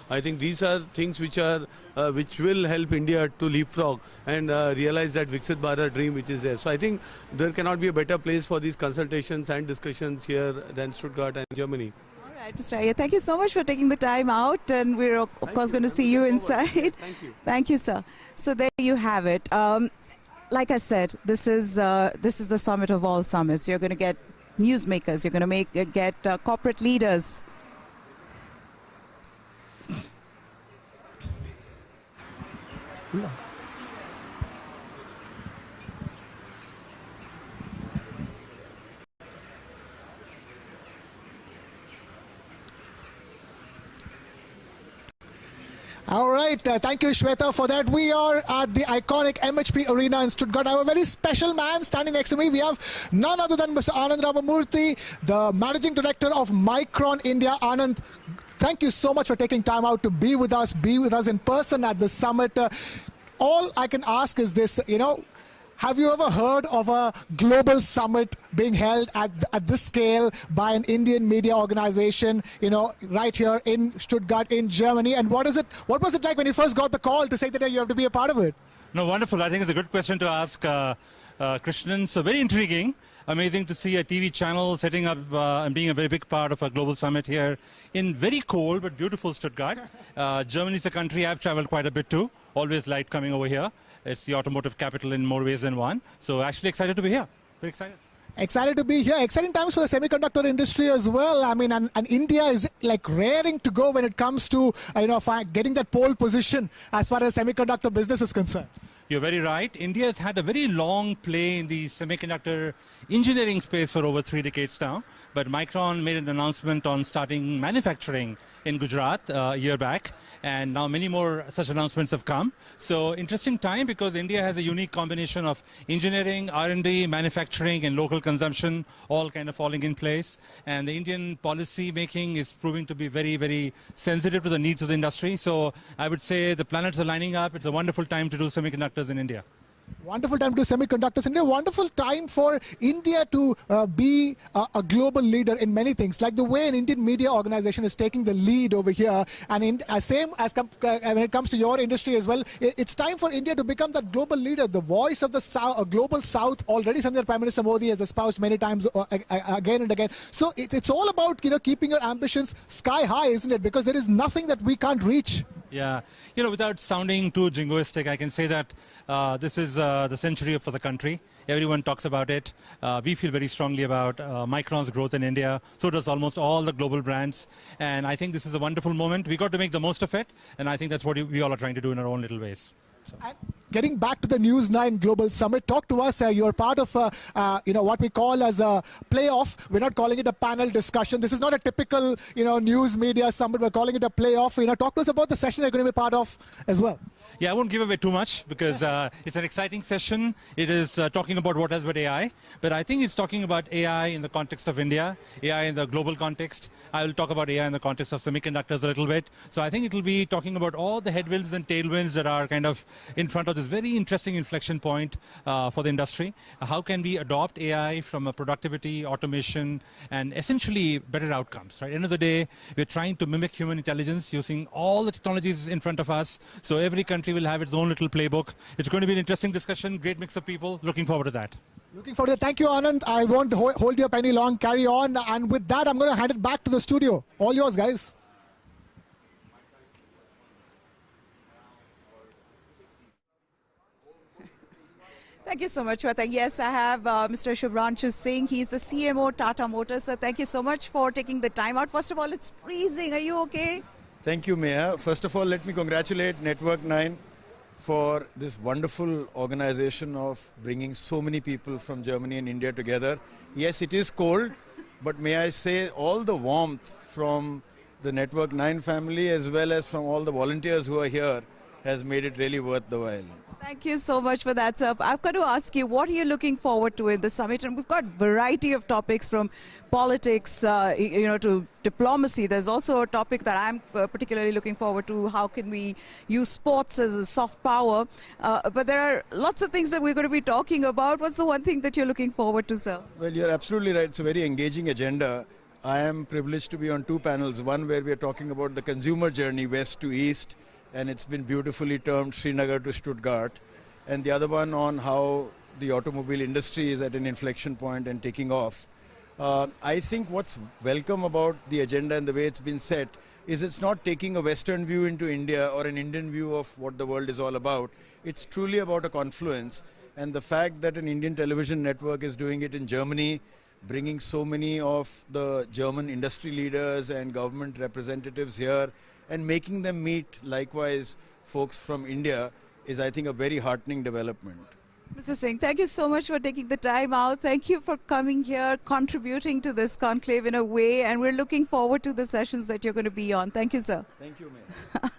I think these are things which will help India to leapfrog and realize that Viksit Bharat dream which is there. So I think there cannot be a better place for these consultations and discussions here than Stuttgart and Germany. All right, Mr. Iyer, thank you so much for taking the time out, and we're of course going to see you inside. Thank you. Thank you, sir. So there you have it. Like I said, this is the summit of all summits. You're going to get newsmakers. You're going to get corporate leaders. All right, thank you, Shweta, for that. We are at the iconic MHP Arena in Stuttgart. I have a very special man standing next to me. We have none other than Mr. Anand Ramamurthy, the Managing Director of Micron India. Anand, thank you so much for taking time out to be with us in person at the summit. All I can ask is this, have you ever heard of a global summit being held at this scale by an Indian media organization, right here in Stuttgart, in Germany? And what was it like when you first got the call to say that you have to be a part of it? No, wonderful. I think it's a good question to ask, Krishnan. So very intriguing. Amazing to see a TV channel setting up and being a very big part of a global summit here in very cold but beautiful Stuttgart. Germany is a country I've traveled quite a bit to. Always liked coming over here. It's the automotive capital in more ways than one. So actually excited to be here. Very excited. Excited to be here. Exciting times for the semiconductor industry as well. I mean, and India is like raring to go when it comes to getting that pole position as far as semiconductor business is concerned. You're very right. India has had a very long play in the semiconductor engineering space for over 3 decades now. But Micron made an announcement on starting manufacturing in Gujarat a year back, and now many more such announcements have come. So interesting time, because India has a unique combination of engineering, R&D, manufacturing and local consumption all kind of falling in place. And the Indian policy making is proving to be very, very sensitive to the needs of the industry. So I would say the planets are lining up. It's a wonderful time to do semiconductors in India. Wonderful time to do semiconductors in India. Wonderful time for India to be a global leader in many things, like the way an Indian media organization is taking the lead over here. And when it comes to your industry as well, it's time for India to become that global leader, the voice of the global South. Already something that Prime Minister Modi has espoused many times again and again. So it's all about keeping your ambitions sky high, isn't it? Because there is nothing that we can't reach. Yeah, without sounding too jingoistic, I can say that this is the century for the country. Everyone talks about it. We feel very strongly about Micron's growth in India. So does almost all the global brands. And I think this is a wonderful moment. We got to make the most of it. And I think that's what we all are trying to do in our own little ways. So. And getting back to the News9 Global Summit, talk to us. You're part of what we call as a playoff. We're not calling it a panel discussion. This is not a typical news media summit. We're calling it a playoff. Talk to us about the session you're going to be part of as well. Yeah, I won't give away too much because it's an exciting session. It is talking about what has been AI, but I think it's talking about AI in the context of India, AI in the global context. I will talk about AI in the context of semiconductors a little bit. So I think it will be talking about all the headwinds and tailwinds that are kind of in front of this very interesting inflection point for the industry. How can we adopt AI from a productivity, automation, and essentially better outcomes, right? At the end of the day, we're trying to mimic human intelligence using all the technologies in front of us. So every country will have its own little playbook. It's going to be an interesting discussion, great mix of people. Looking forward to that. Looking forward to it. Thank you, Anand. I won't hold you up any long. Carry on. And with that, I'm going to hand it back to the studio. All yours, guys. Thank you so much, Shweta. Yes, I have Mr. Shubhranshu Singh. He's the CMO Tata Motors. So thank you so much for taking the time out. First of all, it's freezing. Are you okay? Thank you, Maya. First of all, let me congratulate Network 9 for this wonderful organization of bringing so many people from Germany and India together. Yes, it is cold, but may I say all the warmth from the Network 9 family as well as from all the volunteers who are here has made it really worth the while. Thank you so much for that, sir. I've got to ask you, what are you looking forward to in the summit? And we've got a variety of topics from politics, to diplomacy. There's also a topic that I'm particularly looking forward to. How can we use sports as a soft power? But there are lots of things that we're going to be talking about. What's the one thing that you're looking forward to, sir? Well, you're absolutely right. It's a very engaging agenda. I am privileged to be on two panels. One where we are talking about the consumer journey west to east, and it's been beautifully termed Srinagar to Stuttgart. And the other one on how the automobile industry is at an inflection point and taking off. I think what's welcome about the agenda and the way it's been set is it's not taking a Western view into India or an Indian view of what the world is all about. It's truly about a confluence. And the fact that an Indian television network is doing it in Germany, bringing so many of the German industry leaders and government representatives here and making them meet likewise folks from India is, I think, a very heartening development. Mr. Singh, thank you so much for taking the time out. Thank you for coming here, contributing to this conclave in a way, and we're looking forward to the sessions that you're going to be on. Thank you, sir. Thank you, ma'am.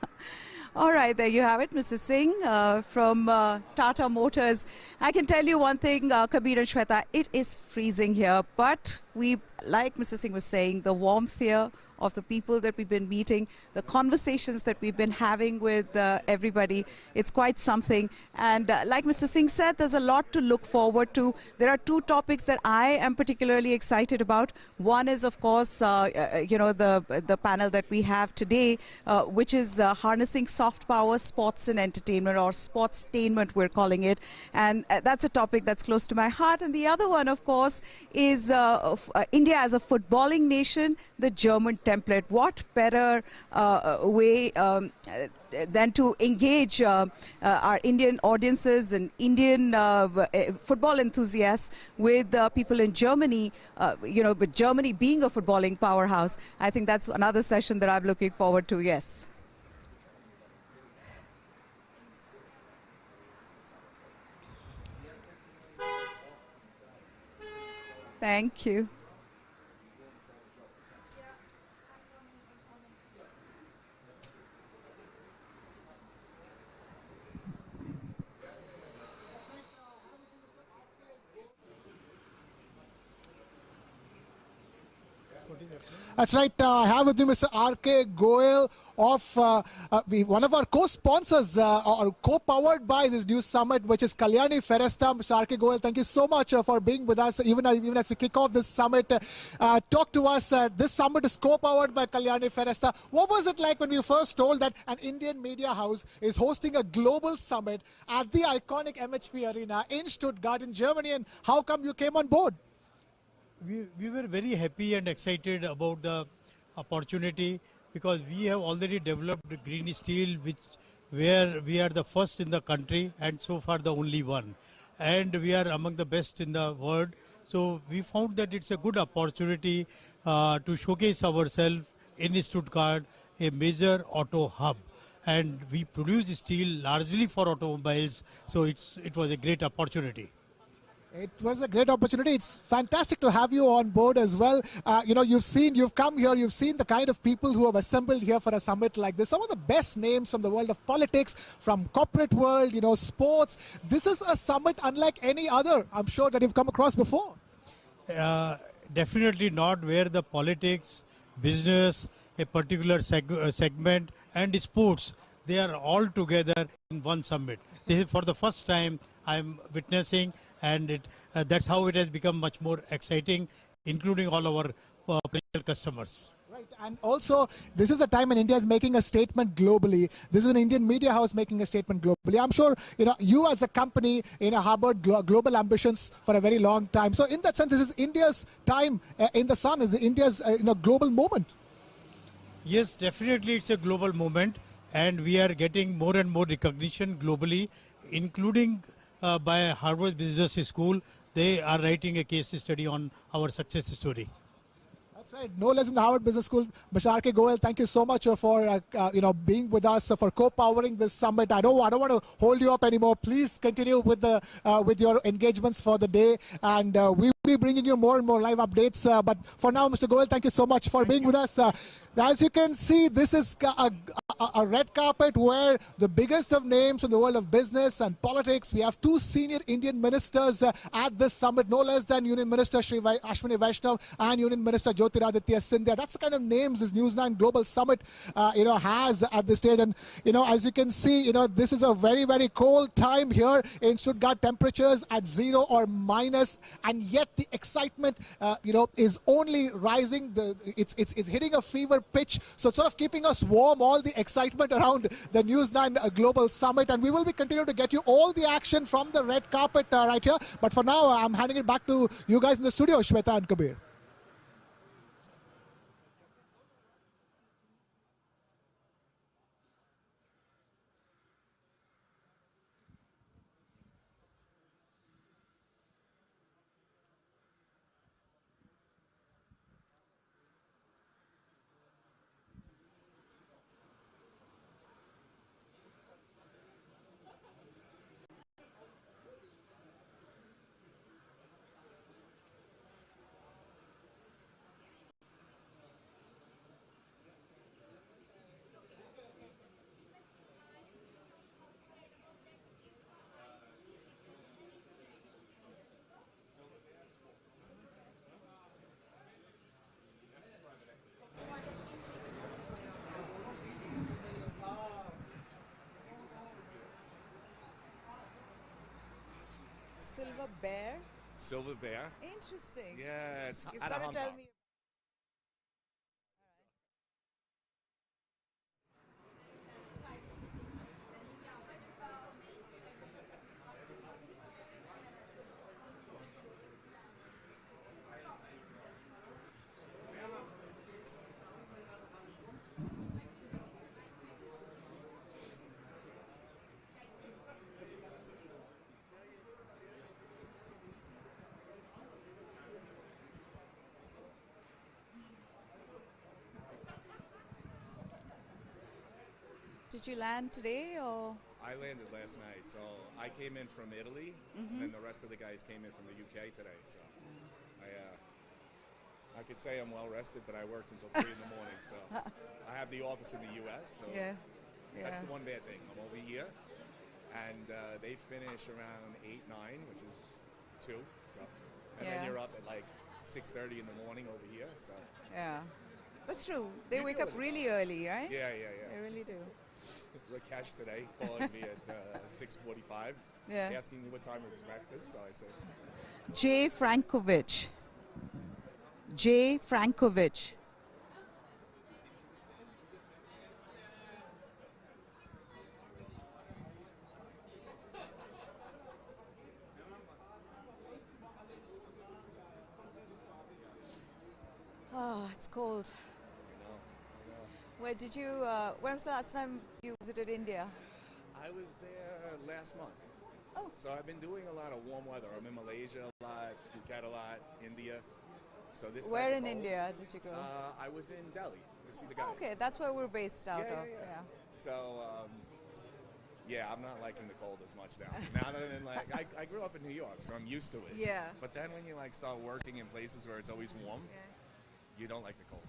All right, there you have it, Mr. Singh from Tata Motors. I can tell you one thing, Kabir and Shweta, it is freezing here, but we, like Mr. Singh was saying, the warmth here of the people that we've been meeting, the conversations that we've been having with everybody, it's quite something. And like Mr. Singh said, there's a lot to look forward to. There are two topics that I am particularly excited about. One is, of course, the panel that we have today, which is harnessing soft power, sports and entertainment, or Sportsainment we're calling it. And that's a topic that's close to my heart. And the other one, of course, is India as a footballing nation, the German template. What better way than to engage our Indian audiences and Indian football enthusiasts with people in Germany, with Germany being a footballing powerhouse. I think that's another session that I'm looking forward to, yes. Thank you. That's right. I have with me Mr. R.K. Goel of one of our co-sponsors or co-powered by this new summit, which is Kalyani Feresta. Mr. R.K. Goel, thank you so much for being with us, even as we kick off this summit. Talk to us. This summit is co-powered by Kalyani Feresta. What was it like when you first told that an Indian media house is hosting a global summit at the iconic MHP Arena in Stuttgart in Germany, and how come you came on board? We were very happy and excited about the opportunity because we have already developed green steel, where we are the first in the country and so far the only one. And we are among the best in the world. So we found that it's a good opportunity to showcase ourselves in Stuttgart, a major auto hub. And we produce steel largely for automobiles, so it was a great opportunity. It was a great opportunity. It's fantastic to have you on board as well. You've come here, you've seen the kind of people who have assembled here for a summit like this. Some of the best names from the world of politics, from corporate world, sports. This is a summit unlike any other, I'm sure, that you've come across before. Definitely not, where the politics, business, a particular segment and sports, they are all together in one summit. This is for the first time I'm witnessing, and that's how it has become much more exciting, including all our potential customers. Right, and also this is a time when India is making a statement globally. This is an Indian media house making a statement globally. I'm sure you as a company harbored global ambitions for a very long time. So in that sense, this is India's time in the sun. Is India's global moment. Yes, definitely it's a global moment, and we are getting more and more recognition globally, including by Harvard Business School. They are writing a case study on our success story. That's right. No less than the Harvard Business School. Mr. R.K. Goel, thank you so much for being with us, for co-powering this summit. I don't want to hold you up anymore. Please continue with your engagements for the day, and we'll be bringing you more and more live updates. But for now, Mr. Goel, thank you so much for being with us. As you can see, this is a red carpet where the biggest of names from the world of business and politics. We have two senior Indian ministers at this summit, no less than Union Minister Shri Ashwini Vaishnav and Union Minister Jyotiraditya Scindia. That's the kind of names this News9 Global Summit has at this stage. And as you can see, this is a very, very cold time here in Stuttgart. Temperatures at 0 or minus, and yet the excitement, is only rising. It's hitting a fever pitch. So it's sort of keeping us warm, all the excitement around the News9 Global Summit. And we will be continuing to get you all the action from the red carpet right here. But for now, I'm handing it back to you guys in the studio, Shweta and Kabir. Silver Bear? Silver Bear. Interesting. Yeah, it's You've out of got Hong to tell Kong. me. Did you land today or? I landed last night, so I came in from Italy, and then the rest of the guys came in from the UK today. So I could say I'm well rested, but I worked until 3 in the morning. So I have the office in the US. So that's the one bad thing. I'm over here, and they finish around 8, 9, which is 2. So and then you're up at like 6:30 in the morning over here. So Yeah, that's true. They You wake do up it really early, right? yeah. They really do. Rakesh today calling me at 6:45, Yeah. asking me what time it was breakfast. So I said, J. Frankovich. J. Frankovich. Oh, it's cold. Where did you, when was the last time you visited India? I was there last month. Oh. So I've been doing a lot of warm weather. I'm in Malaysia a lot, Phuket a lot, India. So this Where type in of cold, India did you go? I was in Delhi to see the guys. Okay, that's where we're based out of. Yeah. So, I'm not liking the cold as much now. Now that I'm like, I grew up in New York, so I'm used to it. Yeah. But then when you like start working in places where it's always warm, you don't like the cold.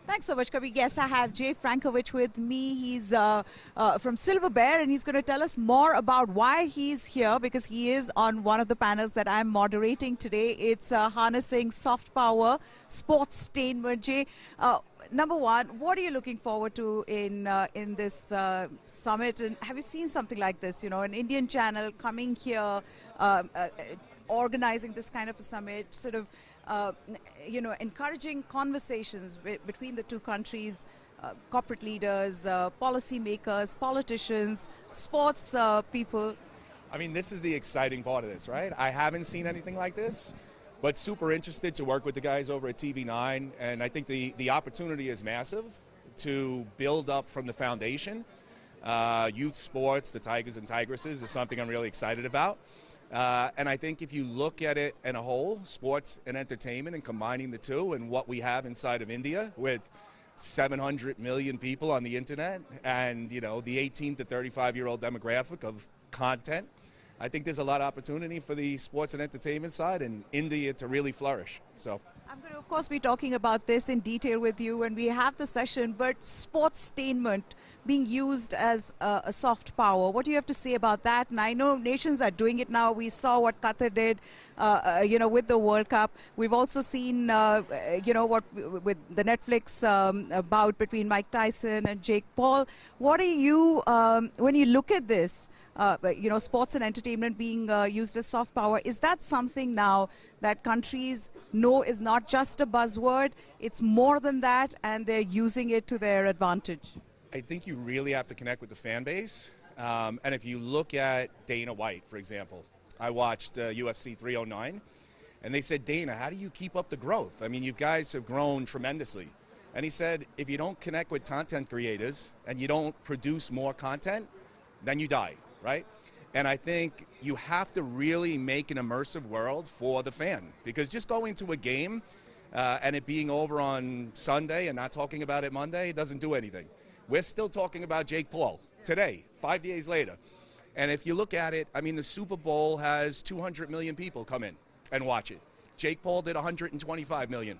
Thanks so much, Kabir. Yes, I have Jay Frankovich with me. He's from Silver Bear, and he's going to tell us more about why he's here, because he is on one of the panels that I'm moderating today. It's Harnessing Soft Power, Sportsainment. Jay, number one, what are you looking forward to in this summit? And have you seen something like this? You know, an Indian channel coming here, organizing this kind of a summit, sort of encouraging conversations between the two countries, corporate leaders, policy makers, politicians, sports people. I mean, this is the exciting part of this, right? I haven't seen anything like this, but super interested to work with the guys over at TV9, and I think the opportunity is massive to build up from the foundation. Youth sports, the Tigers and Tigresses, is something I'm really excited about. And I think if you look at it in a whole, sports and entertainment, and combining the two, and what we have inside of India with 700 million people on the internet, and the 18 to 35-year-old demographic of content, I think there's a lot of opportunity for the sports and entertainment side in India to really flourish. So I'm going to, of course, be talking about this in detail with you when we have the session, but sportsainment being used as a soft power. What do you have to say about that? And I know nations are doing it now. We saw what Qatar did, with the World Cup. We've also seen, what with the Netflix bout between Mike Tyson and Jake Paul. What are you, when you look at this, sports and entertainment being used as soft power, is that something now that countries know is not just a buzzword, it's more than that, and they're using it to their advantage? I think you really have to connect with the fan base. And if you look at Dana White, for example, I watched UFC 309, and they said, Dana, how do you keep up the growth? I mean, you guys have grown tremendously. And he said, if you don't connect with content creators and you don't produce more content, then you die, right? And I think you have to really make an immersive world for the fan. Because just going to a game and it being over on Sunday and not talking about it Monday doesn't do anything. We're still talking about Jake Paul today, 5 days later. And if you look at it, I mean, the Super Bowl has 200 million people come in and watch it. Jake Paul did 125 million.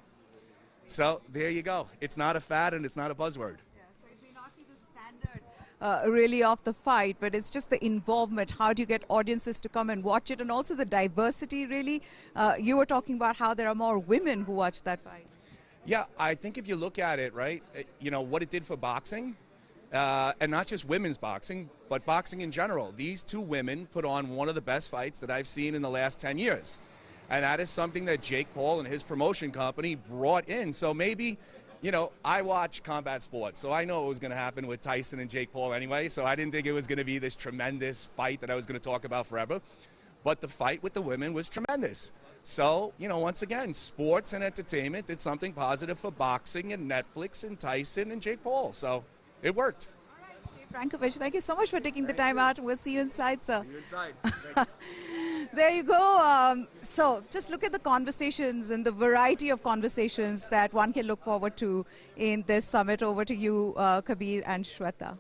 So there you go. It's not a fad and it's not a buzzword. So it may not be the standard really of the fight, but it's just the involvement. How do you get audiences to come and watch it? And also the diversity, really. You were talking about how there are more women who watch that fight. Yeah, I think if you look at it, right, what it did for boxing, and not just women's boxing, but boxing in general. These two women put on one of the best fights that I've seen in the last 10 years. And that is something that Jake Paul and his promotion company brought in. So maybe, I watch combat sports, so I know what was going to happen with Tyson and Jake Paul anyway. So I didn't think it was going to be this tremendous fight that I was going to talk about forever. But the fight with the women was tremendous. So, once again, sports and entertainment did something positive for boxing and Netflix and Tyson and Jake Paul. So it worked. All right, Frankovic, thank you so much for taking the time out. We'll see you inside, sir. See you inside. Thank you. There you go. So just look at the conversations and the variety of conversations that one can look forward to in this summit. Over to you, Kabir and Shweta.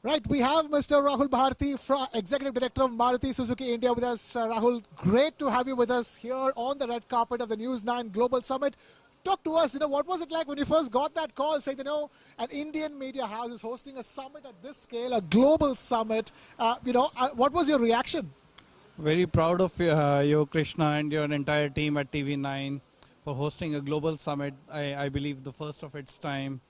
Right, we have Mr. Rahul Bharti, Executive Director of Maruti Suzuki India with us. Rahul, great to have you with us here on the red carpet of the News9 Global Summit. Talk to us, what was it like when you first got that call saying, an Indian media house is hosting a summit at this scale, a global summit. What was your reaction? Very proud of you, Krishna, and your entire team at TV9 for hosting a global summit. I believe the first of its time.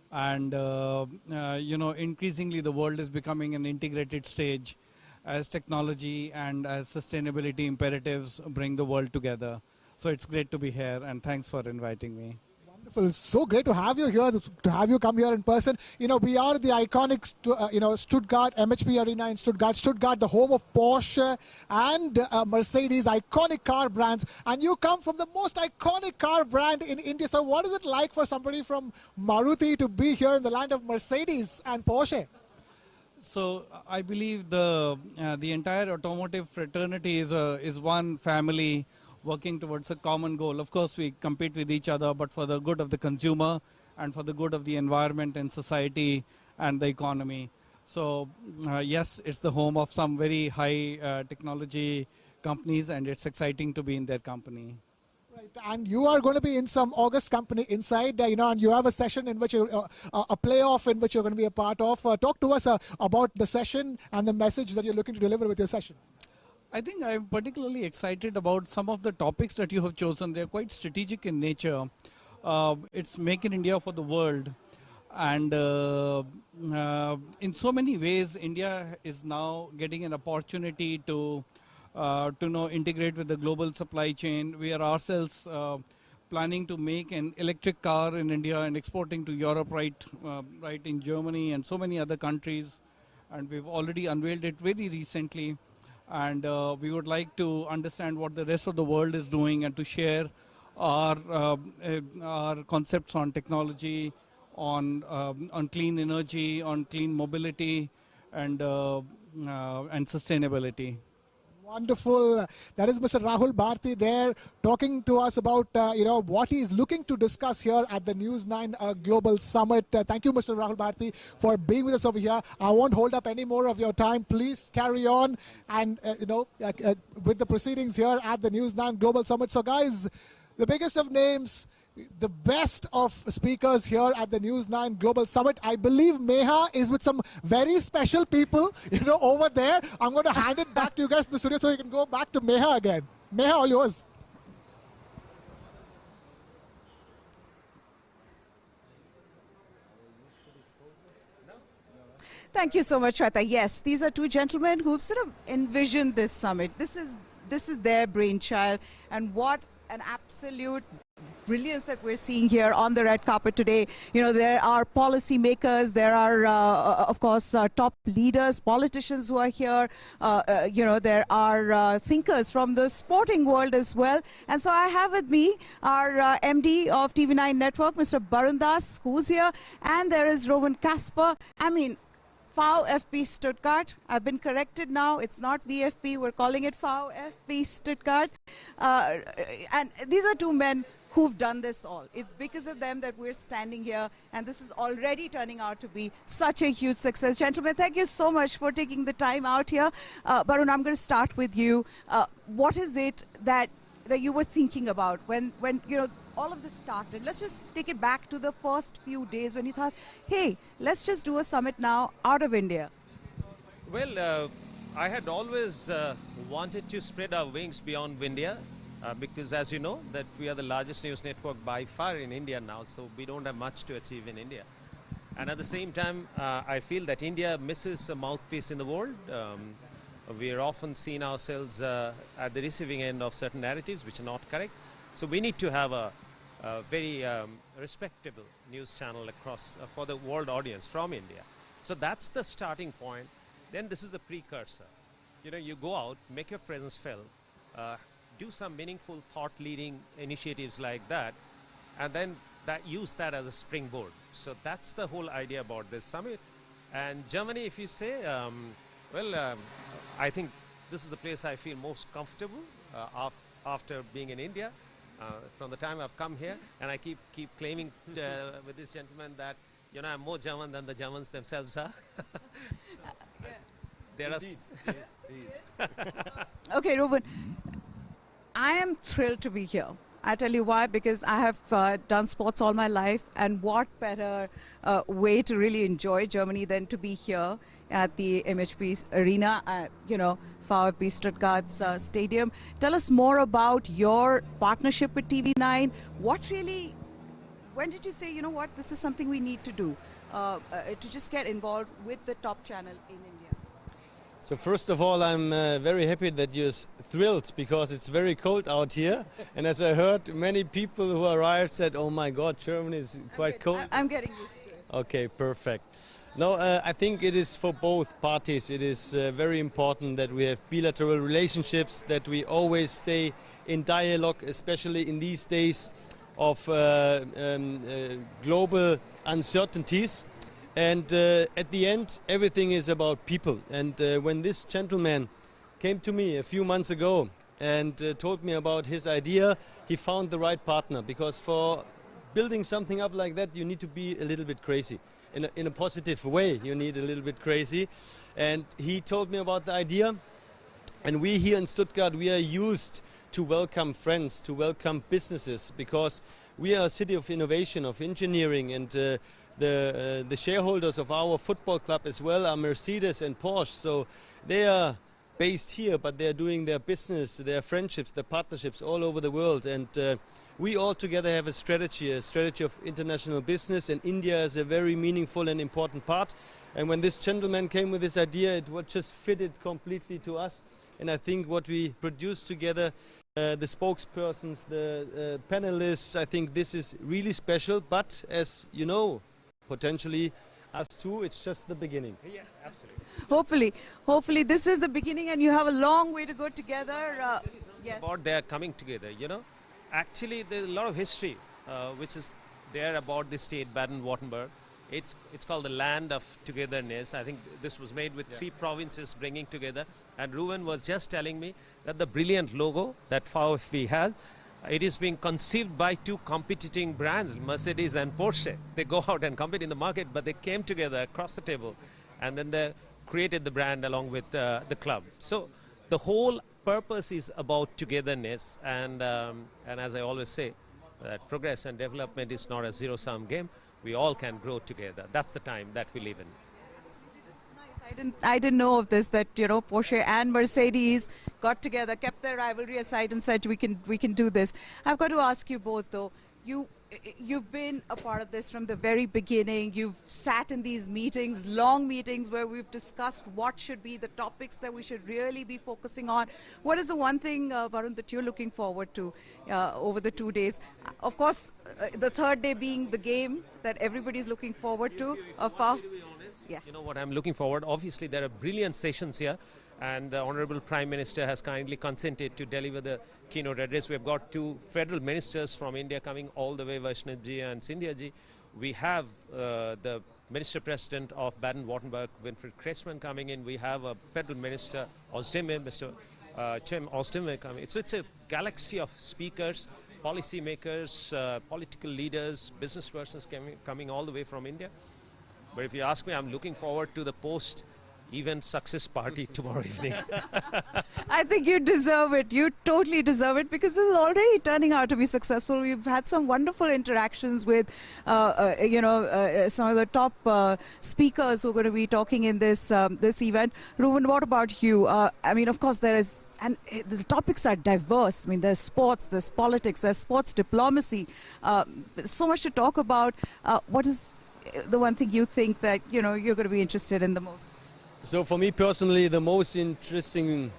And, increasingly the world is becoming an integrated stage as technology and as sustainability imperatives bring the world together. So it's great to be here, and thanks for inviting me. Wonderful. So great to have you here, to have you come here in person. We are the iconic, Stuttgart, MHP Arena in Stuttgart. Stuttgart, the home of Porsche and Mercedes, iconic car brands. And you come from the most iconic car brand in India. So what is it like for somebody from Maruti to be here in the land of Mercedes and Porsche? So I believe the entire automotive fraternity is one family working towards a common goal. Of course, we compete with each other, but for the good of the consumer and for the good of the environment and society and the economy. So, yes, it's the home of some very high technology companies, and it's exciting to be in their company. Right, and you are going to be in some August company inside, and you have a session in which a playoff in which you're going to be a part of. Talk to us about the session and the message that you're looking to deliver with your session. I think I'm particularly excited about some of the topics that you have chosen. They're quite strategic in nature. It's Make in India for the world. And in so many ways, India is now getting an opportunity to integrate with the global supply chain. We are ourselves planning to make an electric car in India and exporting to Europe, right in Germany and so many other countries. And we've already unveiled it very recently. And we would like to understand what the rest of the world is doing and to share our concepts on technology, on clean energy, on clean mobility, and sustainability. Wonderful. That is Mr. Rahul Bharti there talking to us about what he's looking to discuss here at the News9 Global Summit. Thank you, Mr. Rahul Bharti, for being with us over here. I won't hold up any more of your time. Please carry on and with the proceedings here at the News9 Global Summit. So, guys, the biggest of names, the best of speakers here at the News9 Global Summit. I believe Meha is with some very special people, over there. I'm going to hand it back to you guys in the studio so you can go back to Meha again. Meha, all yours. Thank you so much, Shweta. Yes, these are two gentlemen who've sort of envisioned this summit. This is their brainchild, and what an absolute brilliance that we're seeing here on the red carpet today. There are policy makers, there are, of course, top leaders, politicians who are here. There are thinkers from the sporting world as well. And so I have with me our MD of TV9 Network, Mr. Barun Das, who's here. And there is Rowan Kasper. VfB Stuttgart. I've been corrected now. It's not VfB. We're calling it VfB Stuttgart. And these are two men who've done this all. It's because of them that we're standing here, and this is already turning out to be such a huge success. Gentlemen, thank you so much for taking the time out here. Barun, I'm going to start with you. What is it that you were thinking about when all of this started? Let's just take it back to the first few days when you thought, hey, let's just do a summit now out of India. Well, I had always wanted to spread our wings beyond India because, as you know, that we are the largest news network by far in India now, so we don't have much to achieve in India. And at the same time, I feel that India misses a mouthpiece in the world. We are often seen ourselves at the receiving end of certain narratives which are not correct. So we need to have a very respectable news channel across for the world audience from India. So that's the starting point. Then this is the precursor. You go out, make your presence felt, do some meaningful thought-leading initiatives like that, and then use that as a springboard. So that's the whole idea about this summit. And Germany, if you say, I think this is the place I feel most comfortable after being in India. From the time I've come here, and I keep claiming with this gentleman that You know, I'm more German than the Germans themselves are. There are Okay, Ruben, I am thrilled to be here. I tell you why, because I have done sports all my life, and what better way to really enjoy Germany than to be here at the MHP Arena, VfB Stuttgart's stadium. Tell us more about your partnership with TV9. When did you say, you know what, this is something we need to do, to just get involved with the top channel in India? So first of all, I'm very happy that you're thrilled, because it's very cold out here. And as I heard, many people who arrived said, oh my God, Germany is quite cold. I'm getting used to it. Okay, perfect. No, I think it is for both parties. It is very important that we have bilateral relationships, that we always stay in dialogue, especially in these days of global uncertainties. And at the end, everything is about people. And when this gentleman came to me a few months ago and told me about his idea, he found the right partner. Because for building something up like that, you need to be a little bit crazy. In a positive way, you need a little bit crazy. And he told me about the idea. And we here in Stuttgart, we are used to welcome friends, to welcome businesses, because we are a city of innovation, of engineering, and the shareholders of our football club as well are Mercedes and Porsche. So they are based here, but they are doing their business, their friendships, their partnerships all over the world. And we all together have a strategy of international business, and India is a very meaningful and important part. And when this gentleman came with this idea, it would just fitted completely to us. And I think what we produced together, the spokespersons, the panelists, I think this is really special. But as you know, potentially us too, it's just the beginning. Yeah, absolutely. Hopefully this is the beginning, and you have a long way to go together. Yes. About their coming together, Actually, there's a lot of history which is there about the state Baden-Württemberg. It's called the land of togetherness. I think this was made with 3 provinces bringing together. And Ruben was just telling me that the brilliant logo that VfB has, it is being conceived by 2 competing brands, Mercedes and Porsche. They go out and compete in the market, but they came together across the table, and then they created the brand along with the club. So the whole purpose is about togetherness, and as I always say, that progress and development is not a zero-sum game. We all can grow together. That's the time that we live in. Absolutely, this is nice. I didn't know of this, that Porsche and Mercedes got together, kept their rivalry aside, and said we can do this. I've got to ask you both though. You've been a part of this from the very beginning. You've sat in these meetings, long meetings, where we've discussed what should be the topics that we should really be focusing on. What is the one thing, Varun, that you're looking forward to over the 2 days? Of course, the third day being the game that everybody's looking forward to. To be honest, Yeah. you know what I'm looking forward. Obviously, there are brilliant sessions here, and the Honorable Prime Minister has kindly consented to deliver the keynote address. We've got 2 federal ministers from India coming all the way, Vaishnav-ji and Scindia-ji. We have the Minister President of Baden-Württemberg, Winfried Kretschmann, coming in. We have a federal minister, Ostdemir, Mr. Cem Ostdemir, coming. So it's a galaxy of speakers, policy makers, political leaders, business persons coming all the way from India. But if you ask me, I'm looking forward to the post-event success party tomorrow evening. I think you deserve it. You totally deserve it, because this is already turning out to be successful. We've had some wonderful interactions with, some of the top speakers who are going to be talking in this event. Ruben, what about you? I mean, of course, the topics are diverse. I mean, there's sports, there's politics, there's sports diplomacy. So much to talk about. What is the one thing you think that you're going to be interested in the most? So for me personally, the most interesting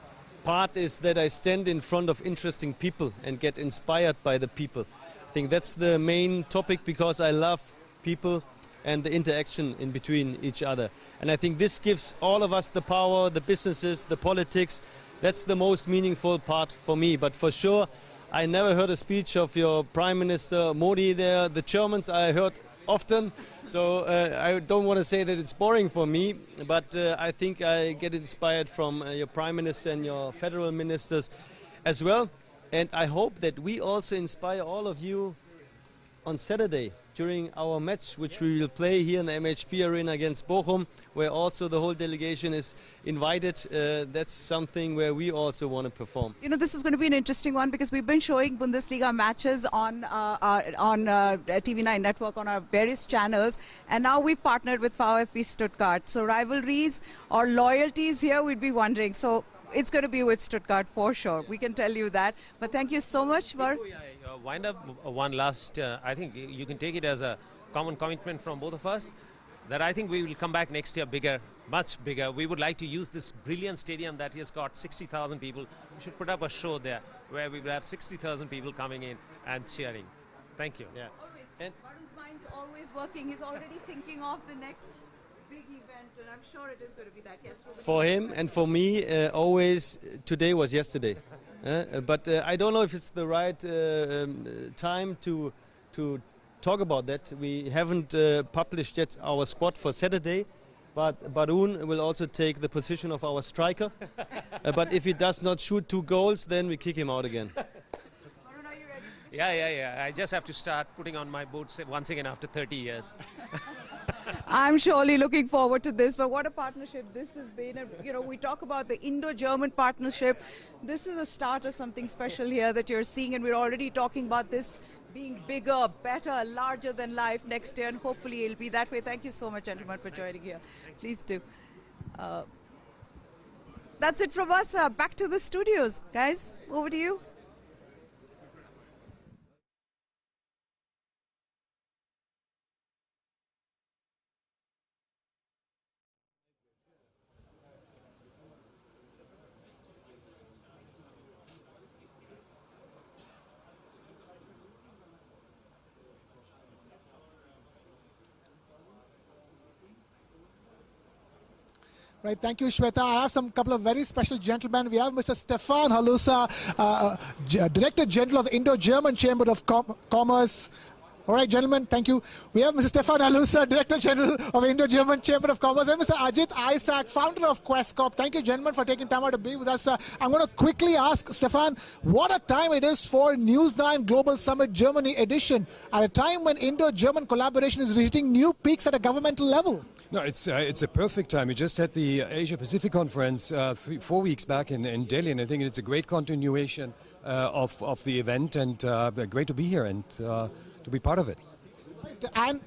part is that I stand in front of interesting people and get inspired by the people. I think that's the main topic, because I love people and the interaction in between each other. And I think this gives all of us the power, the businesses, the politics. That's the most meaningful part for me. But for sure, I never heard a speech of your Prime Minister Modi there. The Germans I heard often. So I don't want to say that it's boring for me, but I think I get inspired from your Prime Minister and your federal ministers as well. And I hope that we also inspire all of you on Saturday during our match, which we will play here in the MHP Arena against Bochum, where also the whole delegation is invited. That's something where we also want to perform. You know, this is going to be an interesting one because we've been showing Bundesliga matches on TV9 Network on our various channels, and now we've partnered with VfB Stuttgart. So rivalries or loyalties here, we'd be wondering. So it's going to be with Stuttgart for sure. We can tell you that. But thank you so much for... Wind up one last, I think you can take it as a common commitment from both of us that I think we will come back next year bigger, much bigger. We would like to use this brilliant stadium that has got 60,000 people. We should put up a show there where we will have 60,000 people coming in and cheering. Thank you. Yeah. And Varun's mind's always working. He's already thinking of the next big event, and I'm sure it is going to be that. Yes. For him and for me, always today was yesterday. But I don't know if it's the right time to talk about that. We haven't published yet our squad for Saturday, but Barun will also take the position of our striker. But if he does not shoot 2 goals, then we kick him out again. Varun, are you ready? Yeah. I just have to start putting on my boots once again after 30 years. I'm surely looking forward to this, but what a partnership this has been. You know, we talk about the Indo-German partnership. This is a start of something special here that you're seeing, and we're already talking about this being bigger, better, larger than life next year, and hopefully it'll be that way. Thank you so much, gentlemen, for joining here. Please do. That's it from us. Back to the studios. Guys, over to you. Right, thank you, Shweta. I have some couple of very special gentlemen. We have Mr. Stefan Halusa, Director General of the Indo-German Chamber of Commerce. All right, gentlemen, thank you. We have Mr. Stefan Halusa, Director General of Indo-German Chamber of Commerce, and Mr. Ajit Isaac, founder of QuestCorp. Thank you, gentlemen, for taking time out to be with us. I'm going to quickly ask Stefan, what a time it is for News9 Global Summit Germany edition, at a time when Indo-German collaboration is reaching new peaks at a governmental level. No, it's a perfect time. We just had the Asia Pacific conference 4 weeks back in Delhi, and I think it's a great continuation of the event, and great to be here and to be part of it. And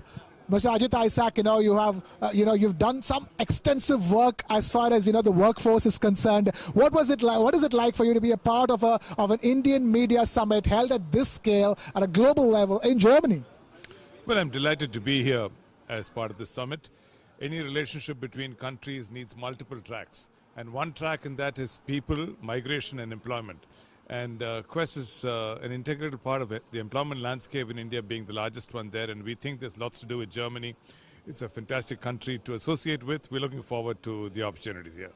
Mr. Ajit Isaac, you have you've done some extensive work as far as the workforce is concerned. What was it like? What is it like for you to be a part of an Indian media summit held at this scale at a global level in Germany? Well, I'm delighted to be here as part of this summit. Any relationship between countries needs multiple tracks, and one track in that is people, migration and employment. And Quest is an integral part of it, the employment landscape in India being the largest one there, and we think there's lots to do with Germany. It's a fantastic country to associate with. We're looking forward to the opportunities here.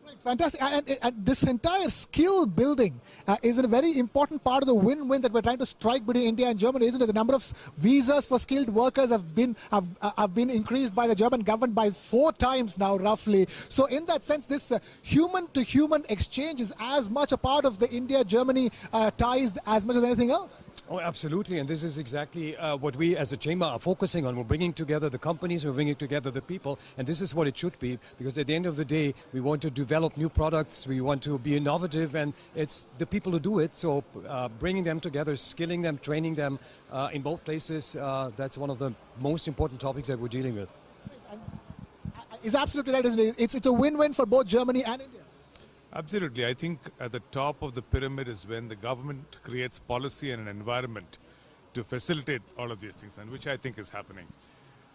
Right, fantastic. And this entire skill building is a very important part of the win-win that we're trying to strike between India and Germany, isn't it? The number of visas for skilled workers have been increased by the German government by 4 times now, roughly. So in that sense, this human-to-human exchange is as much a part of the India-Germany ties as much as anything else. Oh, absolutely, and this is exactly what we as a chamber are focusing on. We're bringing together the companies, we're bringing together the people, and this is what it should be, because at the end of the day, we want to develop new products, we want to be innovative, and it's the people who do it, so bringing them together, skilling them, training them in both places, that's one of the most important topics that we're dealing with. It's absolutely right, isn't it? It's a win-win for both Germany and India. Absolutely. I think at the top of the pyramid is when the government creates policy and an environment to facilitate all of these things, and which I think is happening.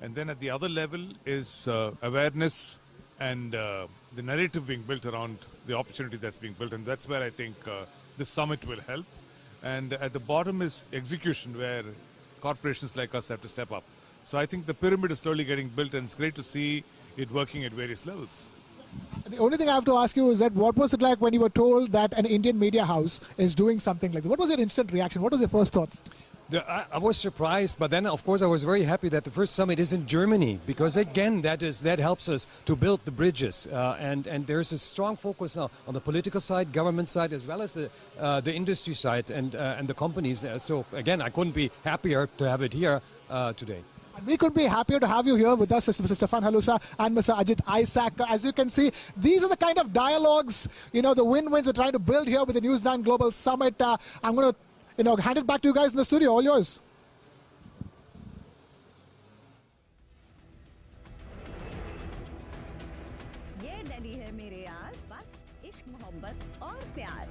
And then at the other level is awareness and the narrative being built around the opportunity that's being built, and that's where I think this summit will help. And at the bottom is execution, where corporations like us have to step up. So I think the pyramid is slowly getting built, and it's great to see it working at various levels. The only thing I have to ask you is that what was it like when you were told that an Indian media house is doing something like this? What was your instant reaction? What was your first thoughts? I was surprised, but then of course I was very happy that the first summit is in Germany, because again that helps us to build the bridges, and there's a strong focus now on the political side, government side, as well as the industry side and the companies. So again, I couldn't be happier to have it here today. And we could be happier to have you here with us, Mr. Stefan Halusa and Mr. Ajit Isaac. As you can see, these are the kind of dialogues, the win-wins we're trying to build here with the News9 Global Summit. I'm going to hand it back to you guys in the studio. All yours. ये daddy है मेरे यार, बस इश्क मोहब्बत और प्यार।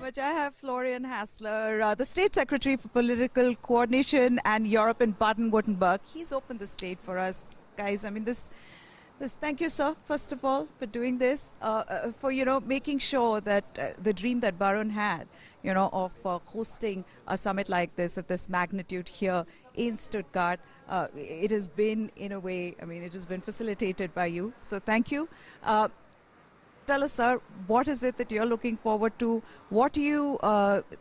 Which I have Florian Hassler, the State Secretary for Political Coordination and Europe in Baden-Württemberg. He's opened the state for us, guys. I mean, this. Thank you, sir, first of all, for doing this, for, making sure that the dream that Barun had, of hosting a summit like this at this magnitude here in Stuttgart, it has been, in a way, it has been facilitated by you. So thank you. Tell us, sir, what is it that you're looking forward to? What do you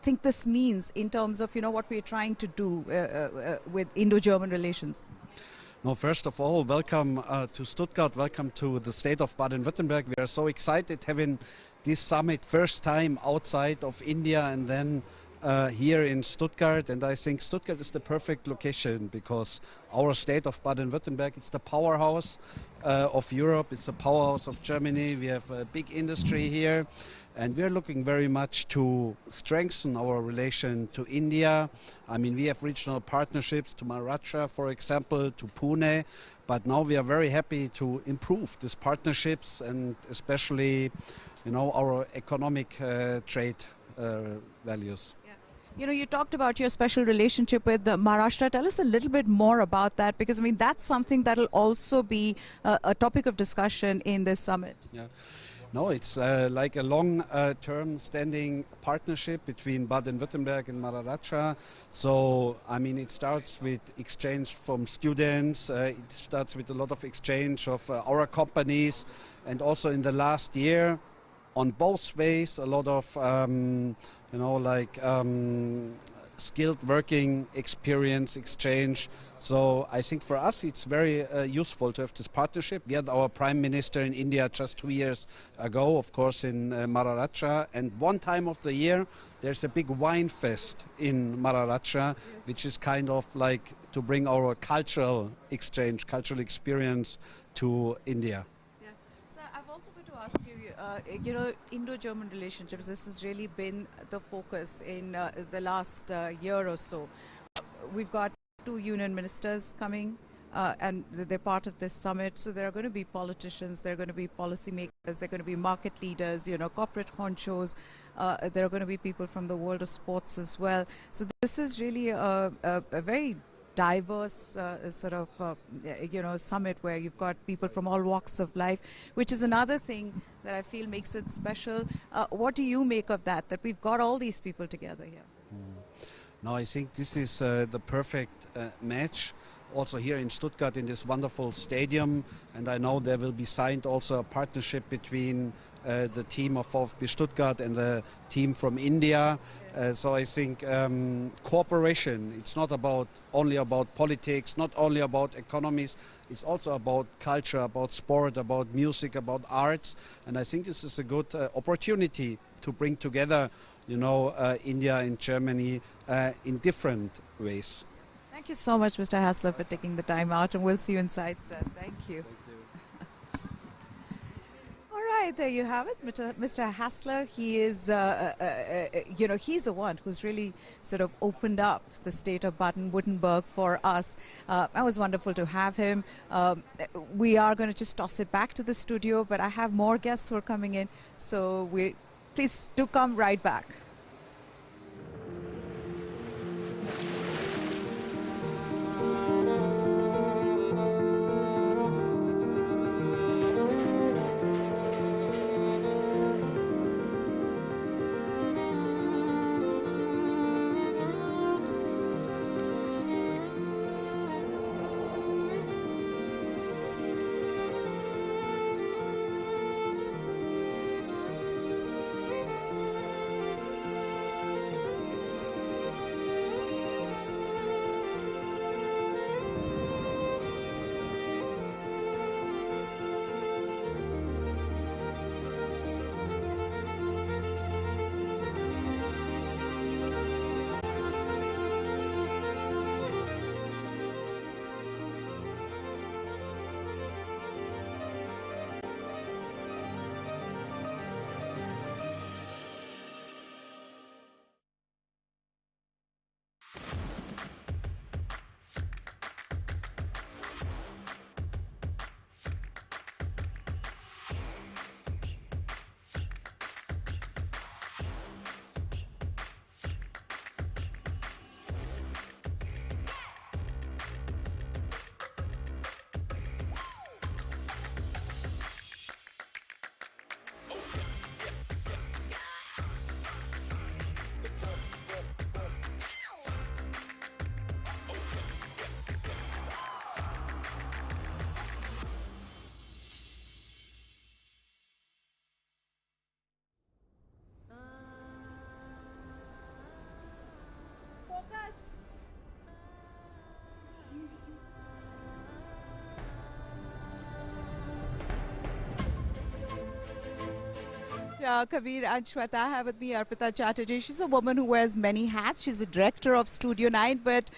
think this means in terms of, what we're trying to do with Indo-German relations? No, first of all, welcome to Stuttgart. Welcome to the state of Baden-Württemberg. We are so excited having this summit first time outside of India and then here in Stuttgart. And I think Stuttgart is the perfect location because our state of Baden-Württemberg is the powerhouse of Europe. It's the powerhouse of Germany. We have a big industry here. And we're looking very much to strengthen our relation to India. I mean, we have regional partnerships to Maharashtra, for example, to Pune. But now we are very happy to improve these partnerships and especially, our economic trade values. You talked about your special relationship with Maharashtra. Tell us a little bit more about that, because that's something that will also be a topic of discussion in this summit. Yeah. No, it's like a long-term standing partnership between Baden-Württemberg and Maharashtra. So, it starts with exchange from students. It starts with a lot of exchange of our companies. And also in the last year, on both ways, a lot of, skilled working experience exchange. So I think for us it's very useful to have this partnership. We had our Prime Minister in India just 2 years ago, of course, in Maharashtra. And one time of the year there's a big wine fest in Maharashtra, which is kind of like to bring our cultural exchange, cultural experience to India. I've also got to ask you, Indo-German relationships, this has really been the focus in the last year or so. We've got 2 union ministers coming and they're part of this summit. So there are going to be politicians, there are going to be policymakers, there are going to be market leaders, corporate honchos. There are going to be people from the world of sports as well. So this is really a very diverse summit where you've got people from all walks of life, which is another thing that I feel makes it special. What do you make of that we've got all these people together here? No, I think this is the perfect match. Also here in Stuttgart in this wonderful stadium, and I know there will be signed also a partnership between the team of VfB Stuttgart and the team from India. So I think cooperation, it's not only about politics, not only about economies, it's also about culture, about sport, about music, about arts. And I think this is a good opportunity to bring together, India and Germany in different ways. Thank you so much, Mr. Hassler, for taking the time out, and we'll see you inside, sir. Thank you. All right, there you have it, Mr. Hassler. He is, he's the one who's really sort of opened up the state of Baden-Württemberg for us. It was wonderful to have him. We are going to just toss it back to the studio, but I have more guests who are coming in, so please do come right back. Kabir and Shweta. I have with me Arpita Chatterjee. She's a woman who wears many hats. She's a director of Studio 9, but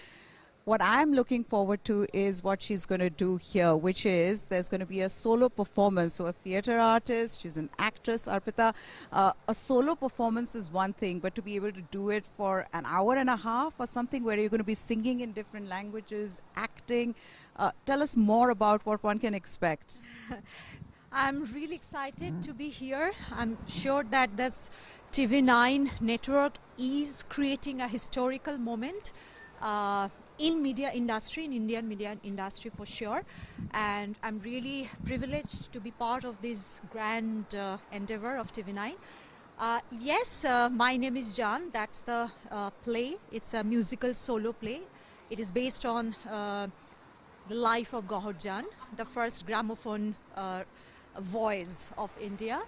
what I'm looking forward to is what she's going to do here, which is there's going to be a solo performance. So a theater artist, she's an actress, Arpita. A solo performance is one thing, but to be able to do it for an hour and a half or something where you're going to be singing in different languages, acting, tell us more about what one can expect. I'm really excited to be here. I'm sure that this TV9 Network is creating a historical moment in media industry, in Indian media industry for sure. And I'm really privileged to be part of this grand endeavor of TV9. Yes, my name is Jan. That's the play. It's a musical solo play. It is based on the life of Gauhar Jan, the first gramophone voice of India.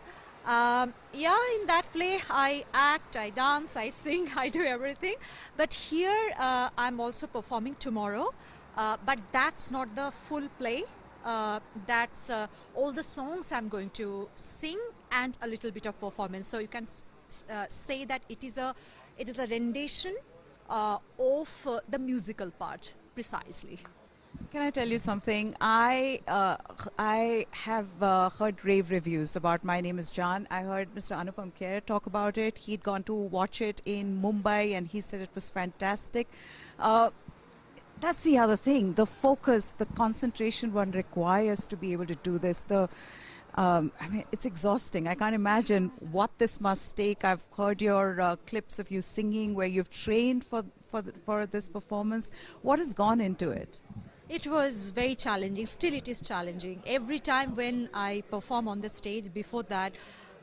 Yeah, in that play I act, I dance, I sing, I do everything. But here I'm also performing tomorrow. But that's not the full play. That's all the songs I'm going to sing and a little bit of performance. So you can say that it is a rendition of the musical part precisely. Can I tell you something? I have heard rave reviews about My Name is Jan. I heard Mr. Anupam Kher talk about it. He'd gone to watch it in Mumbai and he said it was fantastic. That's the other thing, the focus, the concentration one requires to be able to do this. I mean, it's exhausting. I can't imagine what this must take. I've heard your clips of you singing where you've trained for this performance. What has gone into it? It was very challenging. Still it is challenging. Every time when I perform on the stage, before that,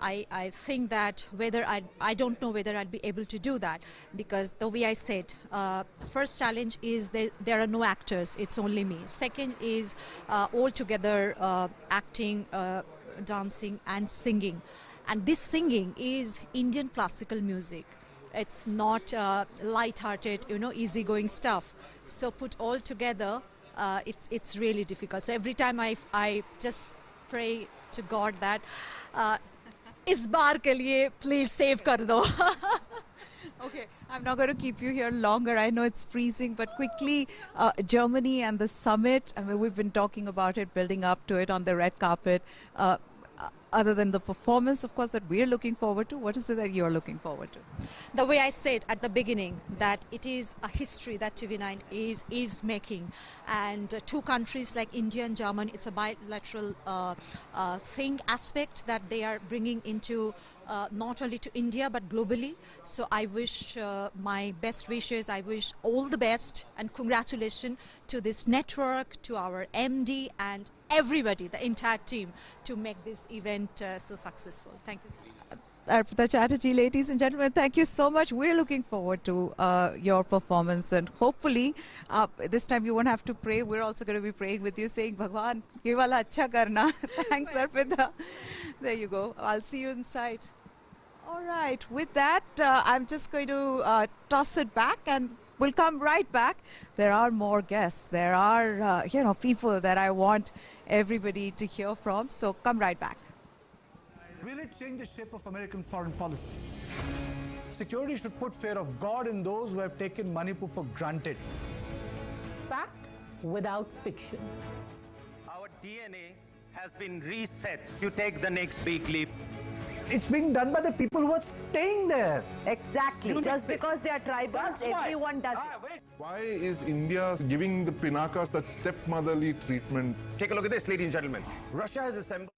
I think that whether I don't know whether I'd be able to do that, because the way I said, first challenge is there are no actors, it's only me. Second is all together acting, dancing and singing. And this singing is Indian classical music. It's not light-hearted, easygoing stuff. So put all together, it's really difficult. So every time I just pray to God that इस बार के लिए please save कर दो. Okay, I'm not going to keep you here longer. I know it's freezing, but quickly, Germany and the summit. I mean, we've been talking about it, building up to it on the red carpet. Other than the performance, of course, that we're looking forward to, what is it that you're looking forward to? The way I said at the beginning, that it is a history that TV9 is making. And two countries like India and Germany, it's a bilateral thing, aspect that they are bringing into not only to India, but globally. So I wish my best wishes, I wish all the best and congratulations to this network, to our MD and everybody, the entire team, to make this event so successful. Thank you so much. Arpita Chatterjee, ladies and gentlemen, thank you so much. We're looking forward to your performance, and hopefully this time you won't have to pray. We're also going to be praying with you, saying, Bhagwan, ye wala acha karna. Thanks, Arpita. There you go. I'll see you inside. All right. With that, I'm just going to toss it back and we'll come right back. There are more guests. There are, people that I want everybody to hear from. So come right back. Will it change the shape of American foreign policy? Security should put fear of God in those who have taken Manipur for granted. Fact without fiction. Our DNA has been reset to take the next big leap. It's being done by the people who are staying there. Exactly. Just because they are tribals, everyone does it. Why is India giving the Pinaka such stepmotherly treatment? Take a look at this, ladies and gentlemen. Russia has assembled.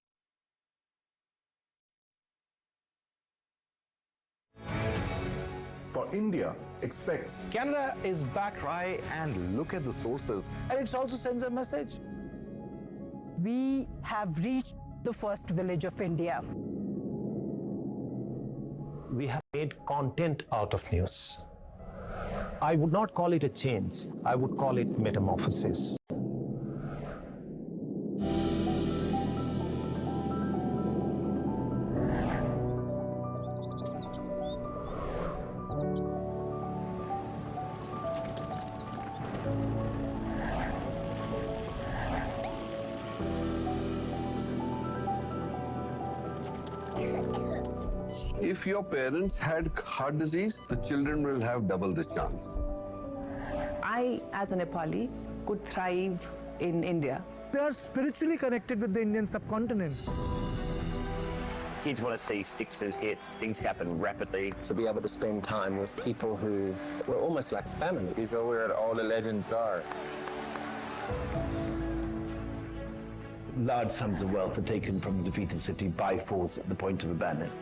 For India, expects. Canada is back. Try and look at the sources. And it also sends a message. We have reached the first village of India. We have made content out of news. I would not call it a change. I would call it metamorphosis. If your parents had heart disease, the children will have double the chance. I, as a Nepali, could thrive in India. They are spiritually connected with the Indian subcontinent. Kids want to see sixes hit, things happen rapidly. To be able to spend time with people who were almost like family. Is where all the legends are. Large sums of wealth are taken from a defeated city by force at the point of abandonment.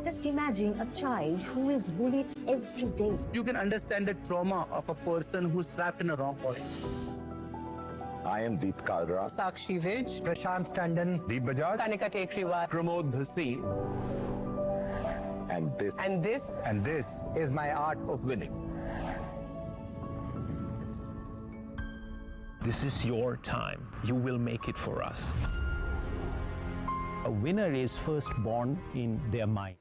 Just imagine a child who is bullied every day. You can understand the trauma of a person who's trapped in a wrong point. I am Deep Kalra. Sakshi Vij, Prashant Tandon, Deep Bajaj. Kanika Tekriwal, Pramod Bhasi. And this is my art of winning. This is your time. You will make it for us. A winner is first born in their mind.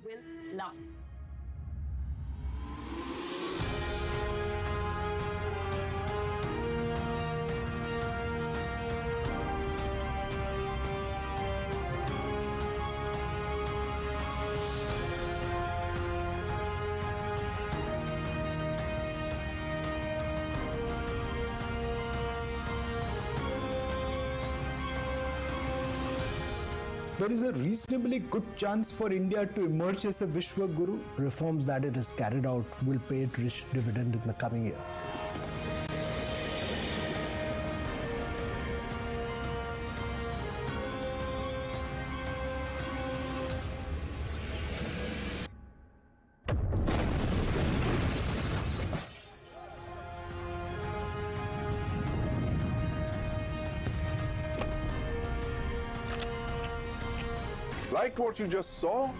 Will love. There is a reasonably good chance for India to emerge as a Vishwa Guru. Reforms that it has carried out will pay it rich dividend in the coming years. Like what you just saw?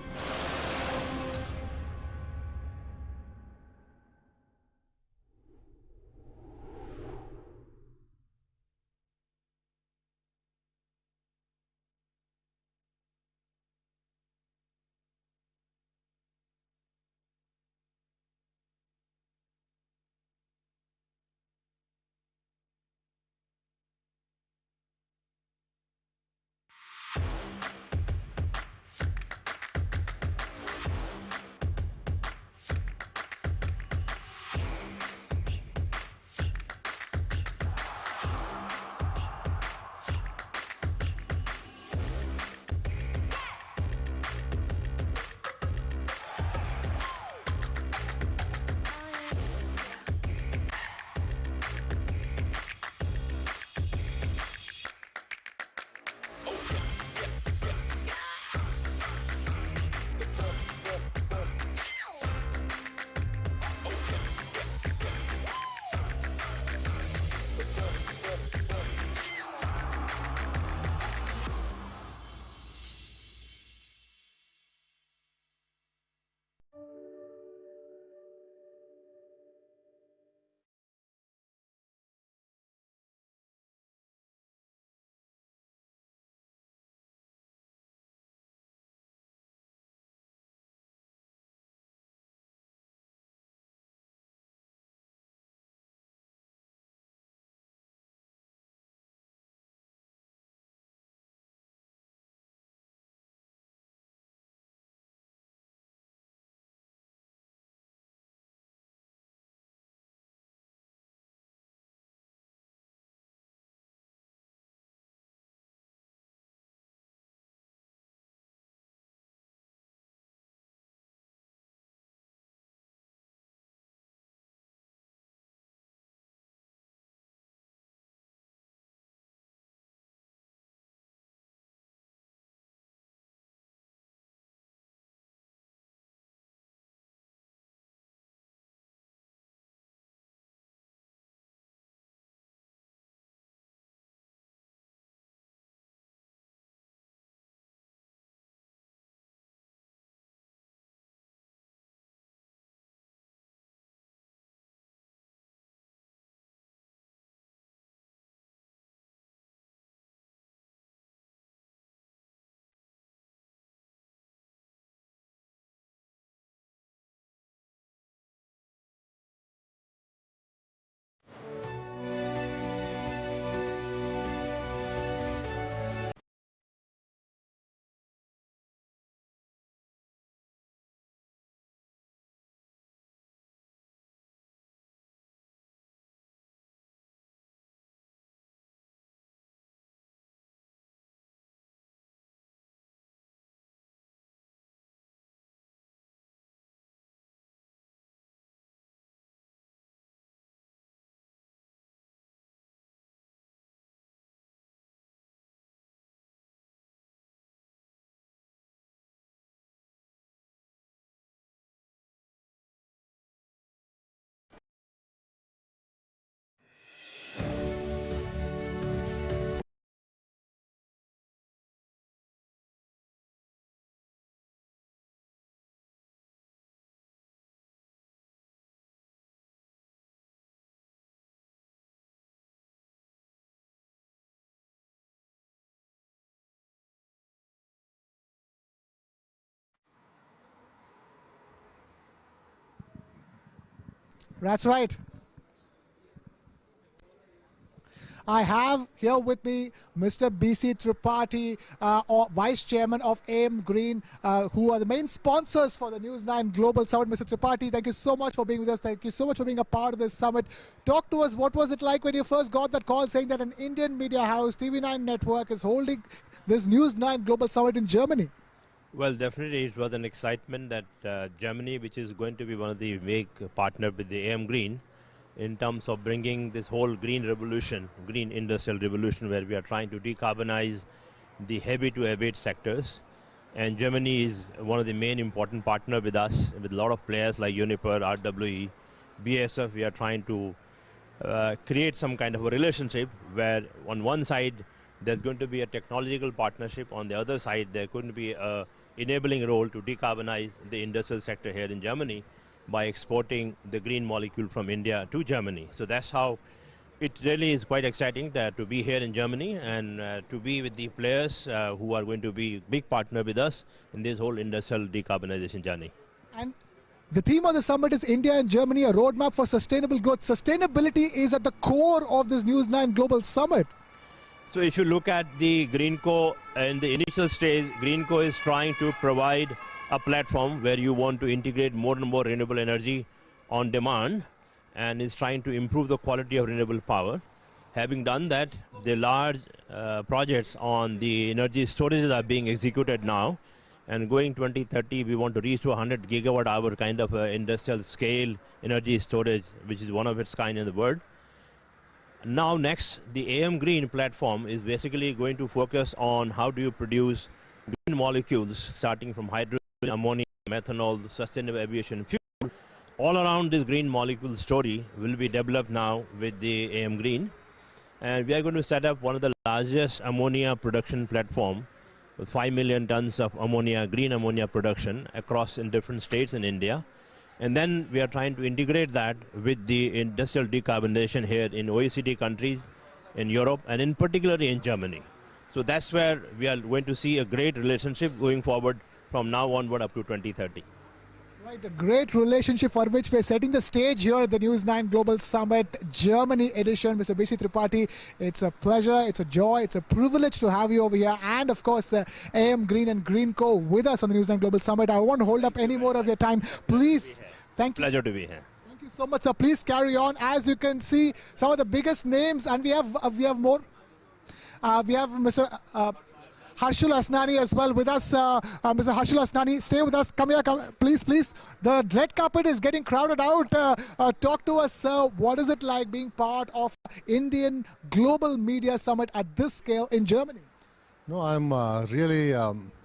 That's right. I have here with me Mr. Pvt Tripathi, Vice Chairman of AM Green, who are the main sponsors for the News9 Global Summit. Mr. Tripathi, thank you so much for being with us. Thank you so much for being a part of this summit. Talk to us, what was it like when you first got that call saying that an Indian media house, TV9 Network, is holding this News9 Global Summit in Germany? Well, definitely it was an excitement that Germany, which is going to be one of the big partner with the AM Green, in terms of bringing this whole green revolution, green industrial revolution, where we are trying to decarbonize the heavy to heavy sectors. And Germany is one of the main important partner with us, with a lot of players like Uniper, RWE, BASF. We are trying to create some kind of a relationship where on one side there's going to be a technological partnership, on the other side there could be a enabling role to decarbonize the industrial sector here in Germany by exporting the green molecule from India to Germany. So that's how it really is quite exciting to be here in Germany and to be with the players who are going to be big partner with us in this whole industrial decarbonization journey. And the theme of the summit is India and Germany, a roadmap for sustainable growth. Sustainability is at the core of this News9 Global Summit. So if you look at the Greenco in the initial stage, Greenco is trying to provide a platform where you want to integrate more and more renewable energy on demand and is trying to improve the quality of renewable power. Having done that, the large projects on the energy storage are being executed now, and going 2030 we want to reach to 100 gigawatt hour kind of industrial scale energy storage, which is one of its kind in the world. Now next, the AM Green platform is basically going to focus on how do you produce green molecules starting from hydrogen, ammonia, methanol, sustainable aviation fuel. All around this green molecule story will be developed now with the AM Green. And we are going to set up one of the largest ammonia production platform with 5 million tons of ammonia, green ammonia production across in different states in India. And then we are trying to integrate that with the industrial decarbonization here in OECD countries, in Europe, and in particularly in Germany. So that's where we are going to see a great relationship going forward from now onward up to 2030. Right, a great relationship for which we're setting the stage here at the News9 Global Summit Germany edition. Mr. Pvt Tripathi, it's a pleasure, it's a joy, it's a privilege to have you over here, and of course AM Green and Greenco with us on the News9 Global Summit. I won't hold up any more of your time. Please, thank you. Pleasure to be here. Thank you so much, sir. Please carry on. As you can see, some of the biggest names, and we have more. We have Mr. Harshul Asnani as well with us. Mr. Harshul Asnani, stay with us. Come here, please, please. The red carpet is getting crowded out. Talk to us, sir. What is it like being part of Indian Global Media Summit at this scale in Germany? No, I'm really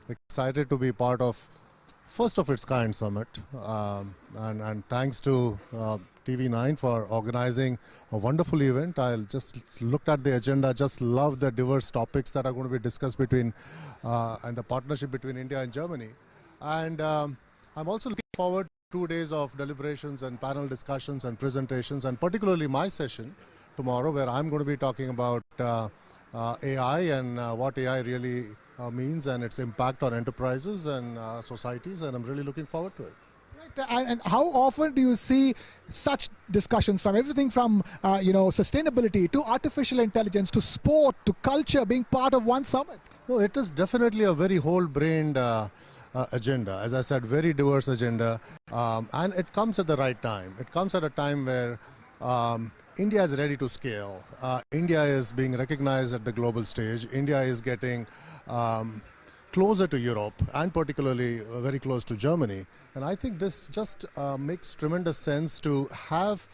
excited to be part of first of its kind summit, and thanks to TV9 for organizing a wonderful event. I just looked at the agenda, just love the diverse topics that are going to be discussed between and the partnership between India and Germany. And I'm also looking forward to 2 days of deliberations and panel discussions and presentations, and particularly my session tomorrow, where I'm going to be talking about AI and what AI really means and its impact on enterprises and societies, and I'm really looking forward to it. And how often do you see such discussions from everything from sustainability to artificial intelligence to sport to culture being part of one summit? No, it is definitely a very whole-brained agenda. As I said, very diverse agenda, and it comes at the right time. It comes at a time where India is ready to scale. India is being recognized at the global stage. India is getting closer to Europe, and particularly very close to Germany. And I think this just makes tremendous sense to have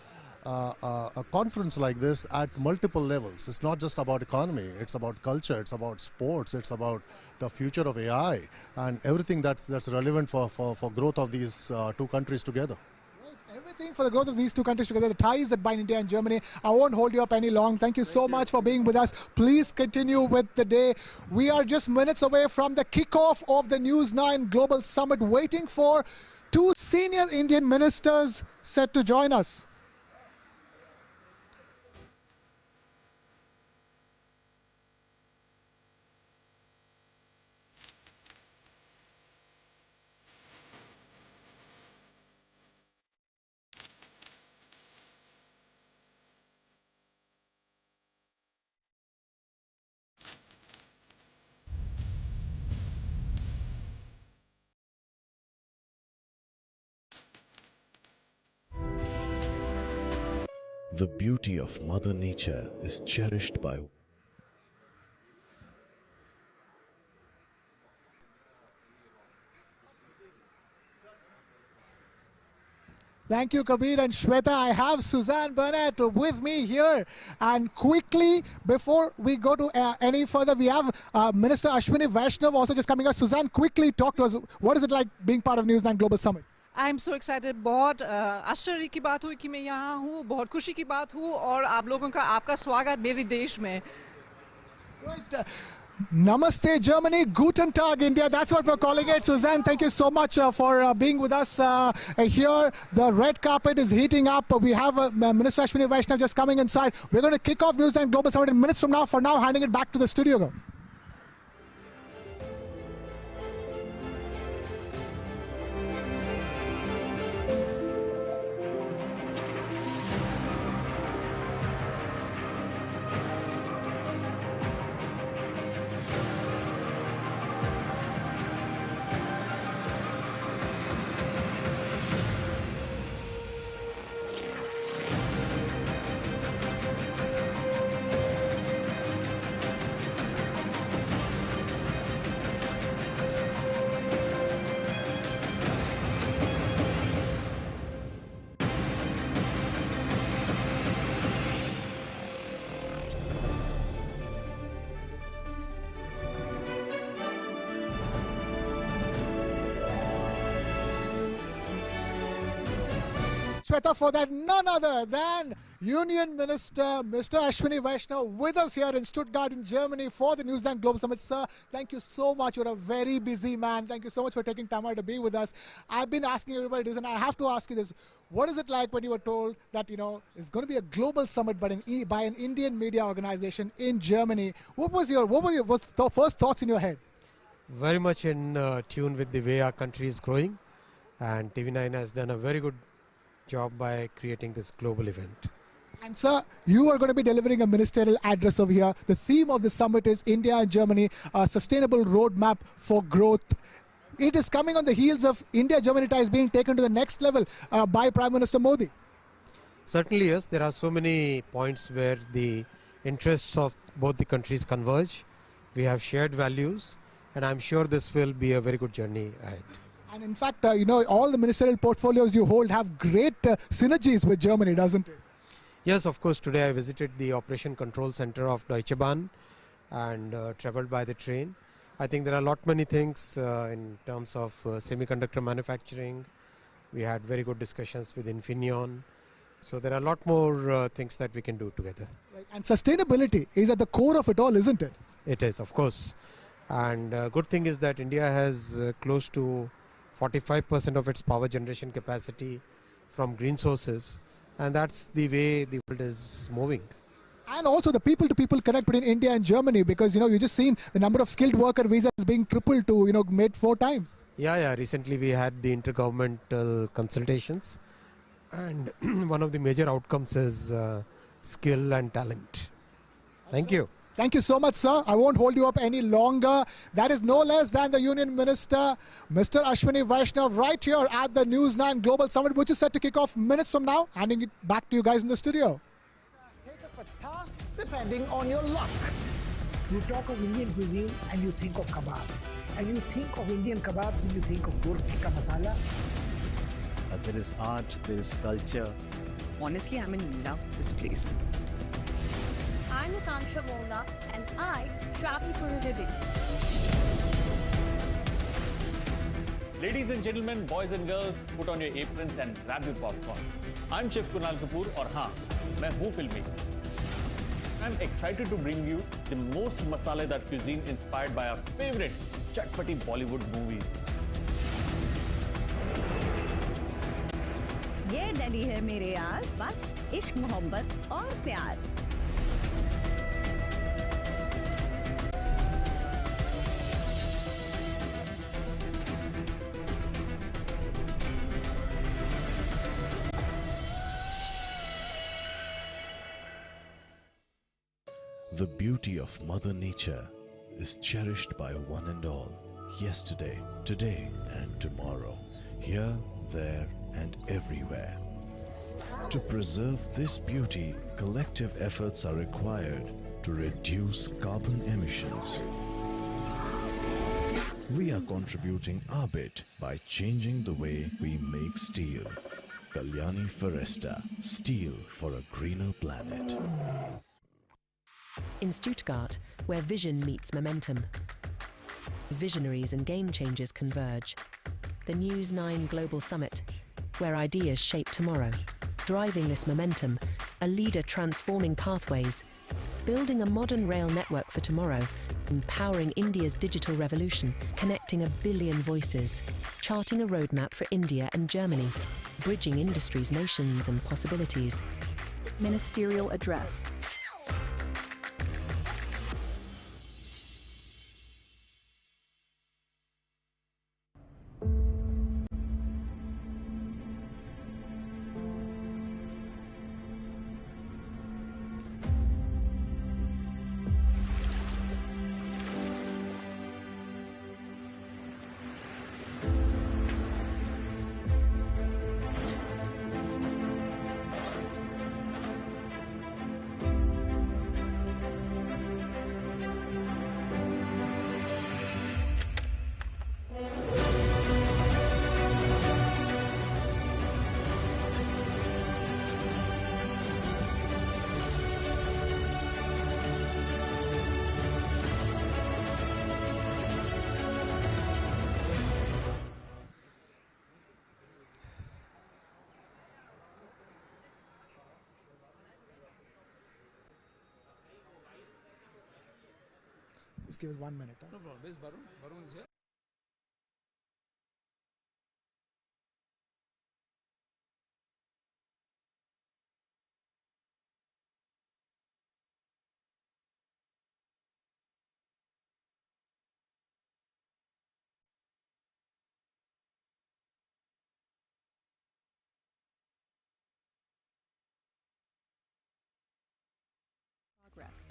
a conference like this at multiple levels. It's not just about economy, it's about culture, it's about sports, it's about the future of AI and everything that's relevant for growth of these two countries together. Everything for the growth of these two countries together, the ties that bind India and Germany. I won't hold you up any long. Thank you so much for being with us. Please continue with the day. We are just minutes away from the kickoff of the News9 Global Summit, waiting for 2 senior Indian ministers set to join us. The beauty of Mother Nature is cherished by Thank you, Kabir and Shweta. I have Suzanne Burnett with me here. And quickly, before we go to any further, we have Minister Ashwini Vaishnav also just coming up. Suzanne, quickly talk to us. What is it like being part of News9 Global Summit? I'm so excited. बहुत आश्चर्य की बात हुई कि मैं यहाँ हूँ, बहुत खुशी की बात हूँ और आप लोगों का आपका स्वागत मेरे देश में. Right. Namaste Germany, Guten Tag India, that's what we're calling it. Suzanne, thank you so much for being with us here. The red carpet is heating up. We have Minister Ashwini Vaishnav just coming inside. We're going to kick off News9 Global Summit in minutes from now. For now, handing it back to the studio. Shweta, for that, none other than Union Minister Mr. Ashwini Vaishnav with us here in Stuttgart in Germany for the News9 Global Summit. Sir, thank you so much. You're a very busy man. Thank you so much for taking time out to be with us. I've been asking everybody this, and I have to ask you this. What is it like when you were told that, you know, it's going to be a global summit but by an Indian media organization in Germany? What was the first thoughts in your head? Very much in tune with the way our country is growing, and TV9 has done a very good job by creating this global event. And sir, you are going to be delivering a ministerial address over here. The theme of the summit is India and Germany, a sustainable roadmap for growth. It is coming on the heels of India-Germany ties being taken to the next level by Prime Minister Modi. Certainly, yes. There are so many points where the interests of both the countries converge. We have shared values, and I'm sure this will be a very good journey ahead. And in fact, you know, all the ministerial portfolios you hold have great synergies with Germany, doesn't it? Yes, of course. Today I visited the Operation Control Center of Deutsche Bahn and traveled by the train. I think there are many things in terms of semiconductor manufacturing. We had very good discussions with Infineon. So there are a lot more things that we can do together. Right. And sustainability is at the core of it all, isn't it? It is, of course. And good thing is that India has close to 45% of its power generation capacity from green sources, and that's the way the world is moving. And also the people-to-people connect between India and Germany, because, you know, you just seen the number of skilled worker visas being tripled to, you know, made 4 times. Yeah. Recently we had the intergovernmental consultations, and one of the major outcomes is skill and talent. Thank you. Thank you so much, sir. I won't hold you up any longer. That is no less than the Union Minister, Mr. Ashwini Vaishnav, right here at the News9 Global Summit, which is set to kick off minutes from now. Handing it back to you guys in the studio. Take up a task depending on your luck. You talk of Indian cuisine and you think of kebabs. And you think of Indian kebabs and you think of gur tikka masala. There is art, there is culture. Honestly, I'm in love with this place. I'm Natansha Vola and I travel for a living. Ladies and gentlemen, boys and girls, put on your aprons and grab your popcorn. I'm Chef Kunal Kapoor, और हाँ, मैं हूँ filmmaker. I'm excited to bring you the most masaledar cuisine inspired by our favorite chatpati Bollywood movies. ये दिल्ली है मेरे यार, बस इश्क मोहब्बत और प्यार. The beauty of Mother Nature is cherished by one and all, yesterday, today and tomorrow, here, there and everywhere. To preserve this beauty, collective efforts are required to reduce carbon emissions. We are contributing our bit by changing the way we make steel. Kalyani Foresta, steel for a greener planet. In Stuttgart, where vision meets momentum, visionaries and game changers converge. The News9 Global Summit, where ideas shape tomorrow. Driving this momentum, a leader transforming pathways, building a modern rail network for tomorrow, empowering India's digital revolution, connecting 1 billion voices, charting a roadmap for India and Germany, bridging industries, nations and possibilities. Ministerial address. Just give us 1 minute. No problem. Where's Barun? Barun is here. Progress.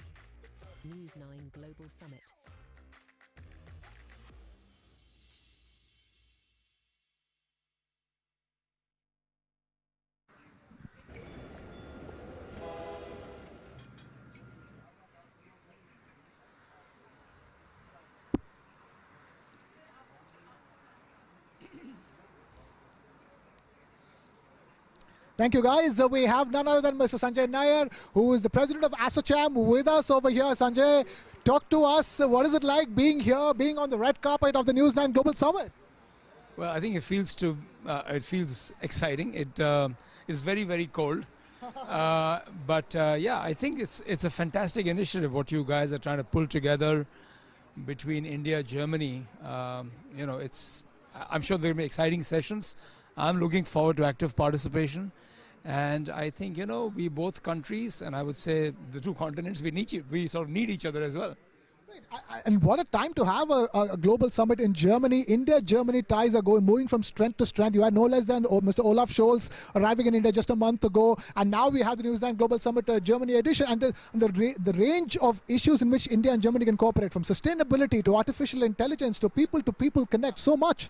News9 Global Summit. Thank you, guys. We have none other than Mr. Sanjay Nair, who is the president of ASSOCHAM, with us over here. Sanjay, talk to us. What is it like being here, being on the red carpet of the News9 Global Summit? Well, I think it feels exciting. It is very, very cold. Yeah, I think it's a fantastic initiative what you guys are trying to pull together between India, Germany. You know, I'm sure there will be exciting sessions. I'm looking forward to active participation. And I think, you know, we both countries, and I would say the two continents, we sort of need each other as well. And what a time to have a global summit in Germany. India-Germany ties are moving from strength to strength. You had no less than Mr. Olaf Scholz arriving in India just a month ago. And now we have the News9 Global Summit Germany edition. And the range of issues in which India and Germany can cooperate, from sustainability to artificial intelligence to people connect, so much.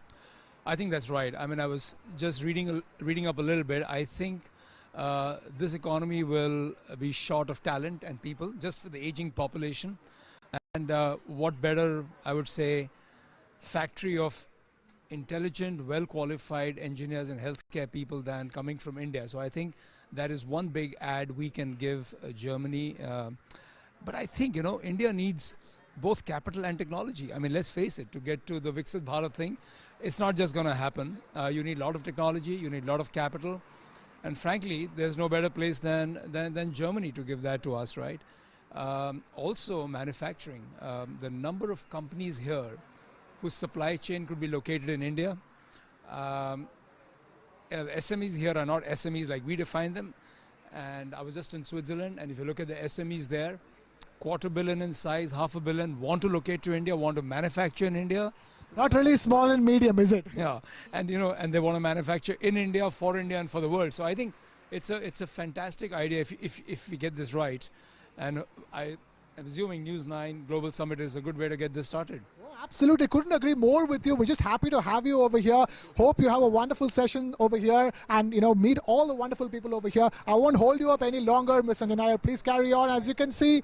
I think that's right. I mean, I was just reading up a little bit. I think this economy will be short of talent and people, just for the aging population. And what better, I would say, factory of intelligent, well-qualified engineers and healthcare people than coming from India. So I think that is one big add we can give Germany. But I think, you know, India needs both capital and technology. I mean, let's face it, to get to the Viksit Bharat thing, it's not just going to happen. You need a lot of technology, you need a lot of capital. And frankly, there's no better place than Germany to give that to us, right? Also, manufacturing. The number of companies here whose supply chain could be located in India. SMEs here are not SMEs like we define them. And I was just in Switzerland, and if you look at the SMEs there, $250 million in size, $500 million, want to locate to India, want to manufacture in India. Not really small and medium, is it? Yeah, and you know, and they want to manufacture in India, and for the world. So I think it's a fantastic idea if we get this right. And I'm assuming News9 Global Summit is a good way to get this started. Absolutely, couldn't agree more with you. We're just happy to have you over here. Hope you have a wonderful session over here and, meet all the wonderful people over here. I won't hold you up any longer, Mr. Nair. Please carry on. As you can see,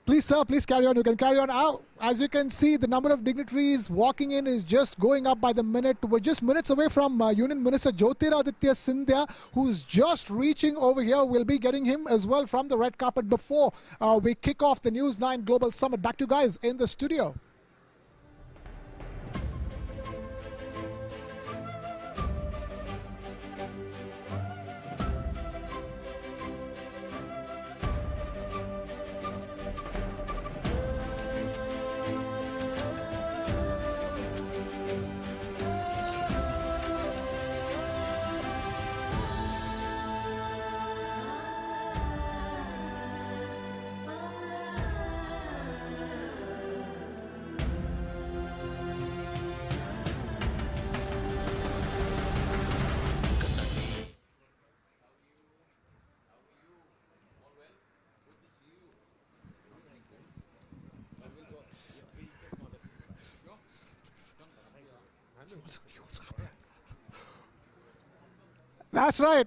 please, sir, please carry on. You can carry on. As you can see, the number of dignitaries walking in is just going up by the minute. We're just minutes away from Union Minister Jyotiraditya Scindia, who's just reaching over here. We'll be getting him as well from the red carpet before we kick off the News9 Global Summit. Back to you guys in the studio. That's right.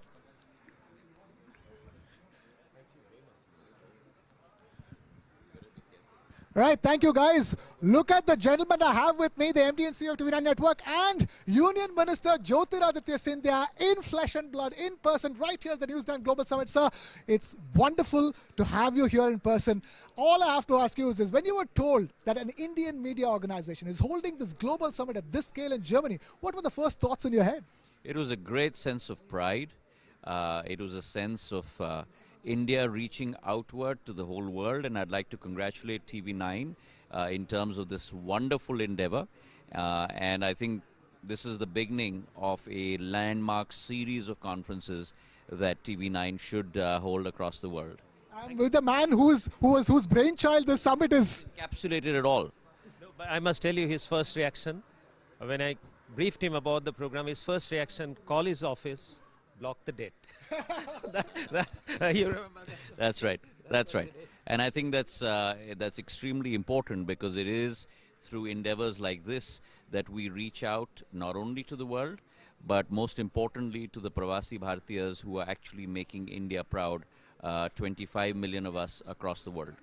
Right, thank you guys. Look at the gentleman I have with me, the MD and CEO of TV9 Network and Union Minister Jyotiraditya Scindia in flesh and blood, in person, right here at the News9 Global Summit. Sir, it's wonderful to have you here in person. All I have to ask you is this: when you were told that an Indian media organization is holding this global summit at this scale in Germany, what were the first thoughts in your head? It was a great sense of pride. It was a sense of India reaching outward to the whole world, and I'd like to congratulate TV9 in terms of this wonderful endeavor. And I think this is the beginning of a landmark series of conferences that TV9 should hold across the world. And with the man whose brainchild this summit is. Encapsulated it all. No, but I must tell you his first reaction when I briefed him about the program. His first reaction: call his office, block the date. You remember that? That's right. That's right. And I think that's extremely important, because it is through endeavors like this that we reach out not only to the world, but most importantly to the Pravasi Bharatiyas who are actually making India proud, 25 million of us across the world.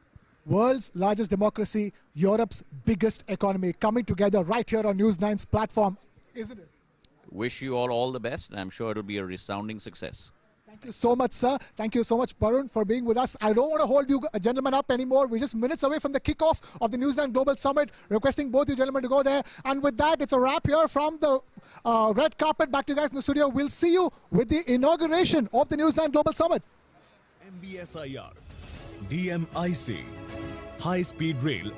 World's largest democracy, Europe's biggest economy, coming together right here on News9's platform, isn't it? Wish you all the best, and I'm sure it'll be a resounding success. Thank you so much, sir. Thank you so much, Barun, for being with us. I don't want to hold you gentlemen up anymore. We're just minutes away from the kickoff of the News9 Global Summit. Requesting both you gentlemen to go there. And with that, it's a wrap here from the red carpet. Back to you guys in the studio. We'll see you with the inauguration of the News9 Global Summit. MBSIR, DMIC, High Speed Rail,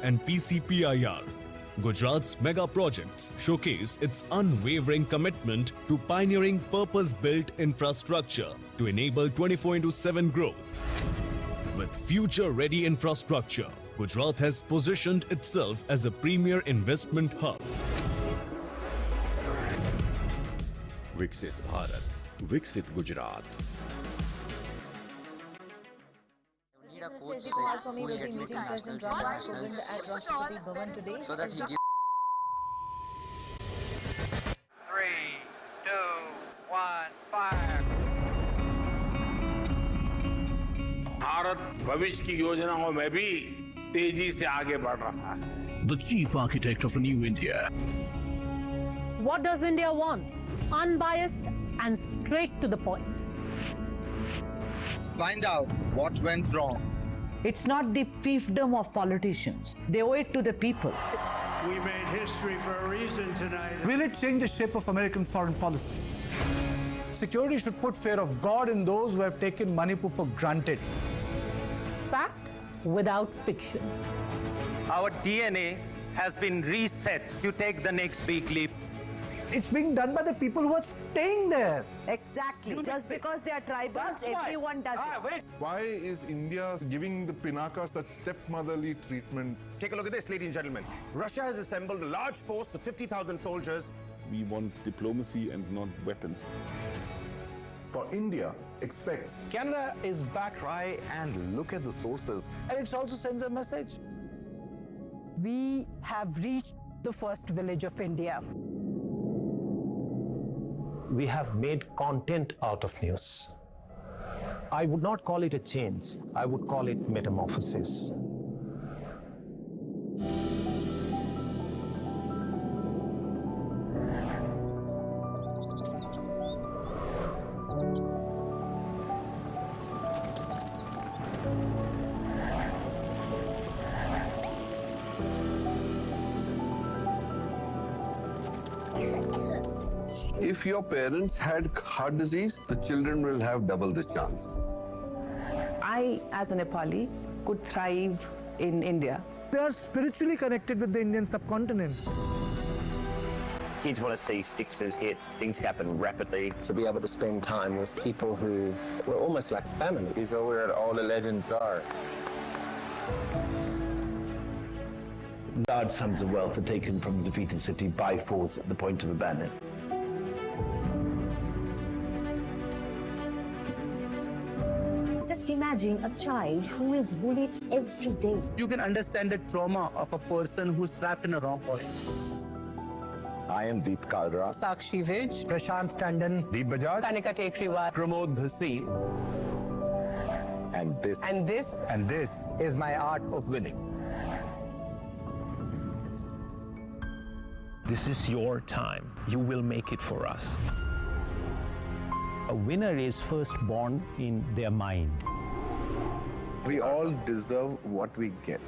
and PCPIR. Gujarat's mega projects showcase its unwavering commitment to pioneering purpose-built infrastructure to enable 24/7 growth. With future-ready infrastructure, Gujarat has positioned itself as a premier investment hub. Viksit Bharat, Viksit Gujarat. Kumaraswamy will be meeting President Ramnath Kovind at Rashtrapati Bhavan today. So that he gives 3, 2, 1, fire. Bharat भविष्य की योजनाओं में भी तेजी से आगे बढ़ रहा है. The chief architect of a new India. What does India want? Unbiased and straight to the point. Find out what went wrong. It's not the fiefdom of politicians. They owe it to the people. We made history for a reason tonight. Will it change the shape of American foreign policy? Security should put fear of God in those who have taken Manipur for granted. Fact without fiction. Our DNA has been reset to take the next big leap. It's being done by the people who are staying there. Exactly. Just because they are tribals, everyone does it. Why is India giving the Pinaka such stepmotherly treatment? Take a look at this, ladies and gentlemen. Russia has assembled a large force of 50,000 soldiers. We want diplomacy and not weapons. For India, expects Canada is back. try and look at the sources. And it also sends a message. We have reached the first village of India. We have made content out of news. I would not call it a change. I would call it metamorphosis. If your parents had heart disease, the children will have double the chance. I, as a Nepali, could thrive in India. They are spiritually connected with the Indian subcontinent. Kids want to see sixes hit, things happen rapidly. To be able to spend time with people who were almost like family is where all the legends are. Large sums of wealth are taken from a defeated city by force at the point of a bayonet. Just imagine a child who is bullied every day. You can understand the trauma of a person who's trapped in a wrong point. I am Deep Kalra. Sakshi Vij, Prashant Tandon, Deep Bajaj. Kanika Tekriwal, Pramod Bhasi. And this is my art of winning. This is your time. You will make it for us. A winner is first born in their mind. we all deserve what we get.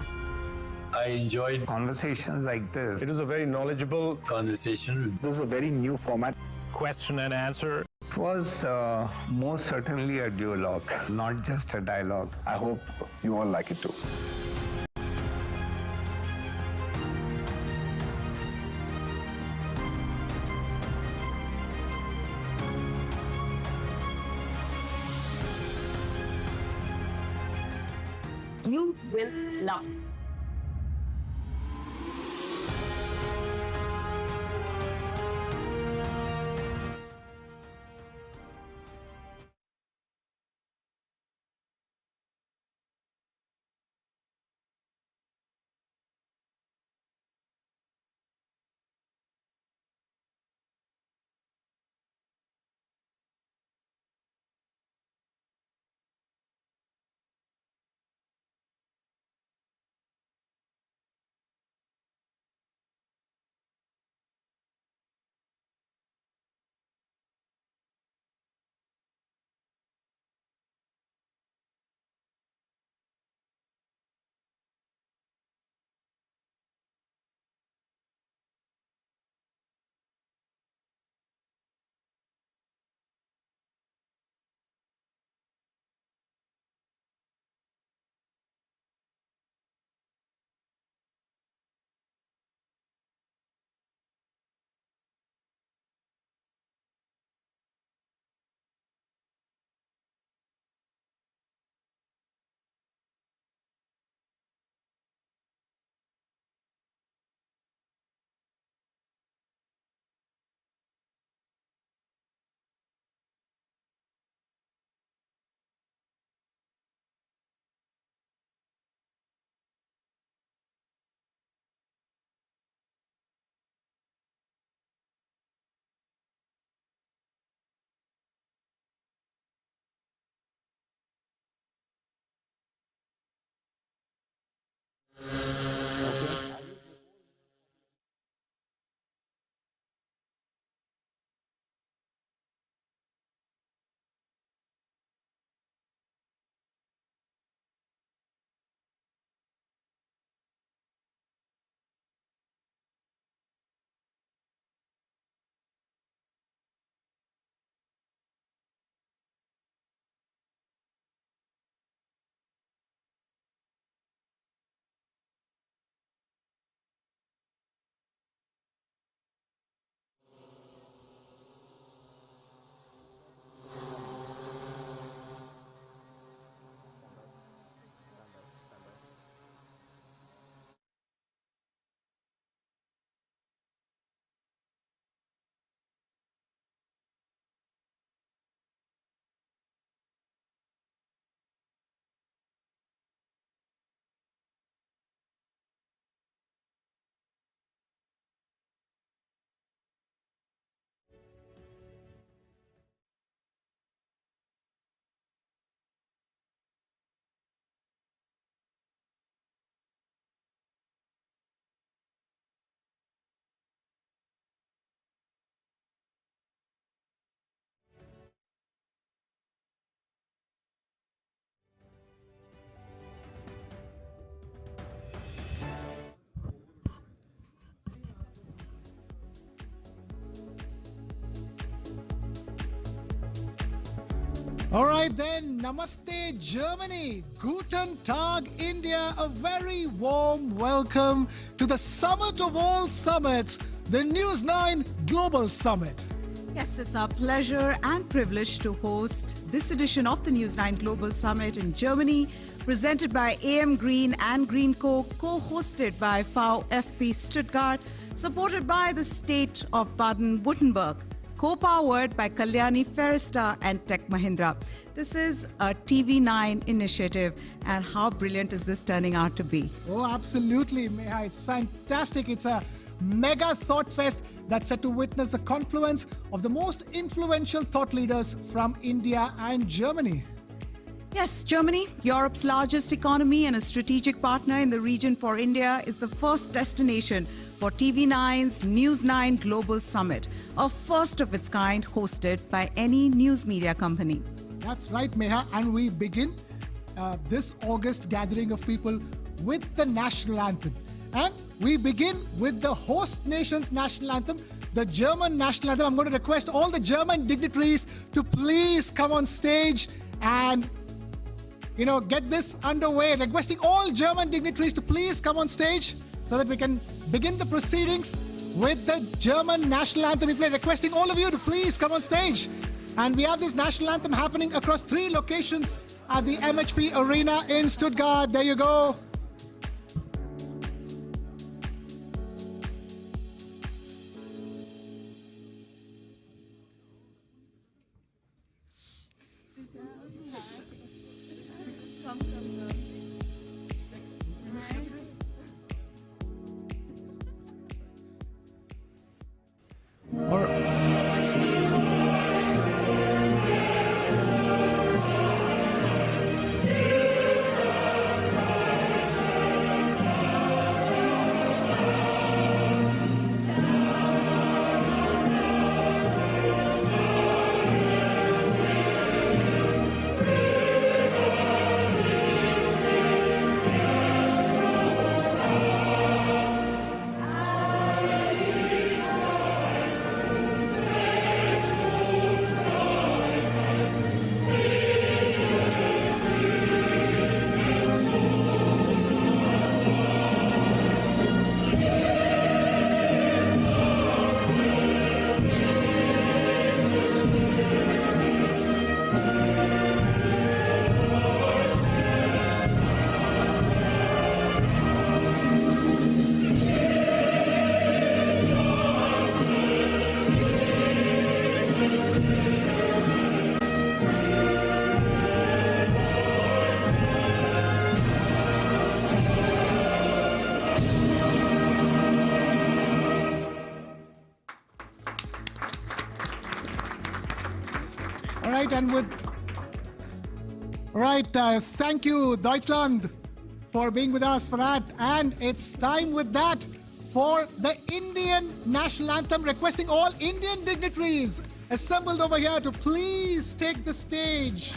I enjoyed conversations like this. It was a very knowledgeable conversation. This is a very new format. Question and answer. It was most certainly a duologue, not just a dialogue. I hope you all like it too. You will love. All right then, Namaste Germany, Guten Tag India, a very warm welcome to the summit of all summits, the News9 Global Summit. Yes, it's our pleasure and privilege to host this edition of the News9 Global Summit in Germany, presented by AM Green and Greenco, co-hosted by VfB Stuttgart, supported by the state of Baden-Württemberg, co-powered by Kalyani Ferrista and Tech Mahindra. This is a TV9 initiative, and how brilliant is this turning out to be? Oh, absolutely, Meha. It's fantastic. It's a mega thought fest that's set to witness the confluence of the most influential thought leaders from India and Germany. Yes, Germany, Europe's largest economy and a strategic partner in the region for India, is the first destination for TV9's News9 Global Summit, a first of its kind hosted by any news media company. That's right, Meha, and we begin this August gathering of people with the national anthem. And we begin with the host nation's national anthem, the German national anthem. I'm going to request all the German dignitaries to please come on stage and get this underway. Requesting all German dignitaries to please come on stage so that we can begin the proceedings with the German national anthem. We're requesting all of you to please come on stage. And we have this national anthem happening across 3 locations at the MHP Arena in Stuttgart. There you go. Thank you, Deutschland, for being with us for that. And it's time with that for the Indian national anthem, requesting all Indian dignitaries assembled over here to please take the stage.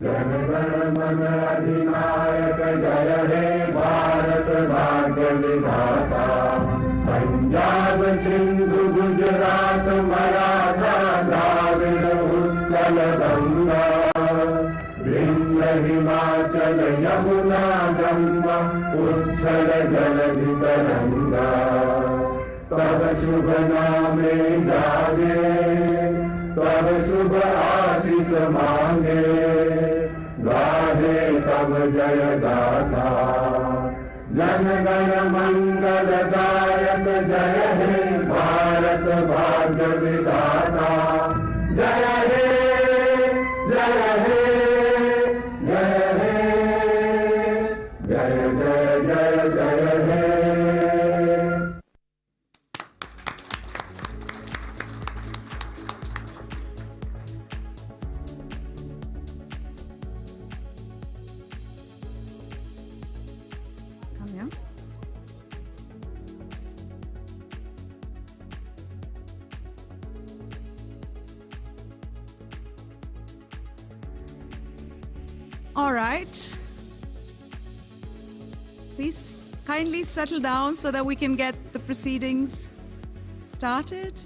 जन मन अधिनायक जय हे भारत भाग्य विधाता पंजाब सिंधु गुजरात मराठा द्राविड़ उत्कल गंगा विंध्य हिमाचल यमुना गंगा उच्छल जलधि तरंगा तब शुभ नामे जागे तब शुभ आशीष मांगे गाहे तब जय गाथा जन गण मंगल दायक जय हे भारत भाग्य विधाता जय हे जय हे जय हे जय जय जय जय हे। All right. Please kindly settle down so that we can get the proceedings started.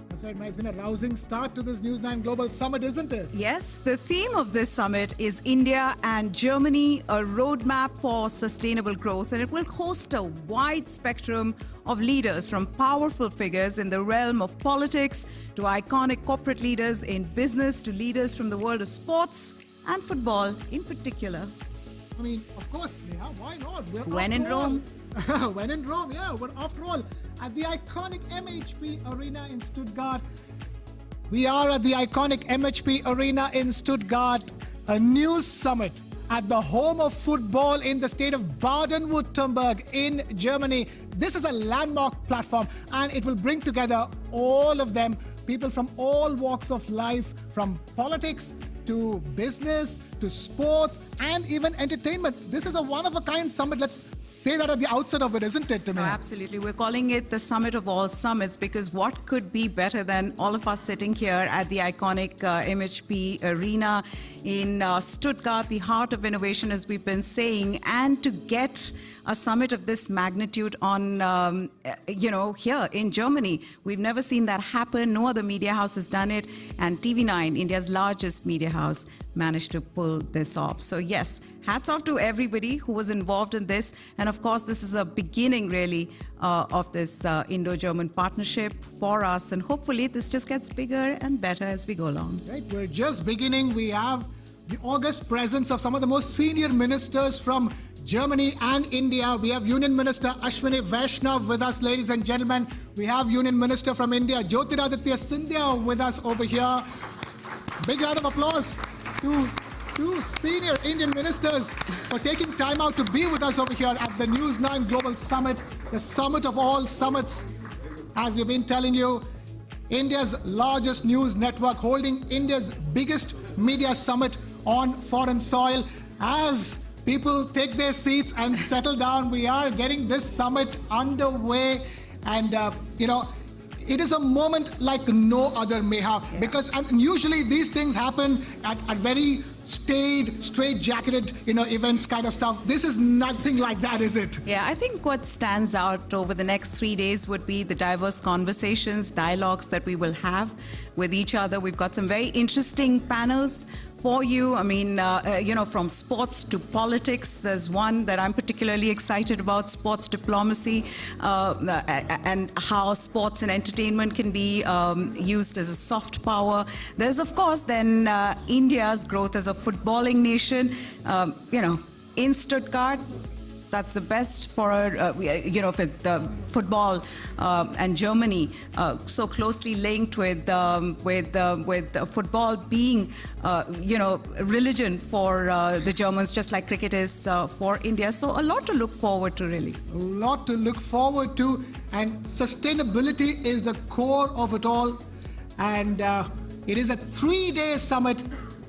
That's right, Mike. It's been a rousing start to this News9 Global Summit, isn't it? Yes, the theme of this summit is India and Germany, a roadmap for sustainable growth, and it will host a wide spectrum of leaders, from powerful figures in the realm of politics to iconic corporate leaders in business to leaders from the world of sports and football in particular. I mean, of course, yeah, why not? When in Rome. When in Rome, yeah. But after all, at the iconic MHP Arena in Stuttgart, we are at the iconic MHP Arena in Stuttgart, a news summit at the home of football in the state of Baden-Württemberg in Germany. This is a landmark platform, and it will bring together all of them, people from all walks of life, from politics to business to sports and even entertainment. This is a one-of-a-kind summit. Let's say that at the outset of it, isn't it, Timmy? Oh, absolutely. We're calling it the summit of all summits because what could be better than all of us sitting here at the iconic MHP Arena in Stuttgart, the heart of innovation, as we've been saying, and to get a summit of this magnitude on, here in Germany. We've never seen that happen. No other media house has done it. And TV9, India's largest media house, managed to pull this off. So yes, hats off to everybody who was involved in this. And of course, this is a beginning really of this Indo-German partnership for us. And hopefully this just gets bigger and better as we go along. Right, we're just beginning. We have the august presence of some of the most senior ministers from Germany and India. We have Union Minister Ashwini Vaishnav with us, ladies and gentlemen. We have Union Minister from India, Jyotiraditya Scindia, with us over here. Big round of applause to two senior Indian ministers for taking time out to be with us over here at the News9 Global Summit, the summit of all summits. As we've been telling you, India's largest news network, holding India's biggest media summit on foreign soil. As people take their seats and settle down, we are getting this summit underway. And, it is a moment like no other, Meha, because usually these things happen at very staid, straight-jacketed, events kind of stuff. This is nothing like that, is it? Yeah, I think what stands out over the next 3 days would be the diverse conversations, dialogues that we will have with each other. We've got some very interesting panels for you. I mean, from sports to politics. There's one that I'm particularly excited about, sports diplomacy, and how sports and entertainment can be used as a soft power. There's, of course, then India's growth as a footballing nation, in Stuttgart. That's the best for, football and Germany, so closely linked with football being, religion for the Germans, just like cricket is for India. So a lot to look forward to, really. A lot to look forward to, and sustainability is the core of it all. And it is a 3-day summit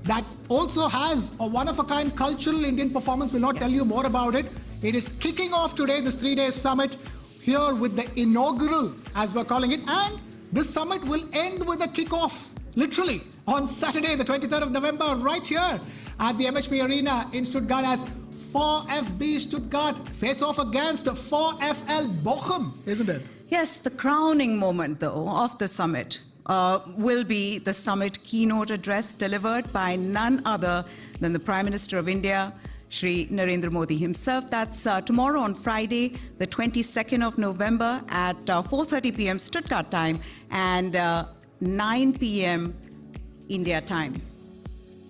that also has a one-of-a-kind cultural Indian performance. We'll not tell you more about it. It is kicking off today, this 3-day summit, here with the inaugural, as we're calling it. And this summit will end with a kickoff, literally, on Saturday, the 23rd of November, right here at the MHP Arena in Stuttgart, as 4FB Stuttgart face off against 4FL Bochum, isn't it? Yes, the crowning moment, though, of the summit will be the summit keynote address delivered by none other than the Prime Minister of India, Shri Narendra Modi himself. That's tomorrow on Friday, the 22nd of November at 4:30 p.m. Stuttgart time and 9 p.m. India time.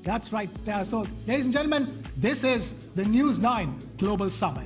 That's right. So, ladies and gentlemen, this is the News9 Global Summit.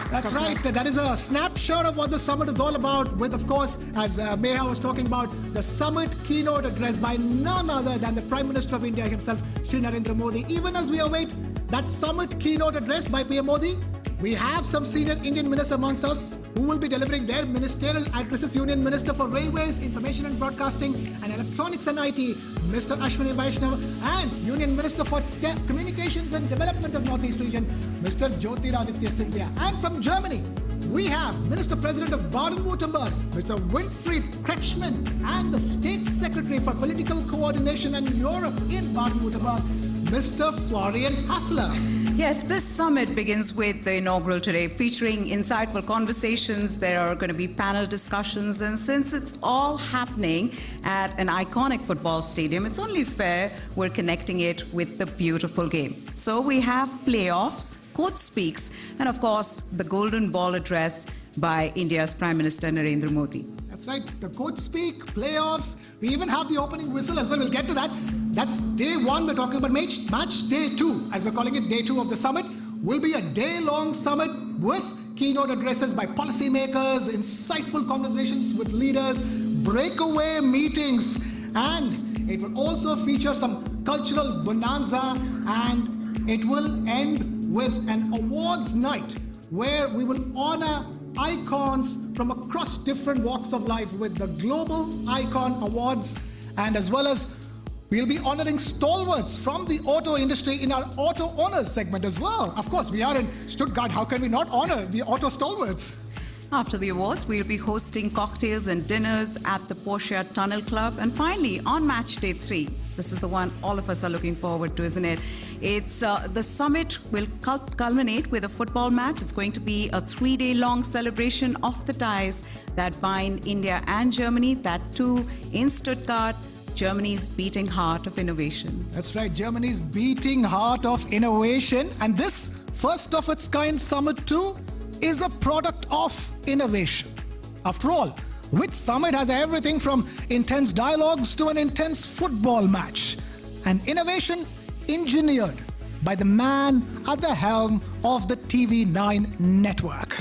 That's right. That is a snapshot of what the summit is all about with, of course, as Meha was talking about, the summit keynote address by none other than the Prime Minister of India himself, Shri Narendra Modi. Even as we await that summit keynote address by PM Modi, we have some senior Indian ministers amongst us who will be delivering their ministerial addresses. Union Minister for Railways, Information and Broadcasting and Electronics and IT, Mr. Ashwini Vaishnav, and Union Minister for Communications and Development of Northeast Region, Mr. Jyotiraditya Scindia. And from Germany, we have Minister President of Baden-Württemberg, Mr. Winfried Kretschmann, and the State Secretary for Political Coordination and Europe in Baden-Württemberg, Mr. Florian Hassler. Yes, this summit begins with the inaugural today, featuring insightful conversations. There are going to be panel discussions, and since it's all happening at an iconic football stadium, it's only fair we're connecting it with the beautiful game. So we have playoffs, coach speaks, and of course, the golden ball address by India's Prime Minister Narendra Modi. That's right, the coach speak, playoffs, we even have the opening whistle as well. We'll get to that. That's day one. We're talking about match day two, as we're calling it, day two of the summit, will be a day-long summit with keynote addresses by policymakers, insightful conversations with leaders, breakaway meetings, and it will also feature some cultural bonanza, and it will end with an awards night where we will honor icons from across different walks of life with the Global Icon Awards, and as well as we'll be honoring stalwarts from the auto industry in our Auto Owners segment as well. Of course, we are in Stuttgart. How can we not honor the auto stalwarts? After the awards, we'll be hosting cocktails and dinners at the Porsche Tunnel Club. And finally, on match day 3, this is the one all of us are looking forward to, isn't it? It's the summit will culminate with a football match. It's going to be a 3-day-long celebration of the ties that bind India and Germany, that too in Stuttgart, Germany's beating heart of innovation. That's right, Germany's beating heart of innovation. And this first of its kind summit too is a product of innovation. After all, which summit has everything from intense dialogues to an intense football match? An innovation engineered by the man at the helm of the TV9 Network.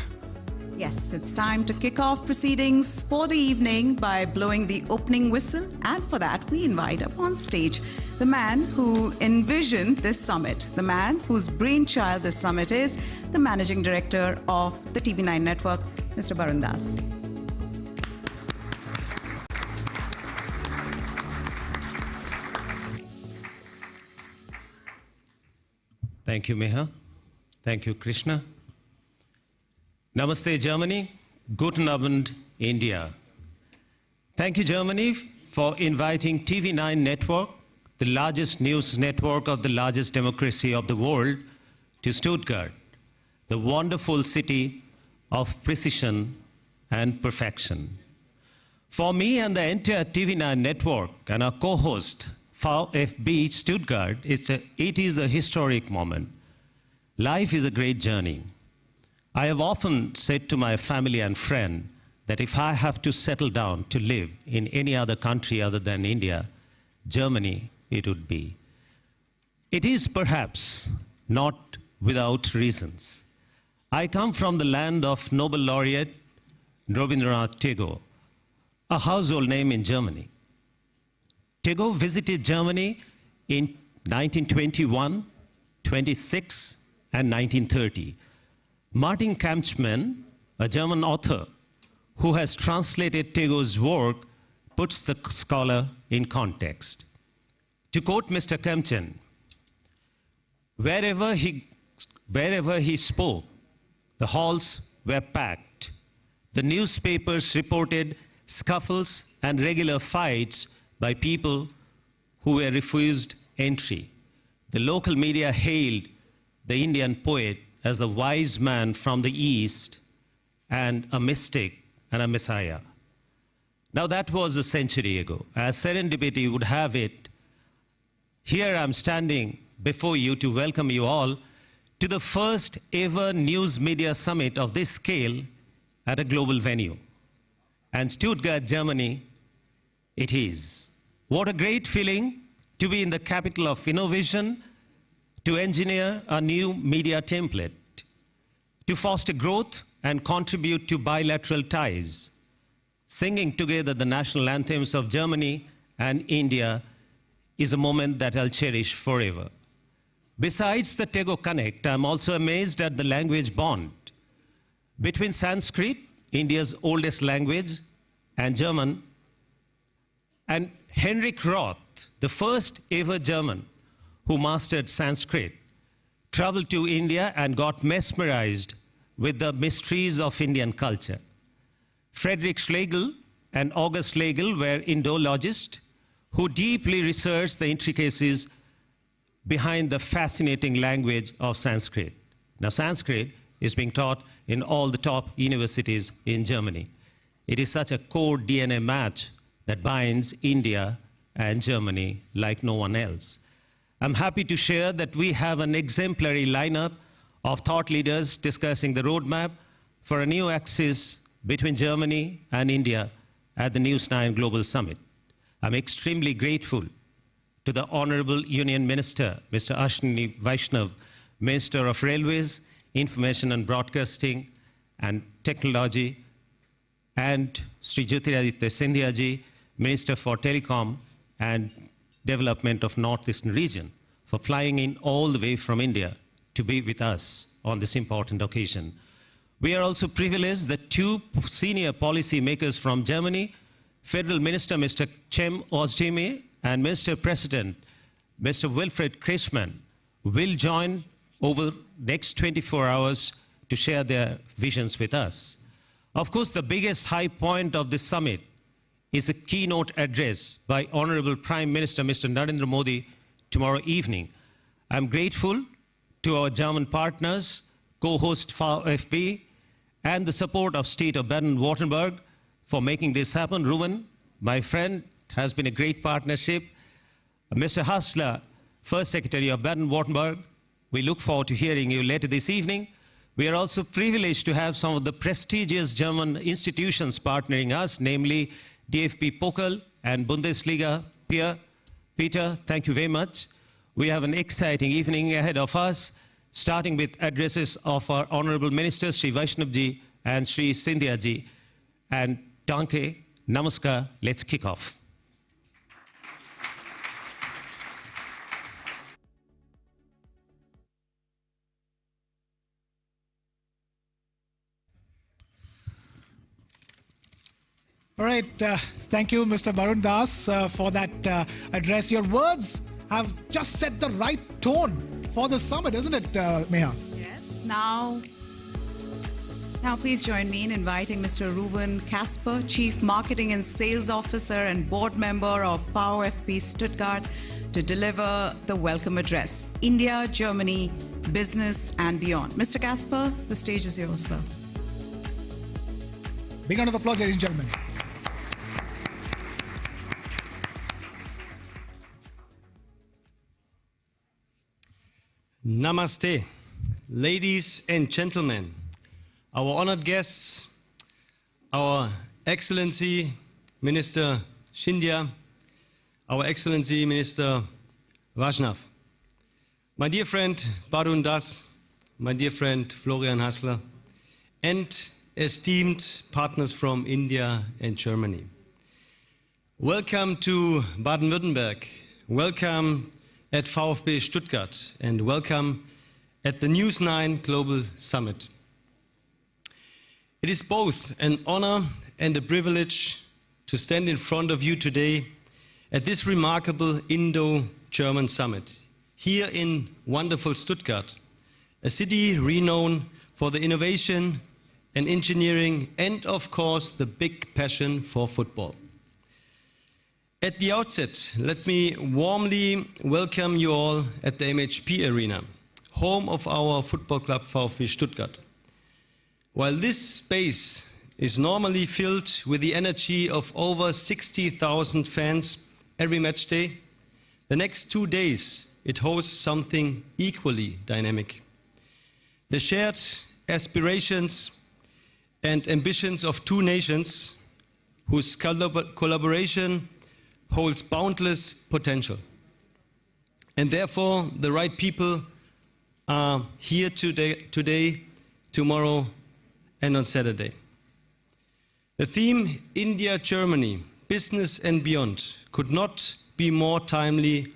Yes, it's time to kick off proceedings for the evening by blowing the opening whistle. And for that, we invite up on stage the man who envisioned this summit, the man whose brainchild this summit is, the Managing Director of the TV9 Network, Mr. Varun Das. Thank you, Meha. Thank you, Krishna. Namaste, Germany. Guten Abend, India. Thank you, Germany, for inviting TV9 Network, the largest news network of the largest democracy of the world, to Stuttgart, the wonderful city of precision and perfection. For me and the entire TV9 Network and our co-host, VfB Stuttgart, it is a historic moment. Life is a great journey. I have often said to my family and friends that if I have to settle down to live in any other country other than India, Germany it would be. It is perhaps not without reasons. I come from the land of Nobel laureate Rabindranath Tagore, a household name in Germany. Tagore visited Germany in 1921, 26, and 1930. Martin Kampmann, a German author who has translated Tagore's work, puts the scholar in context. To quote Mr. Kampmann, wherever he spoke, the halls were packed. The newspapers reported scuffles and regular fights by people who were refused entry. The local media hailed the Indian poet as a wise man from the East and a mystic and a messiah. Now that was a century ago. As serendipity would have it, here I'm standing before you to welcome you all to the first ever news media summit of this scale at a global venue. And Stuttgart, Germany, it is. What a great feeling to be in the capital of innovation, to engineer a new media template, to foster growth and contribute to bilateral ties. Singing together the national anthems of Germany and India is a moment that I'll cherish forever. Besides the Tego Connect, I'm also amazed at the language bond between Sanskrit, India's oldest language, and German, and Henrik Roth, the first ever German who mastered Sanskrit, traveled to India and got mesmerized with the mysteries of Indian culture. Friedrich Schlegel and August Schlegel were Indologists who deeply researched the intricacies behind the fascinating language of Sanskrit. Now, Sanskrit is being taught in all the top universities in Germany. It is such a core DNA match that binds India and Germany like no one else. I'm happy to share that we have an exemplary lineup of thought leaders discussing the roadmap for a new axis between Germany and India at the News9 Global Summit. I'm extremely grateful to the Honorable Union Minister, Mr. Ashwini Vaishnav, Minister of Railways, Information and Broadcasting and Technology, and Sri Jyotiraditya Scindia ji, Minister for Telecom and Development of Northeastern Region, for flying in all the way from India to be with us on this important occasion. We are also privileged that two senior policy makers from Germany, Federal Minister Mr. Cem Özdemir and Minister President Mr. Wilfried Kretschmann, will join over the next 24 hours to share their visions with us. Of course, the biggest high point of this summit is a keynote address by Honorable Prime Minister Mr. Narendra Modi tomorrow evening. I'm grateful to our German partners, co-host VfB, and the support of State of Baden-Württemberg for making this happen. Ruven, my friend, has been a great partnership. Mr. Hassler, First Secretary of Baden-Württemberg, we look forward to hearing you later this evening. We are also privileged to have some of the prestigious German institutions partnering us, namely DFB Pokal and Bundesliga. Peter, thank you very much. We have an exciting evening ahead of us, starting with addresses of our Honorable Ministers, Sri Vaishnav ji and Sri Scindia ji. And Danke, Namaskar, let's kick off. All right, thank you, Mr. Barun Das, for that address. Your words have just set the right tone for the summit, isn't it, Meha? Yes. Now please join me in inviting Mr. Ruven Kasper, Chief Marketing and Sales Officer and Board Member of VfB Stuttgart, to deliver the welcome address, India, Germany, Business and Beyond. Mr. Kasper, the stage is yours, sir. Big round of applause, ladies and gentlemen. Namaste, ladies and gentlemen, our honored guests, our Excellency Minister Scindia, our Excellency Minister Vaishnav, my dear friend Barun Das, my dear friend Florian Hassler, and esteemed partners from India and Germany. Welcome to Baden-Württemberg, welcome at VfB Stuttgart, and welcome at the News9 Global Summit. It is both an honor and a privilege to stand in front of you today at this remarkable Indo-German summit, here in wonderful Stuttgart, a city renowned for the innovation and engineering and, of course, the big passion for football. At the outset, let me warmly welcome you all at the MHP Arena, home of our football club VfB Stuttgart. While this space is normally filled with the energy of over 60,000 fans every match day, the next 2 days it hosts something equally dynamic. The shared aspirations and ambitions of two nations whose collaboration holds boundless potential. And therefore, the right people are here today tomorrow, and on Saturday. The theme, India-Germany, business and beyond, could not be more timely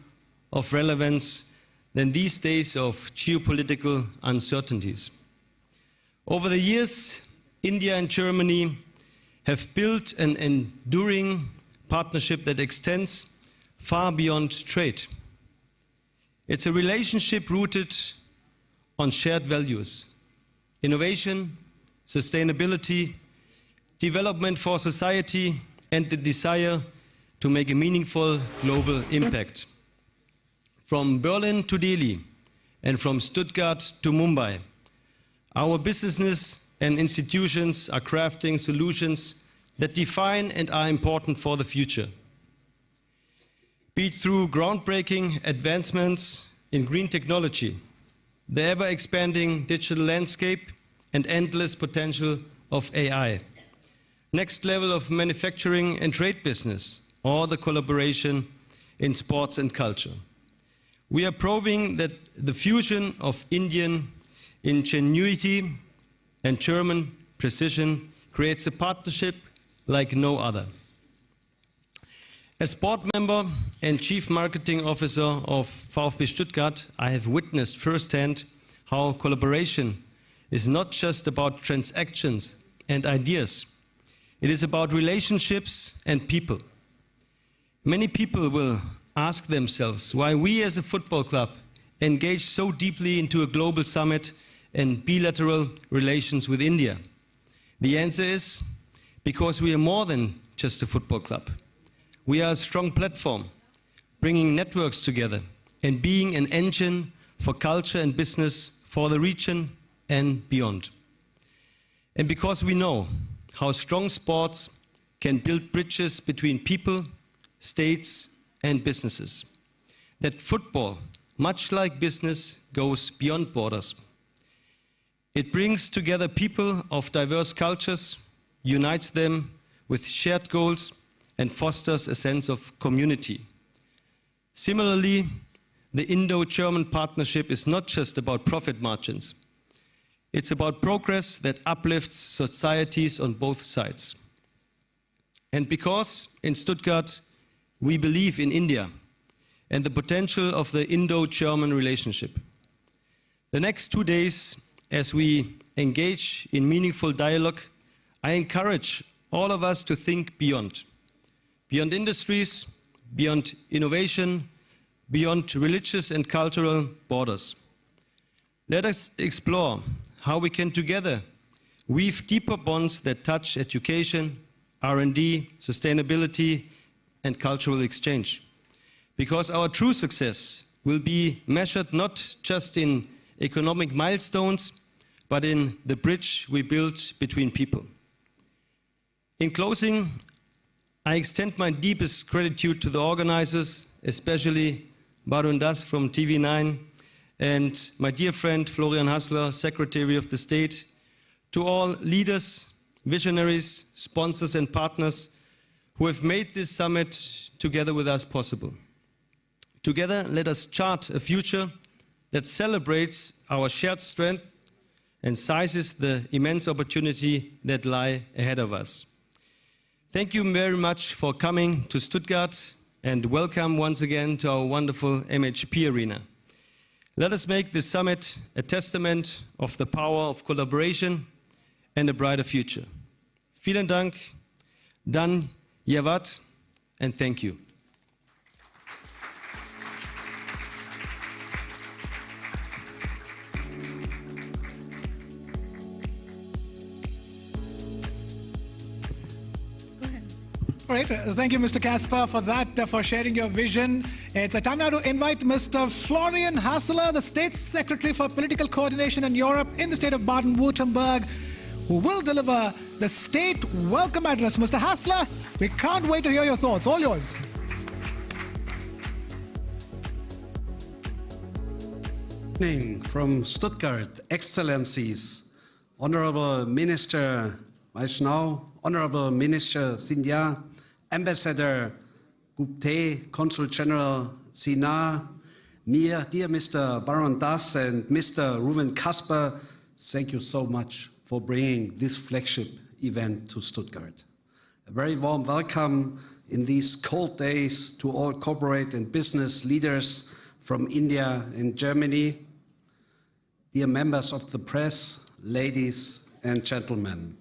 of relevance than these days of geopolitical uncertainties. Over the years, India and Germany have built an enduring partnership that extends far beyond trade. It's a relationship rooted on shared values: innovation, sustainability, development for society, and the desire to make a meaningful global impact. From Berlin to Delhi and from Stuttgart to Mumbai, our businesses and institutions are crafting solutions that define and are important for the future. Be it through groundbreaking advancements in green technology, the ever-expanding digital landscape, and endless potential of AI, next level of manufacturing and trade business, or the collaboration in sports and culture. We are proving that the fusion of Indian ingenuity and German precision creates a partnership like no other. As board member and chief marketing officer of VfB Stuttgart, I have witnessed firsthand how collaboration is not just about transactions and ideas. It is about relationships and people. Many people will ask themselves why we as a football club engage so deeply into a global summit and bilateral relations with India. The answer is because we are more than just a football club. We are a strong platform, bringing networks together and being an engine for culture and business for the region and beyond. And because we know how strong sports can build bridges between people, states, and businesses. That football, much like business, goes beyond borders. It brings together people of diverse cultures, unites them with shared goals, and fosters a sense of community. Similarly, the Indo-German partnership is not just about profit margins. It's about progress that uplifts societies on both sides. And because in Stuttgart we believe in India and the potential of the Indo-German relationship, the next 2 days, as we engage in meaningful dialogue, I encourage all of us to think beyond industries, beyond innovation, beyond religious and cultural borders. Let us explore how we can together weave deeper bonds that touch education, R&D, sustainability, and cultural exchange. Because our true success will be measured not just in economic milestones, but in the bridge we build between people. In closing, I extend my deepest gratitude to the organizers, especially Barun Das from TV9, and my dear friend Florian Hassler, Secretary of the State, to all leaders, visionaries, sponsors and partners who have made this summit together with us possible. Together, let us chart a future that celebrates our shared strength and seizes the immense opportunity that lie ahead of us. Thank you very much for coming to Stuttgart, and welcome once again to our wonderful MHP arena. Let us make this summit a testament of the power of collaboration and a brighter future. Vielen Dank, Dan Yavat, and thank you. All right, thank you, Mr. Kasper, for that, for sharing your vision. It's a time now to invite Mr. Florian Hassler, the State Secretary for Political Coordination in Europe in the state of Baden-Württemberg, who will deliver the state welcome address. Mr. Hassler, we can't wait to hear your thoughts. All yours. From Stuttgart, Excellencies, Honorable Minister Vaishnav, Honorable Minister Scindia, Ambassador Gupte, Consul General Sina, dear Mr. Baron Das and Mr. Ruben Kasper, thank you so much for bringing this flagship event to Stuttgart. A very warm welcome in these cold days to all corporate and business leaders from India and Germany, dear members of the press, ladies and gentlemen.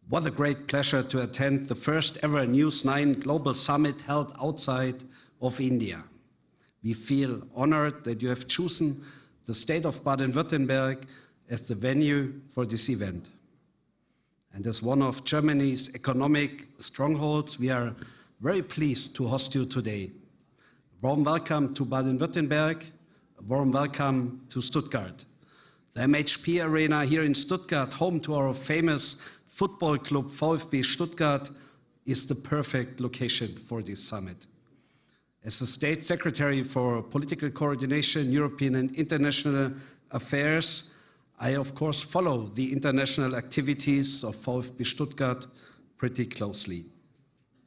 What a great pleasure to attend the first ever News9 Global Summit held outside of India. We feel honored that you have chosen the state of Baden-Württemberg as the venue for this event. And as one of Germany's economic strongholds, we are very pleased to host you today. A warm welcome to Baden-Württemberg, a warm welcome to Stuttgart. The MHP Arena here in Stuttgart, home to our famous football club VfB Stuttgart, is the perfect location for this summit. As the State Secretary for Political Coordination, European and International Affairs, I of course follow the international activities of VfB Stuttgart pretty closely.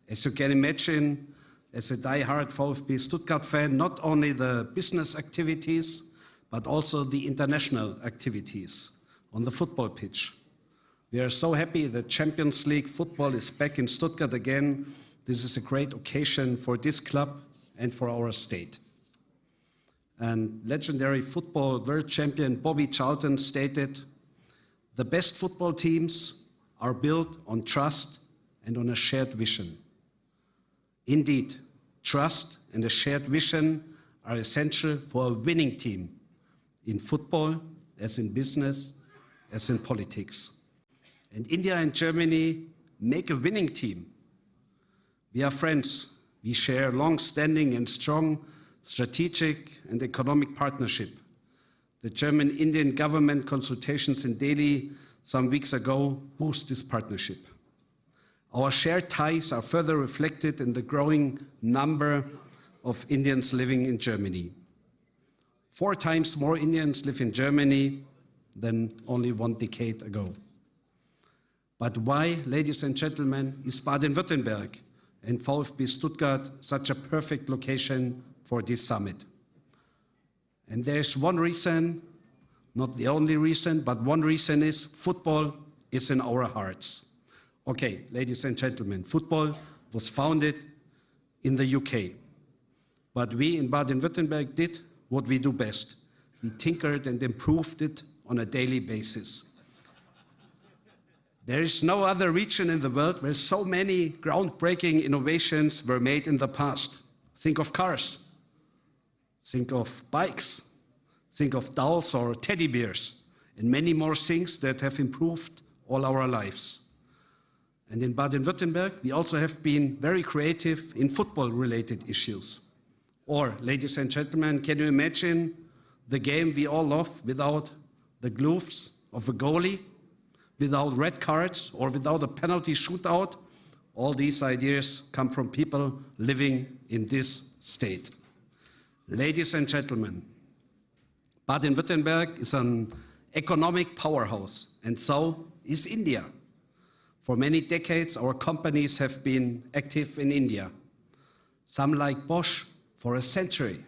As you can imagine, as a die-hard VfB Stuttgart fan, not only the business activities, but also the international activities on the football pitch. We are so happy that Champions League football is back in Stuttgart again. This is a great occasion for this club and for our state. And legendary football world champion Bobby Charlton stated, "The best football teams are built on trust and on a shared vision." Indeed, trust and a shared vision are essential for a winning team in football, as in business, as in politics. And India and Germany make a winning team. We are friends. We share long-standing and strong strategic and economic partnership. The German-Indian government consultations in Delhi some weeks ago boost this partnership. Our shared ties are further reflected in the growing number of Indians living in Germany. 4 times more Indians live in Germany than only 1 decade ago. But why, ladies and gentlemen, is Baden-Württemberg and VfB Stuttgart such a perfect location for this summit? And there is one reason, not the only reason, but one reason is football is in our hearts. Okay, ladies and gentlemen, football was founded in the UK. But we in Baden-Württemberg did what we do best. We tinkered and improved it on a daily basis. There is no other region in the world where so many groundbreaking innovations were made in the past. Think of cars, think of bikes, think of dolls or teddy bears, and many more things that have improved all our lives. And in Baden-Württemberg, we also have been very creative in football-related issues. Or, ladies and gentlemen, can you imagine the game we all love without the gloves of a goalie, without red cards, or without a penalty shootout? All these ideas come from people living in this state. Ladies and gentlemen, Baden-Württemberg is an economic powerhouse, and so is India. For many decades, our companies have been active in India. Some like Bosch for a century.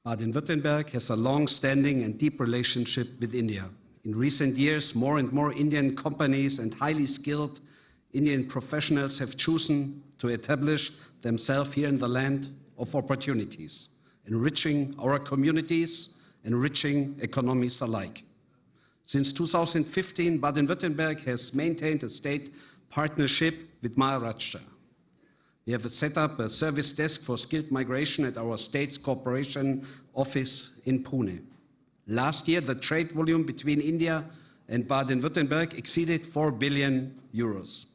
Baden-Württemberg has a long-standing and deep relationship with India. In recent years, more and more Indian companies and highly skilled Indian professionals have chosen to establish themselves here in the land of opportunities, enriching our communities, enriching economies alike. Since 2015, Baden-Württemberg has maintained a state partnership with Maharashtra. We have set up a service desk for skilled migration at our state's cooperation office in Pune. Last year, the trade volume between India and Baden-Württemberg exceeded 4 billion euros.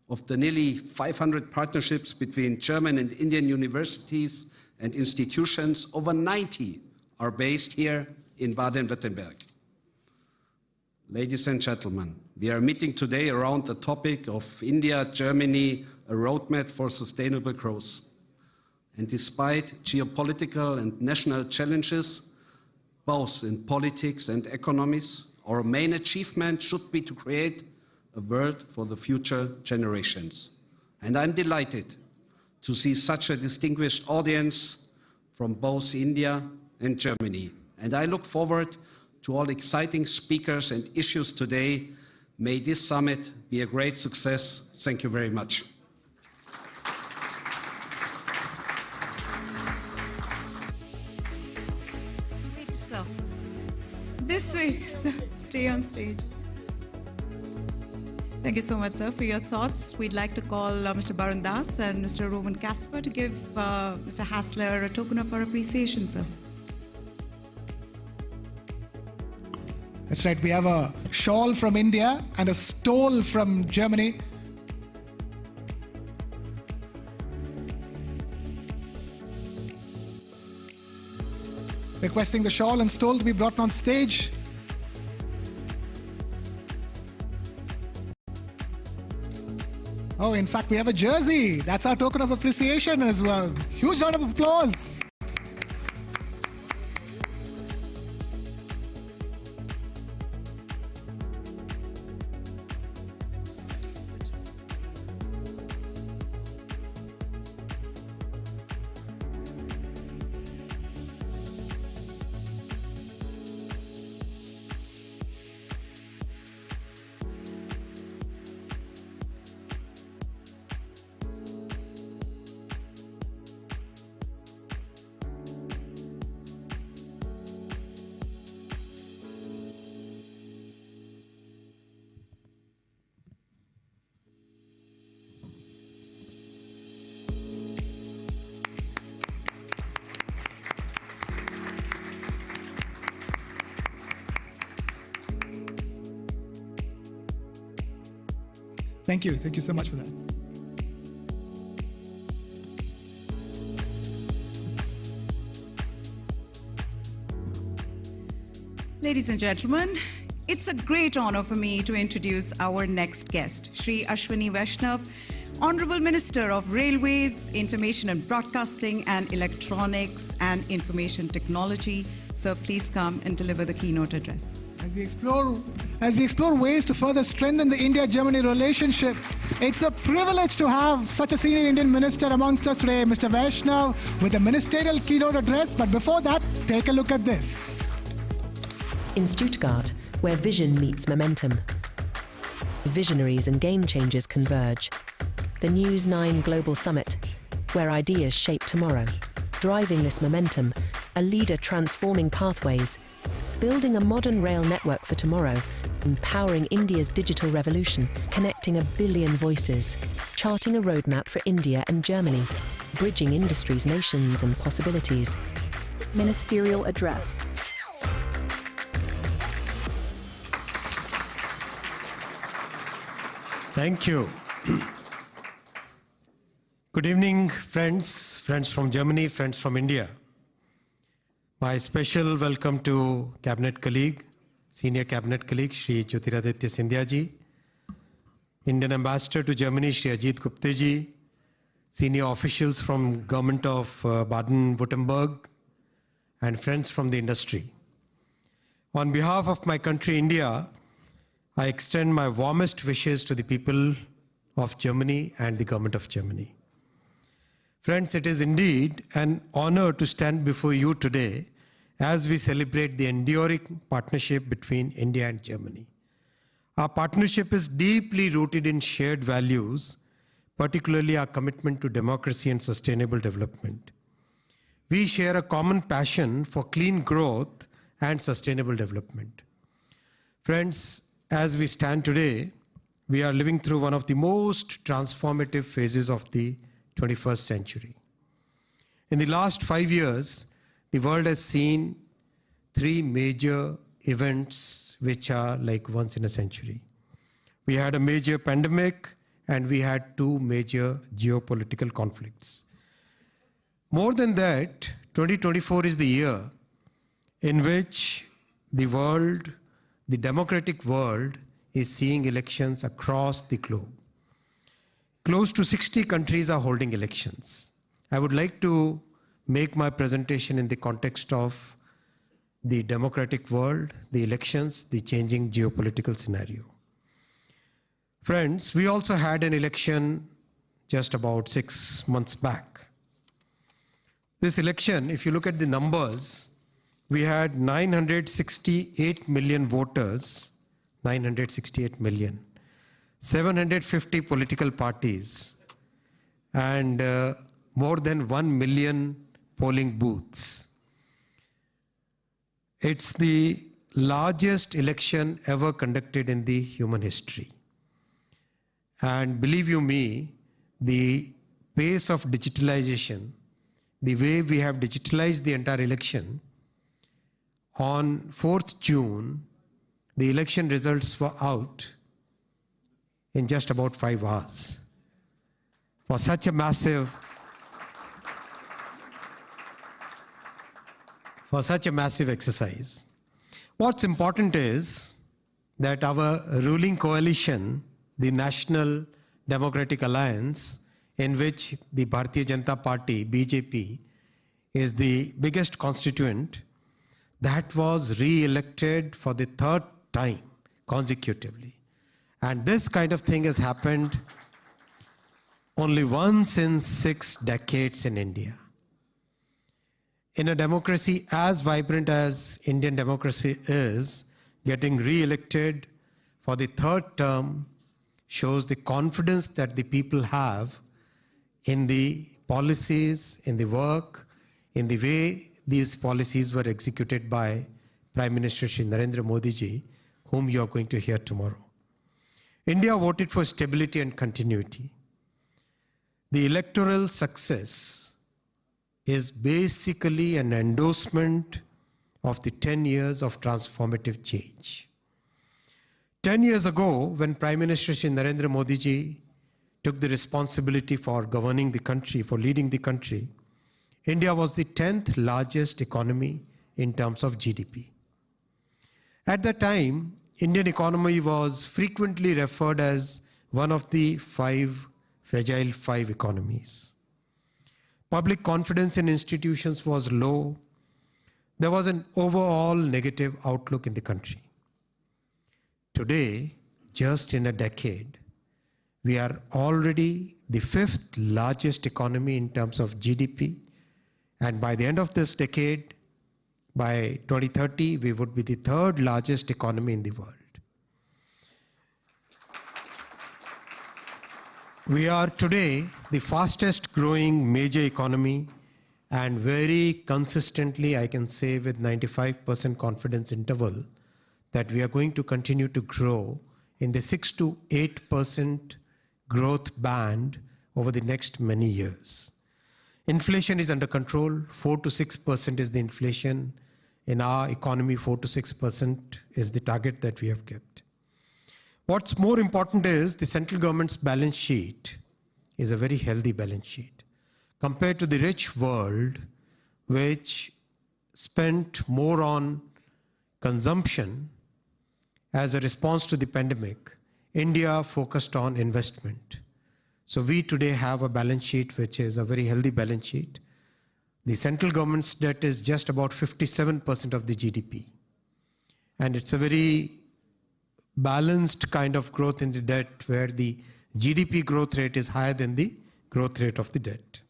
Of the nearly 500 partnerships between German and Indian universities and institutions, over 90 are based here in Baden-Württemberg. Ladies and gentlemen, we are meeting today around the topic of India, Germany, a roadmap for sustainable growth. And despite geopolitical and national challenges, both in politics and economies, our main achievement should be to create a world for the future generations. And I'm delighted to see such a distinguished audience from both India and Germany. And I look forward to all exciting speakers and issues today. May this summit be a great success. Thank you very much. So, this way, sir. Stay on stage. Thank you so much, sir, for your thoughts. We'd like to call Mr. Barun Das and Mr. Rowan Casper to give Mr. Hassler a token of our appreciation, sir. That's right. We have a shawl from India and a stole from Germany. Requesting the shawl and stole to be brought on stage. Oh, in fact, we have a jersey. That's our token of appreciation as well. Huge round of applause. Thank you. Thank you so much for that. Ladies and gentlemen, it's a great honor for me to introduce our next guest, Shri Ashwini Vaishnav, Honorable Minister of Railways, Information and Broadcasting, and Electronics and Information Technology. Sir, please come and deliver the keynote address. As we explore ways to further strengthen the India-Germany relationship, it's a privilege to have such a senior Indian minister amongst us today, Mr. Vaishnav, with a ministerial keynote address. But before that, take a look at this. In Stuttgart, where vision meets momentum, visionaries and game changers converge. The News9 Global Summit, where ideas shape tomorrow. Driving this momentum, a leader transforming pathways, building a modern rail network for tomorrow, empowering India's digital revolution, connecting 1 billion voices, charting a roadmap for India and Germany, bridging industries, nations and possibilities. Ministerial address. Thank you. Good evening, friends from Germany, friends from India. My special welcome to Cabinet colleague, Senior Cabinet colleague, Shri Jyotiraditya Scindia ji, Indian Ambassador to Germany, Shri Ajit Gupte ji, senior officials from Government of Baden-Württemberg, and friends from the industry. On behalf of my country, India, I extend my warmest wishes to the people of Germany and the government of Germany. Friends, it is indeed an honor to stand before you today as we celebrate the enduring partnership between India and Germany. Our partnership is deeply rooted in shared values, particularly our commitment to democracy and sustainable development. We share a common passion for clean growth and sustainable development. Friends, as we stand today, we are living through one of the most transformative phases of the 21st century. In the last 5 years, the world has seen 3 major events which are like once in a century. We had a major pandemic and we had 2 major geopolitical conflicts. More than that, 2024 is the year in which the world, the democratic world, is seeing elections across the globe. Close to 60 countries are holding elections. I would like to make my presentation in the context of the democratic world, the elections, the changing geopolitical scenario. Friends, we also had an election just about 6 months back. This election, if you look at the numbers, we had 968 million voters, 968 million, 750 political parties, and more than 1 million polling booths. It's the largest election ever conducted in the human history. And believe you me, the pace of digitalization, the way we have digitalized the entire election, on 4th June, the election results were out in just about 5 hours. For such a massive exercise. What's important is that our ruling coalition, the National Democratic Alliance, in which the Bharatiya Janata Party, BJP, is the biggest constituent, that was re-elected for the 3rd time consecutively. And this kind of thing has happened only once in 6 decades in India. In a democracy as vibrant as Indian democracy is, getting re-elected for the 3rd term shows the confidence that the people have in the policies, in the work, in the way these policies were executed by Prime Minister Shri Narendra Modi ji, whom you are going to hear tomorrow. India voted for stability and continuity. The electoral success is basically an endorsement of the 10 years of transformative change. 10 years ago, when Prime Minister Shri Narendra Modi ji took the responsibility for governing the country, for leading the country, India was the 10th largest economy in terms of GDP. At that time, Indian economy was frequently referred as one of the fragile five economies. Public confidence in institutions was low. There was an overall negative outlook in the country. Today, just in a decade, we are already the 5th largest economy in terms of GDP. And by the end of this decade, by 2030, we would be the 3rd largest economy in the world. We are today the fastest growing major economy, and very consistently, I can say with 95% confidence interval, that we are going to continue to grow in the 6 to 8% growth band over the next many years. Inflation is under control. 4 to 6% is the inflation. In our economy, 4 to 6% is the target that we have kept. What's more important is the central government's balance sheet is a very healthy balance sheet. Compared to the rich world, which spent more on consumption as a response to the pandemic, India focused on investment. So we today have a balance sheet which is a very healthy balance sheet. The central government's debt is just about 57% of the GDP. And it's a very balanced kind of growth in the debt where the GDP growth rate is higher than the growth rate of the debt.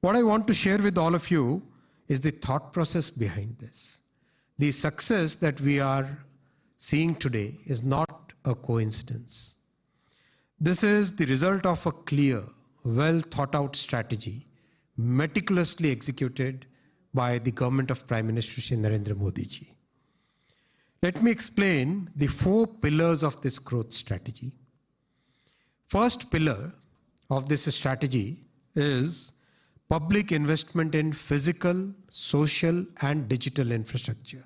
What I want to share with all of you is the thought process behind this. The success that we are seeing today is not a coincidence. This is the result of a clear, well thought out strategy, meticulously executed by the government of Prime Minister Shri Narendra Modi ji. Let me explain the 4 pillars of this growth strategy. First pillar of this strategy is public investment in physical, social, and digital infrastructure.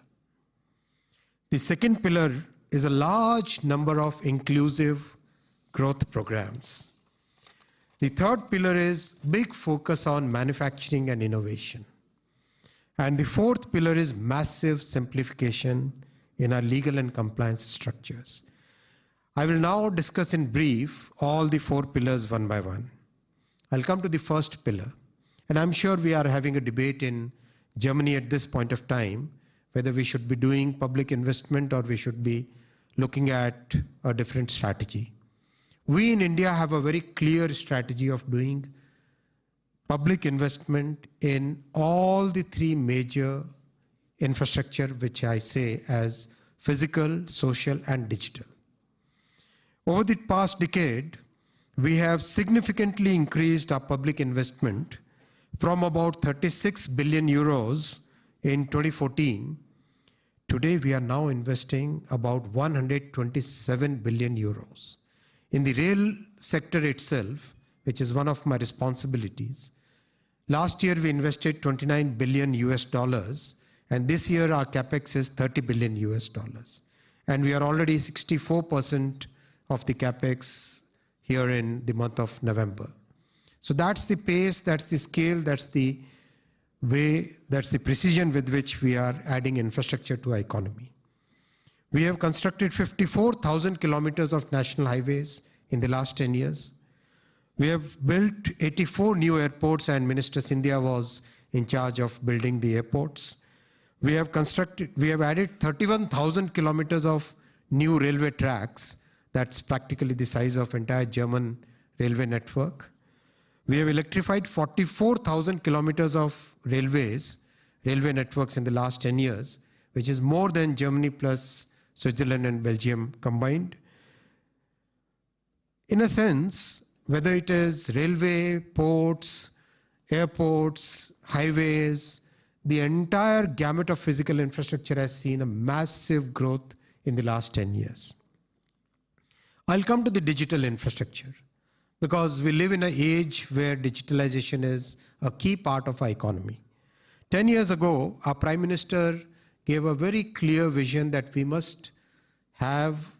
The second pillar is a large number of inclusive growth programs. The third pillar is big focus on manufacturing and innovation. And the fourth pillar is massive simplification in our legal and compliance structures. I will now discuss in brief all the 4 pillars one by one. I'll come to the first pillar. And I'm sure we are having a debate in Germany at this point of time, whether we should be doing public investment or we should be looking at a different strategy. We in India have a very clear strategy of doing public investment in all the 3 major infrastructure, which I say as physical, social, and digital. Over the past decade, we have significantly increased our public investment from about 36 billion euros in 2014. Today, we are now investing about 127 billion euros. In the rail sector itself, which is one of my responsibilities, last year we invested 29 billion US dollars, and this year our capex is 30 billion US dollars. And we are already 64% of the capex here in the month of November. So that's the pace, that's the scale, that's the way, that's the precision with which we are adding infrastructure to our economy. We have constructed 54,000 kilometers of national highways in the last 10 years. We have built 84 new airports, and Minister Scindia was in charge of building the airports. We have added 31,000 kilometers of new railway tracks. That's practically the size of entire German railway network. We have electrified 44,000 kilometers of railway networks in the last 10 years, which is more than Germany plus Switzerland and Belgium combined. In a sense, whether it is railway, ports, airports, highways, the entire gamut of physical infrastructure has seen a massive growth in the last 10 years. I'll come to the digital infrastructure because we live in an age where digitalization is a key part of our economy. 10 years ago, our Prime Minister gave a very clear vision that we must have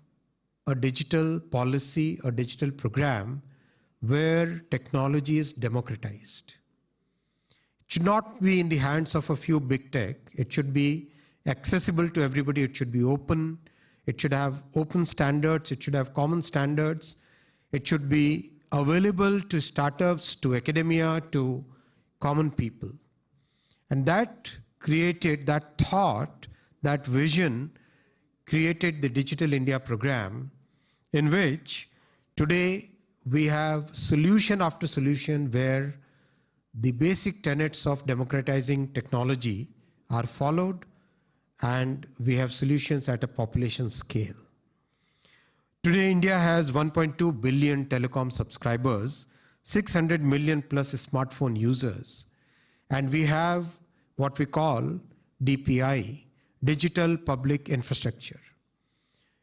a digital policy, a digital program where technology is democratized. It should not be in the hands of a few big tech. It should be accessible to everybody. It should be open. It should have open standards. It should have common standards. It should be available to startups, to academia, to common people. And that created, that thought, that vision created the Digital India program, in which today we have solution after solution where the basic tenets of democratizing technology are followed, and we have solutions at a population scale. Today, India has 1.2 billion telecom subscribers, 600 million plus smartphone users, and we have what we call DPI, Digital Public Infrastructure,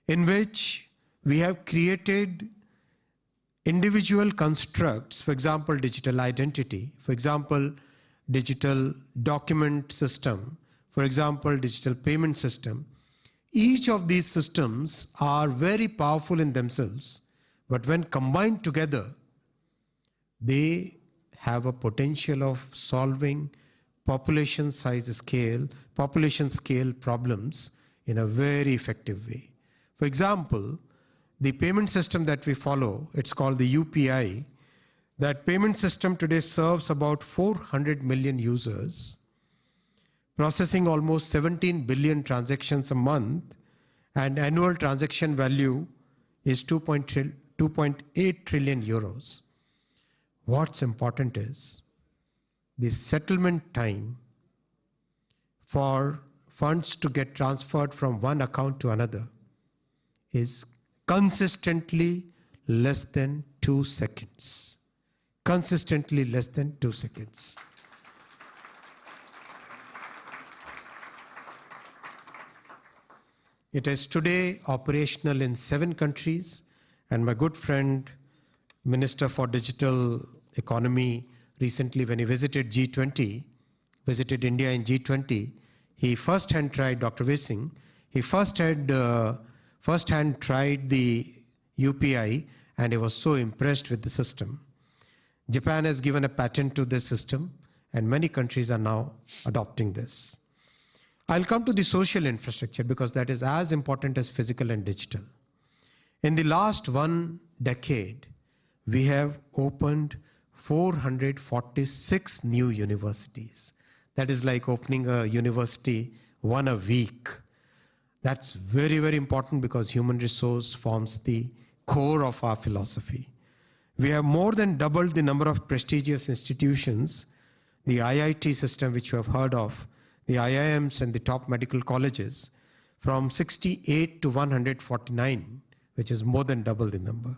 in which we have created individual constructs, for example, digital identity, for example, digital document system, for example, digital payment system. Each of these systems are very powerful in themselves, but when combined together, they have a potential of solving population scale problems in a very effective way. For example, the payment system that we follow, it's called the UPI. That payment system today serves about 400 million users, processing almost 17 billion transactions a month, and annual transaction value is 2.8 trillion euros. What's important is the settlement time for funds to get transferred from one account to another is consistently less than 2 seconds. Consistently less than 2 seconds. It is today operational in 7 countries, and my good friend, Minister for Digital Economy, recently when he visited G20, visited India in G20, he first-hand tried, Dr. Vesing, he first-hand tried the UPI, and he was so impressed with the system. Japan has given a patent to this system, and many countries are now adopting this. I'll come to the social infrastructure because that is as important as physical and digital. In the last 1 decade, we have opened 446 new universities. That is like opening a university 1 a week. That's very, very important because human resource forms the core of our philosophy. We have more than doubled the number of prestigious institutions, the IIT system, which you have heard of, the IIMs and the top medical colleges from 68 to 149, which is more than double the number.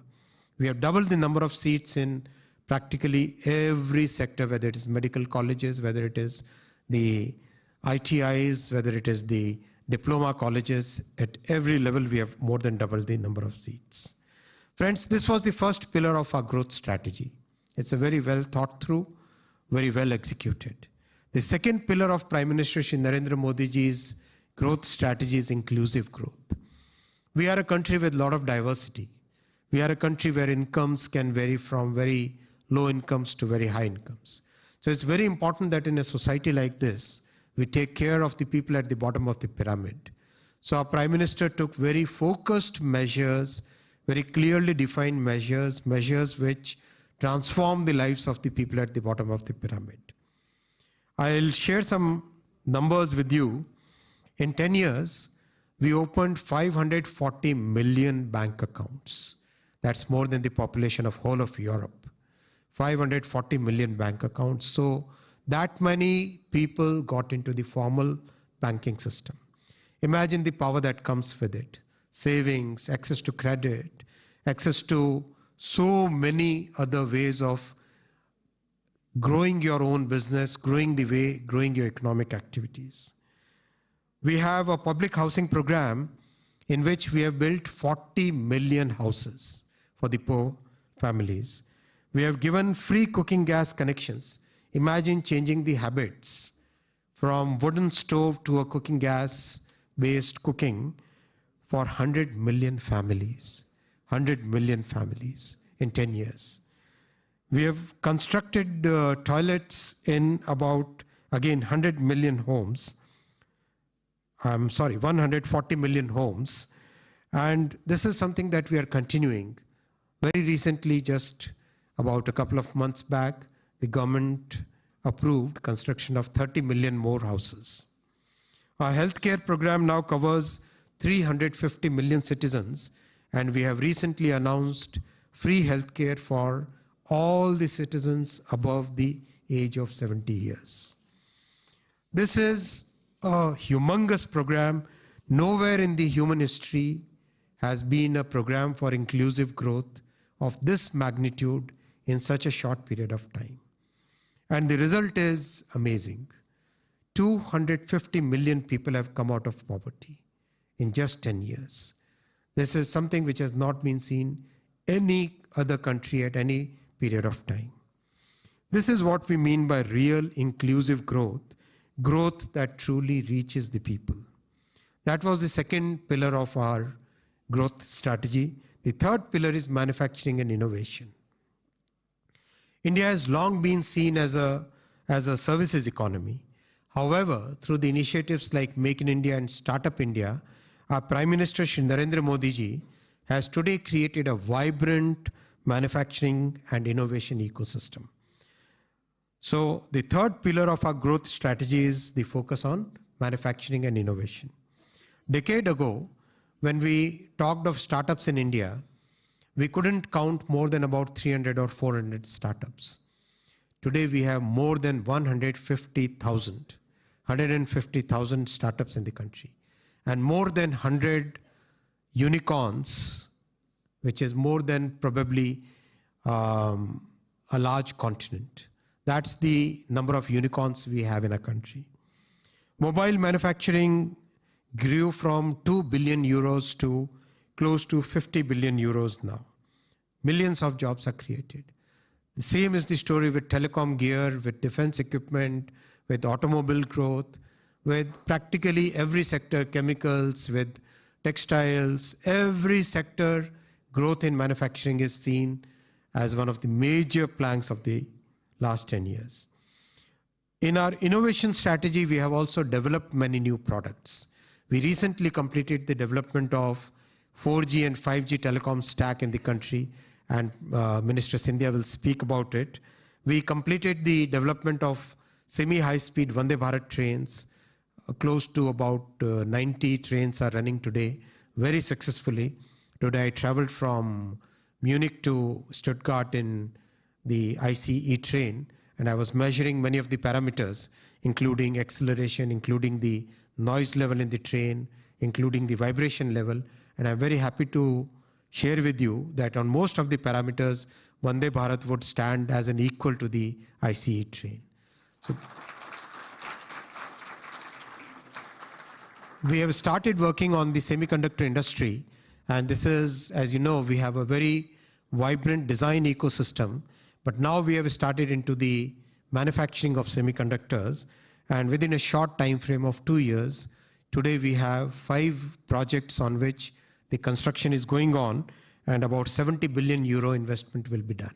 We have doubled the number of seats in practically every sector, whether it is medical colleges, whether it is the ITIs, whether it is the diploma colleges. At every level, we have more than doubled the number of seats. Friends, this was the first pillar of our growth strategy. It's a very well thought through, very well executed. The second pillar of Prime Minister Shri Narendra Modi ji's growth strategy is inclusive growth. We are a country with a lot of diversity. We are a country where incomes can vary from very low incomes to very high incomes. So it's very important that in a society like this, we take care of the people at the bottom of the pyramid. So our Prime Minister took very focused measures, very clearly defined measures, measures which transform the lives of the people at the bottom of the pyramid. I'll share some numbers with you. In 10 years, we opened 540 million bank accounts. That's more than the population of whole of Europe. 540 million bank accounts. So that many people got into the formal banking system. Imagine the power that comes with it. Savings, access to credit, access to so many other ways of growing your own business, growing your economic activities. We have a public housing program in which we have built 40 million houses for the poor families. We have given free cooking gas connections. Imagine changing the habits from wooden stove to a cooking gas-based cooking for 100 million families. 100 million families in 10 years. We have constructed toilets in about, again, 100 million homes. 140 million homes. And this is something that we are continuing. Very recently, just about a couple of months back, the government approved construction of 30 million more houses. Our healthcare program now covers 350 million citizens, and we have recently announced free healthcare for all the citizens above the age of 70 years. This is a humongous program. Nowhere in the human history has been a program for inclusive growth of this magnitude in such a short period of time. And the result is amazing. 250 million people have come out of poverty in just 10 years. This is something which has not been seen any other country at any period of time. This is what we mean by real inclusive growth, growth that truly reaches the people. That was the second pillar of our growth strategy. The third pillar is manufacturing and innovation. India has long been seen as a services economy. However, through the initiatives like Make in India and Startup India, our Prime Minister Shri Narendra Modi ji has today created a vibrant manufacturing and innovation ecosystem. So the third pillar of our growth strategy is the focus on manufacturing and innovation. Decade ago, when we talked of startups in India, we couldn't count more than about 300 or 400 startups. Today we have more than 150,000 startups in the country, and more than 100 unicorns, which is more than probably a large continent. That's the number of unicorns we have in our country. Mobile manufacturing grew from 2 billion euros to close to 50 billion euros now. Millions of jobs are created. The same is the story with telecom gear, with defense equipment, with automobile growth, with practically every sector, chemicals, with textiles. Every sector growth in manufacturing is seen as one of the major planks of the last 10 years. In our innovation strategy, we have also developed many new products. We recently completed the development of 4G and 5G telecom stack in the country, and Minister Scindia will speak about it. We completed the development of semi-high-speed Vande Bharat trains. Close to about 90 trains are running today, very successfully. Today I traveled from Munich to Stuttgart in the ICE train, and I was measuring many of the parameters, including acceleration, including the noise level in the train, including the vibration level. And I'm very happy to share with you that on most of the parameters, Vande Bharat would stand as an equal to the ICE train. So we have started working on the semiconductor industry, and this is, as you know, we have a very vibrant design ecosystem, but now we have started into the manufacturing of semiconductors, and within a short time frame of 2 years, today we have 5 projects on which the construction is going on, and about 70 billion euro investment will be done.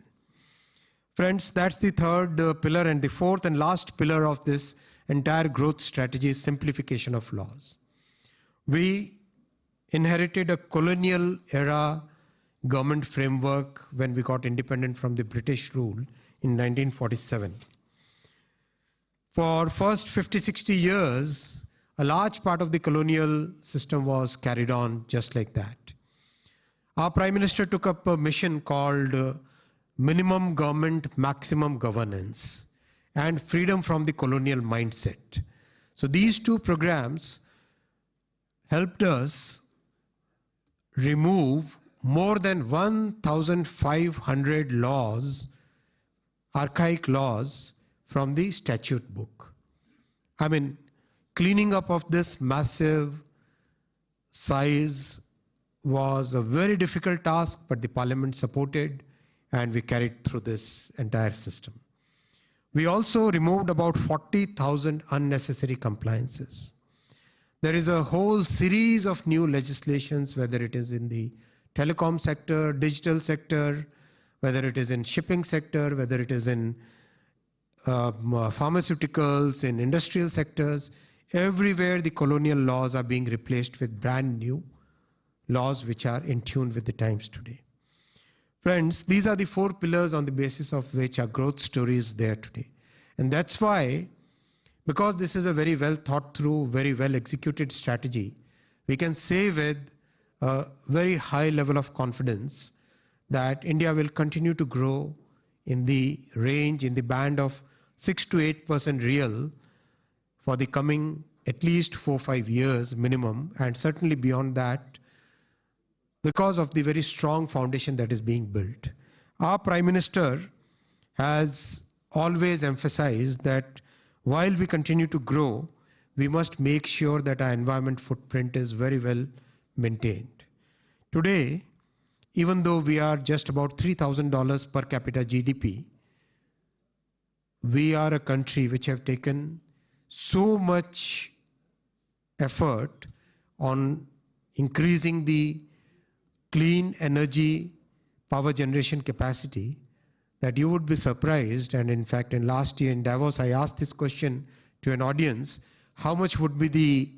Friends, that's the third pillar, and the fourth and last pillar of this entire growth strategy is simplification of laws. We inherited a colonial era government framework when we got independent from the British rule in 1947. For first 50-60 years, a large part of the colonial system was carried on just like that. Our Prime Minister took up a mission called Minimum Government, Maximum Governance, and Freedom from the Colonial Mindset. So these two programs helped us remove more than 1,500 laws, archaic laws, from the statute book. I mean, cleaning up of this massive size was a very difficult task, but the Parliament supported, and we carried through this entire system. We also removed about 40,000 unnecessary compliances. There is a whole series of new legislations, whether it is in the telecom sector, digital sector, whether it is in shipping sector, whether it is in pharmaceuticals, in industrial sectors. Everywhere the colonial laws are being replaced with brand new laws which are in tune with the times today. Friends, these are the 4 pillars on the basis of which our growth story is there today. And that's why, because this is a very well thought through, very well executed strategy, we can say with a very high level of confidence that India will continue to grow in the range, in the band of 6 to 8% real for the coming at least 4-5 years minimum, and certainly beyond that, because of the very strong foundation that is being built. Our Prime Minister has always emphasized that while we continue to grow, we must make sure that our environment footprint is very well maintained. Today, even though we are just about $3,000 per capita GDP, we are a country which have taken so much effort on increasing the clean energy power generation capacity that you would be surprised. And in fact, in last year in Davos, I asked this question to an audience, how much would be the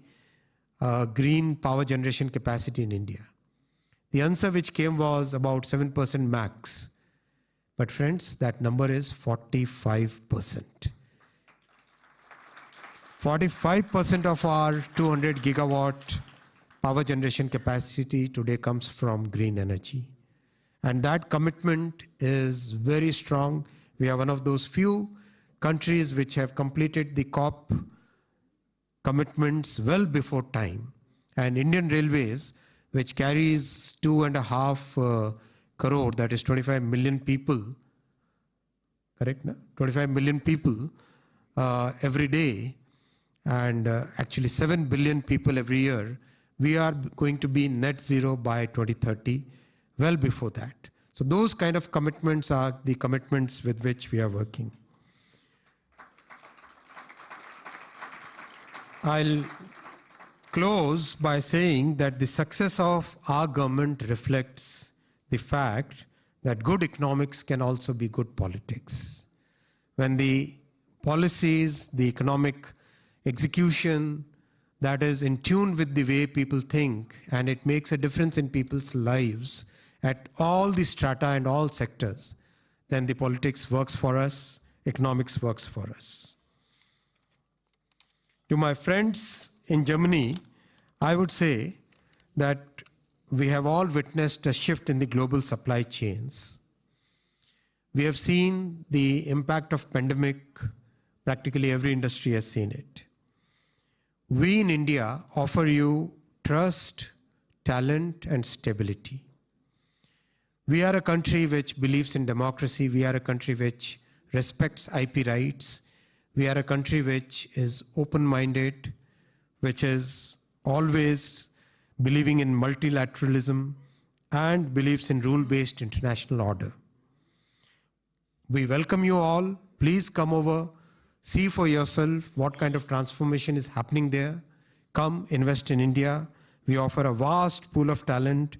green power generation capacity in India? The answer which came was about 7% max. But friends, that number is 45%. 45% of our 200 gigawatt power generation capacity today comes from green energy. And that commitment is very strong. We are one of those few countries which have completed the COP commitments well before time. And Indian Railways, which carries 2.5 crore, that is 25 million people, correct? No? 25 million people every day, and actually 7 billion people every year. We are going to be net zero by 2030, well before that. So those kind of commitments are the commitments with which we are working. I'll close by saying that the success of our government reflects the fact that good economics can also be good politics. When the policies, the economic execution that is in tune with the way people think, and it makes a difference in people's lives at all the strata and all sectors, then the politics works for us, economics works for us. To my friends in Germany, I would say that we have all witnessed a shift in the global supply chains. We have seen the impact of pandemic. Practically every industry has seen it. We in India offer you trust, talent, and stability. We are a country which believes in democracy. We are a country which respects IP rights. We are a country which is open-minded, which is always believing in multilateralism and believes in rule-based international order. We welcome you all. Please come over, see for yourself what kind of transformation is happening there. Come invest in India. We offer a vast pool of talent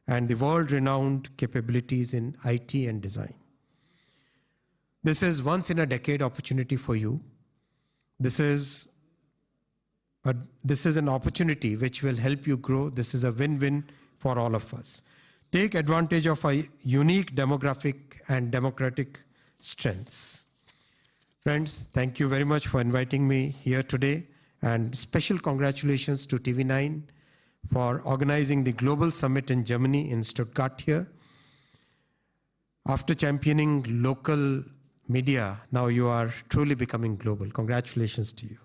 and the world-renowned capabilities in IT and design. This is once in a decade opportunity for you. This is an opportunity which will help you grow. This is a win-win for all of us. Take advantage of our unique demographic and democratic strengths. Friends, thank you very much for inviting me here today, and special congratulations to TV9 for organizing the Global Summit in Germany, in Stuttgart here. After championing local media, now you are truly becoming global. Congratulations to you.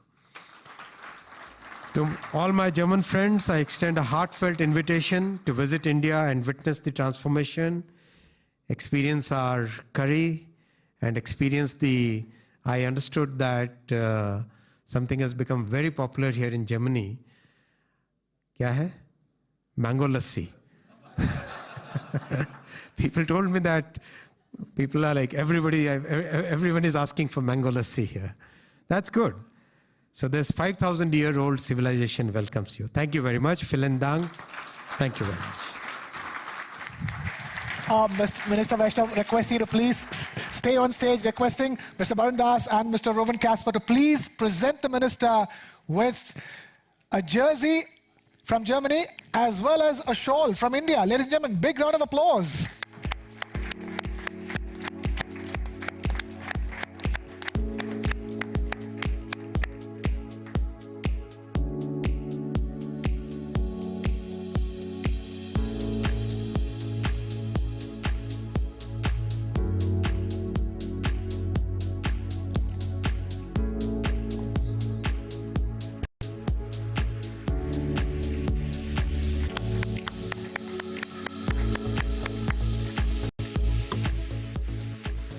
To all my German friends, I extend a heartfelt invitation to visit India and witness the transformation, experience our curry, and experience the, I understood that something has become very popular here in Germany. Kya hai? Mango lassi. People told me that people are like, everyone is asking for mango lassi here. That's good. So this 5,000-year-old civilization welcomes you. Thank you very much. Vielen Dank. Thank you very much. Minister Vaishnav, request you to please stay on stage, requesting Mr. Barun Das and Mr. Rowan Casper to please present the minister with a jersey from Germany as well as a shawl from India. Ladies and gentlemen, big round of applause.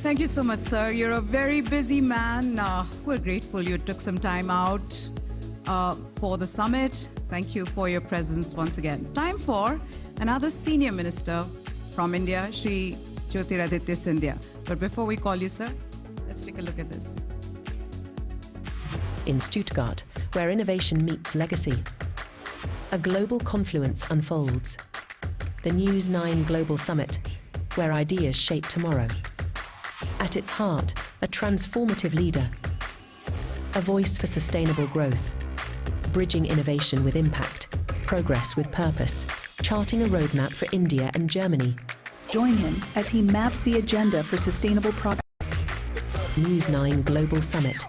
Thank you so much, sir. You're a very busy man. We're grateful you took some time out for the summit. Thank you for your presence once again. Time for another senior minister from India, Shri Jyotiraditya Scindia. But before we call you, sir, let's take a look at this. In Stuttgart, where innovation meets legacy, a global confluence unfolds. The News9 Global Summit, where ideas shape tomorrow. At its heart, a transformative leader, a voice for sustainable growth, bridging innovation with impact, progress with purpose, charting a roadmap for India and Germany. Join him as he maps the agenda for sustainable progress. News9 Global Summit.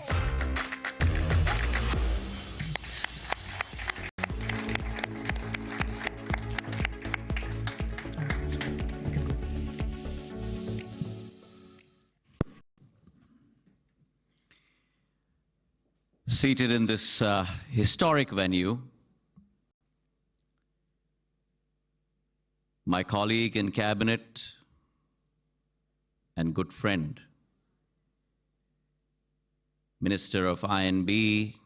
Seated in this historic venue, my colleague in cabinet and good friend, Minister of I&B,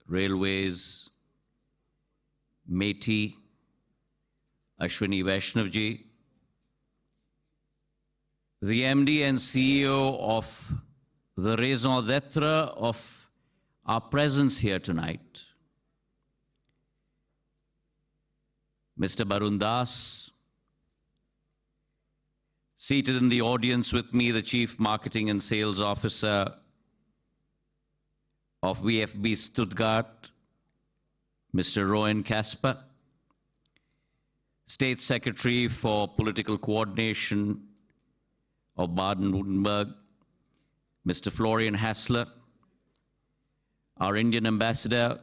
Railways, Meti, Ashwini Vaishnavji, the MD and CEO of the raison d'etre of our presence here tonight, Mr. Barun Das, seated in the audience with me, the Chief Marketing and Sales Officer of VFB Stuttgart, Mr. Rowan Casper, State Secretary for Political Coordination of Baden-Württemberg, Mr. Florian Hassler, our Indian Ambassador,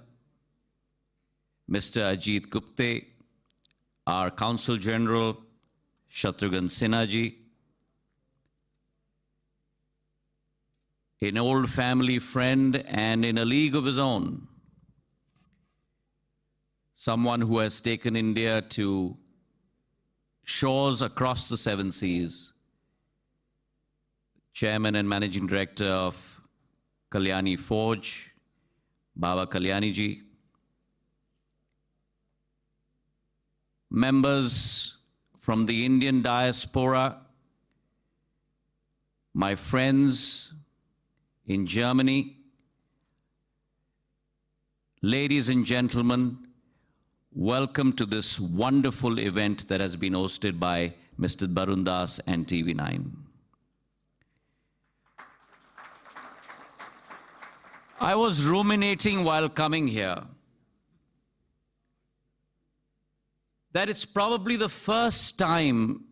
Mr. Ajit Gupte, our Consul General, Shatrughan Sinha ji, an old family friend, and in a league of his own, someone who has taken India to shores across the seven seas, Chairman and Managing Director of Kalyani Forge, Baba Kalyani ji, members from the Indian diaspora, my friends in Germany, ladies and gentlemen, welcome to this wonderful event that has been hosted by Mr. Barun Das and TV9. I was ruminating while coming here that it's probably the first time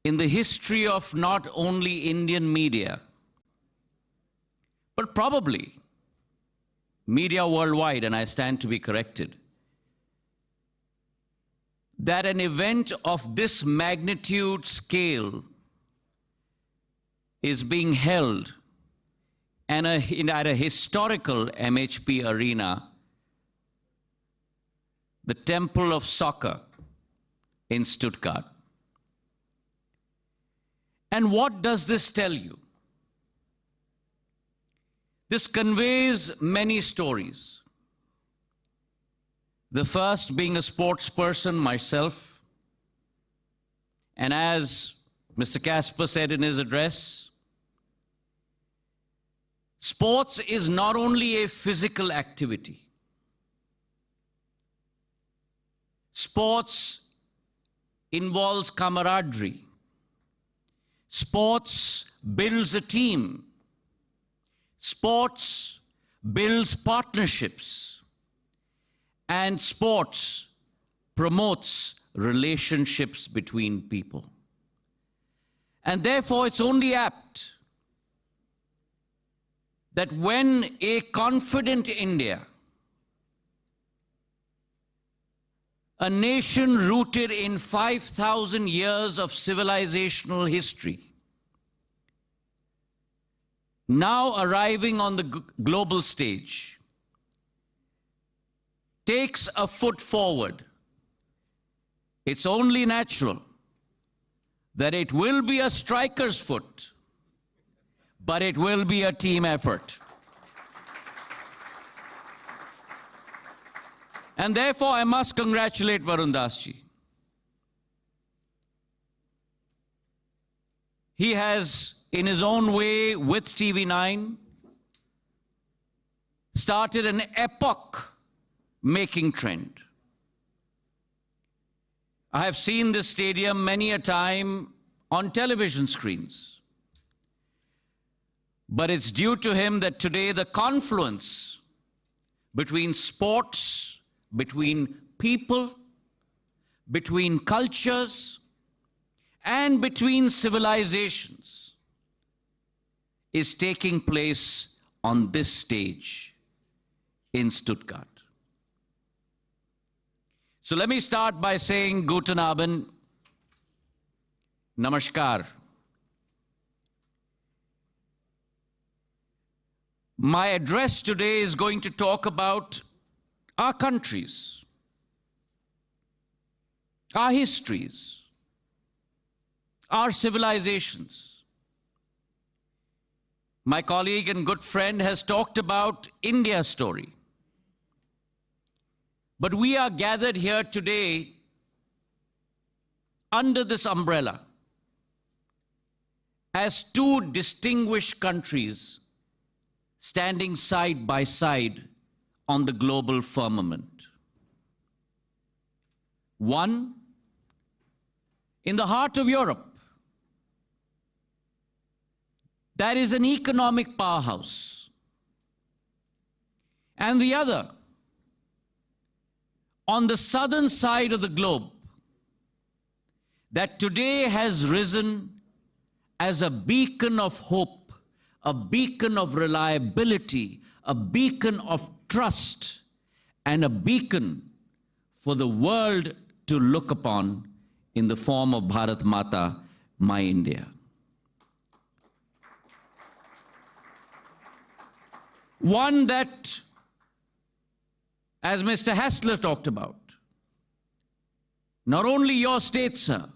in the history of not only Indian media, but probably media worldwide, and I stand to be corrected, that an event of this magnitude scale is being held at a historical MHP arena, the Temple of Soccer in Stuttgart. And what does this tell you? This conveys many stories. The first being a sports person myself, and as Mr. Casper said in his address, sports is not only a physical activity. Sports involves camaraderie. Sports builds a team. Sports builds partnerships. And sports promotes relationships between people. And therefore, it's only apt that when a confident India, a nation rooted in 5,000 years of civilizational history, now arriving on the global stage, takes a foot forward, it's only natural that it will be a striker's foot, but it will be a team effort. And therefore, I must congratulate Varun Das ji. He has, in his own way, with TV9, started an epoch-making trend. I have seen this stadium many a time on television screens. But it's due to him that today the confluence between sports, between people, between cultures, and between civilizations is taking place on this stage in Stuttgart. So let me start by saying Guten Abend, Namaskar. My address today is going to talk about our countries, our histories, our civilizations. My colleague and good friend has talked about India's story. But we are gathered here today under this umbrella as two distinguished countries standing side by side on the global firmament. One, in the heart of Europe, that is an economic powerhouse. And the other, on the southern side of the globe, that today has risen as a beacon of hope, a beacon of reliability, a beacon of trust, and a beacon for the world to look upon in the form of Bharat Mata, my India. One that, as Mr. Hassler talked about, not only your state, sir,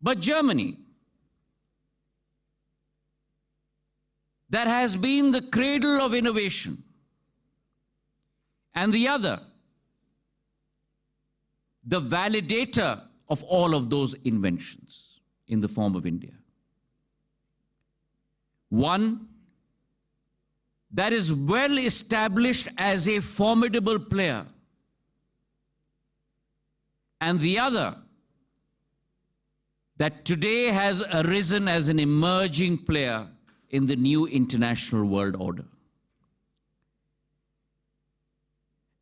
but Germany, that has been the cradle of innovation, and the other, the validator of all of those inventions in the form of India. One that is well established as a formidable player, and the other that today has arisen as an emerging player in the new international world order.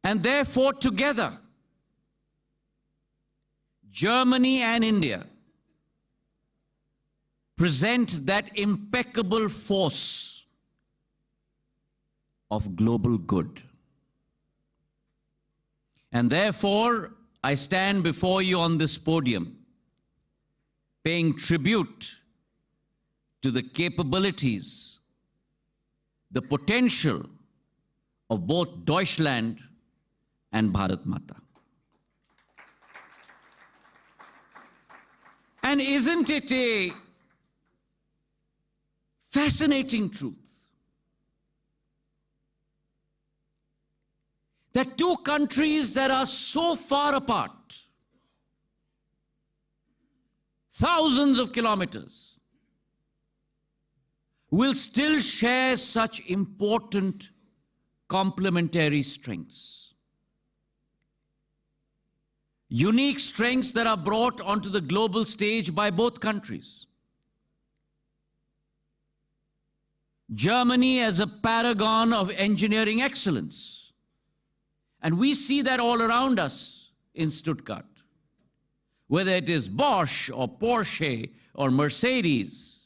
And therefore, together, Germany and India present that impeccable force of global good. And therefore, I stand before you on this podium, paying tribute to the capabilities, the potential of both Deutschland and Bharat Mata. And isn't it a fascinating truth that two countries that are so far apart, thousands of kilometers, will still share such important complementary strengths? Unique strengths that are brought onto the global stage by both countries. Germany as a paragon of engineering excellence. And we see that all around us in Stuttgart. Whether it is Bosch or Porsche or Mercedes.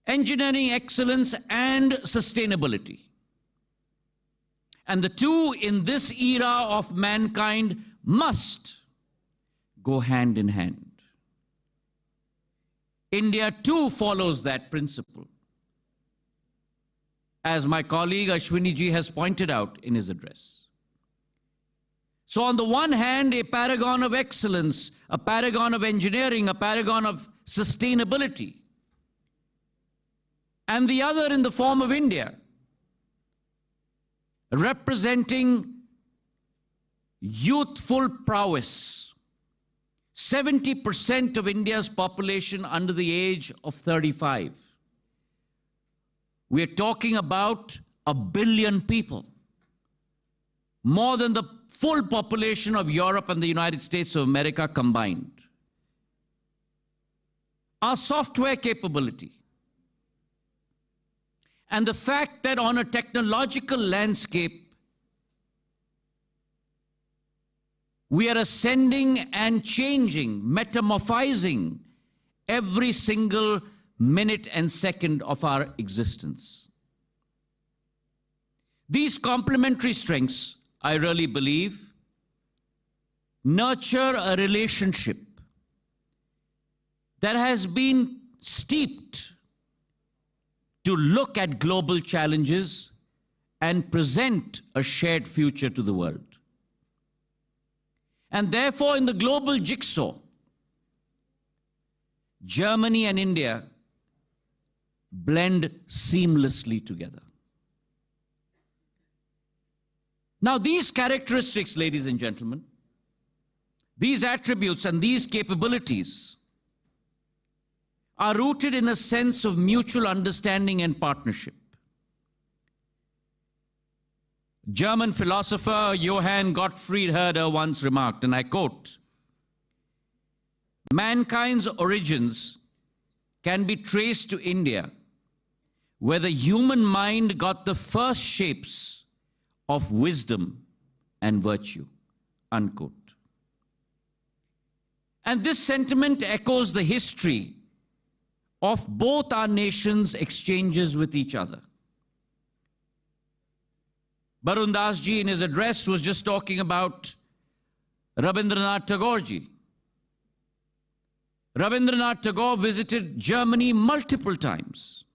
Engineering excellence and sustainability. And the two in this era of mankind must go hand in hand. India too follows that principle, as my colleague Ashwini ji has pointed out in his address. So on the one hand, a paragon of excellence, a paragon of engineering, a paragon of sustainability, and the other in the form of India, representing youthful prowess. 70% of India's population under the age of 35. We're talking about 1 billion people. More than the full population of Europe and the United States of America combined. Our software capability, and the fact that on a technological landscape, we are ascending and changing, metamorphizing every single minute and second of our existence. These complementary strengths, I really believe, nurture a relationship that has been steeped to look at global challenges and present a shared future to the world. And therefore, in the global jigsaw, Germany and India blend seamlessly together. Now, these characteristics, ladies and gentlemen, these attributes and these capabilities are rooted in a sense of mutual understanding and partnership. German philosopher Johann Gottfried Herder once remarked, and I quote, "Mankind's origins can be traced to India, where the human mind got the first shapes of wisdom and virtue," unquote. And this sentiment echoes the history of both our nations' exchanges with each other. Barun Das ji in his address was just talking about Rabindranath Tagore ji. Rabindranath Tagore visited Germany multiple times.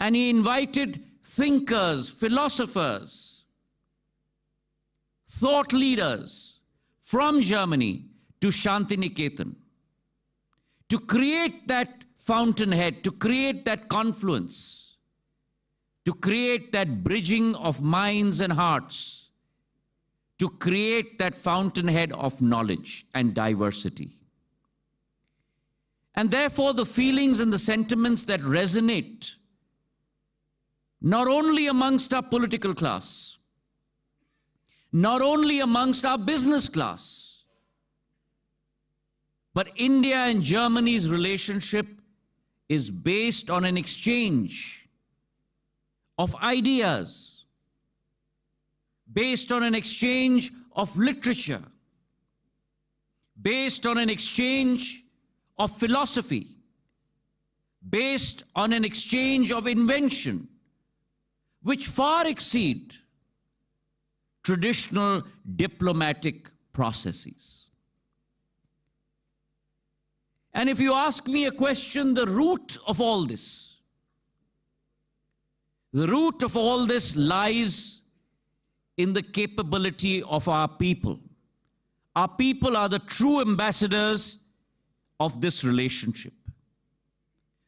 And he invited thinkers, philosophers, thought leaders from Germany to Shantiniketan to create that fountainhead, to create that confluence, to create that bridging of minds and hearts, to create that fountainhead of knowledge and diversity. And therefore, the feelings and the sentiments that resonate not only amongst our political class, not only amongst our business class, but India and Germany's relationship is based on an exchange of ideas, based on an exchange of literature, based on an exchange of philosophy, based on an exchange of invention, which far exceed traditional diplomatic processes. And if you ask me a question, the root of all this, lies in the capability of our people. Our people are the true ambassadors of this relationship.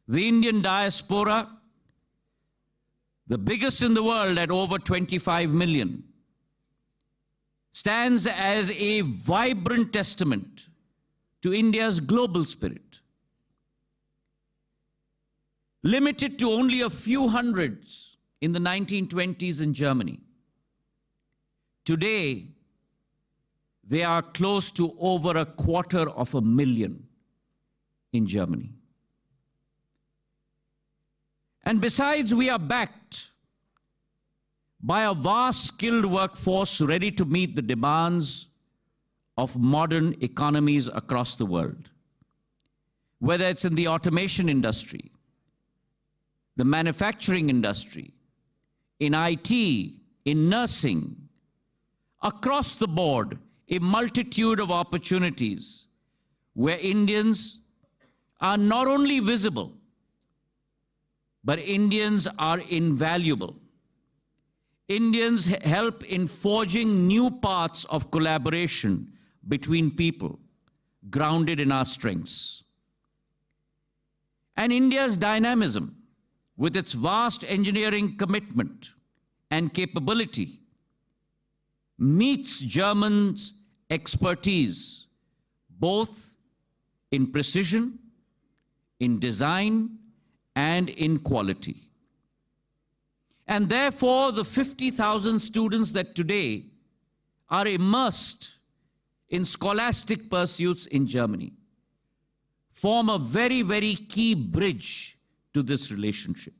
The Indian diaspora, the biggest in the world at over 25 million, stands as a vibrant testament to India's global spirit. Limited to only a few hundreds in the 1920s in Germany, today they are close to over 250,000 in Germany. And besides, we are backed by a vast skilled workforce ready to meet the demands of modern economies across the world. Whether it's in the automation industry, the manufacturing industry, in IT, in nursing, across the board, a multitude of opportunities where Indians are not only visible, but Indians are invaluable. Indians help in forging new paths of collaboration between people, grounded in our strengths. And India's dynamism, with its vast engineering commitment and capability, meets Germans' expertise, both in precision, in design, and in quality. And therefore, the 50,000 students that today are immersed in scholastic pursuits in Germany form a very, very key bridge to this relationship.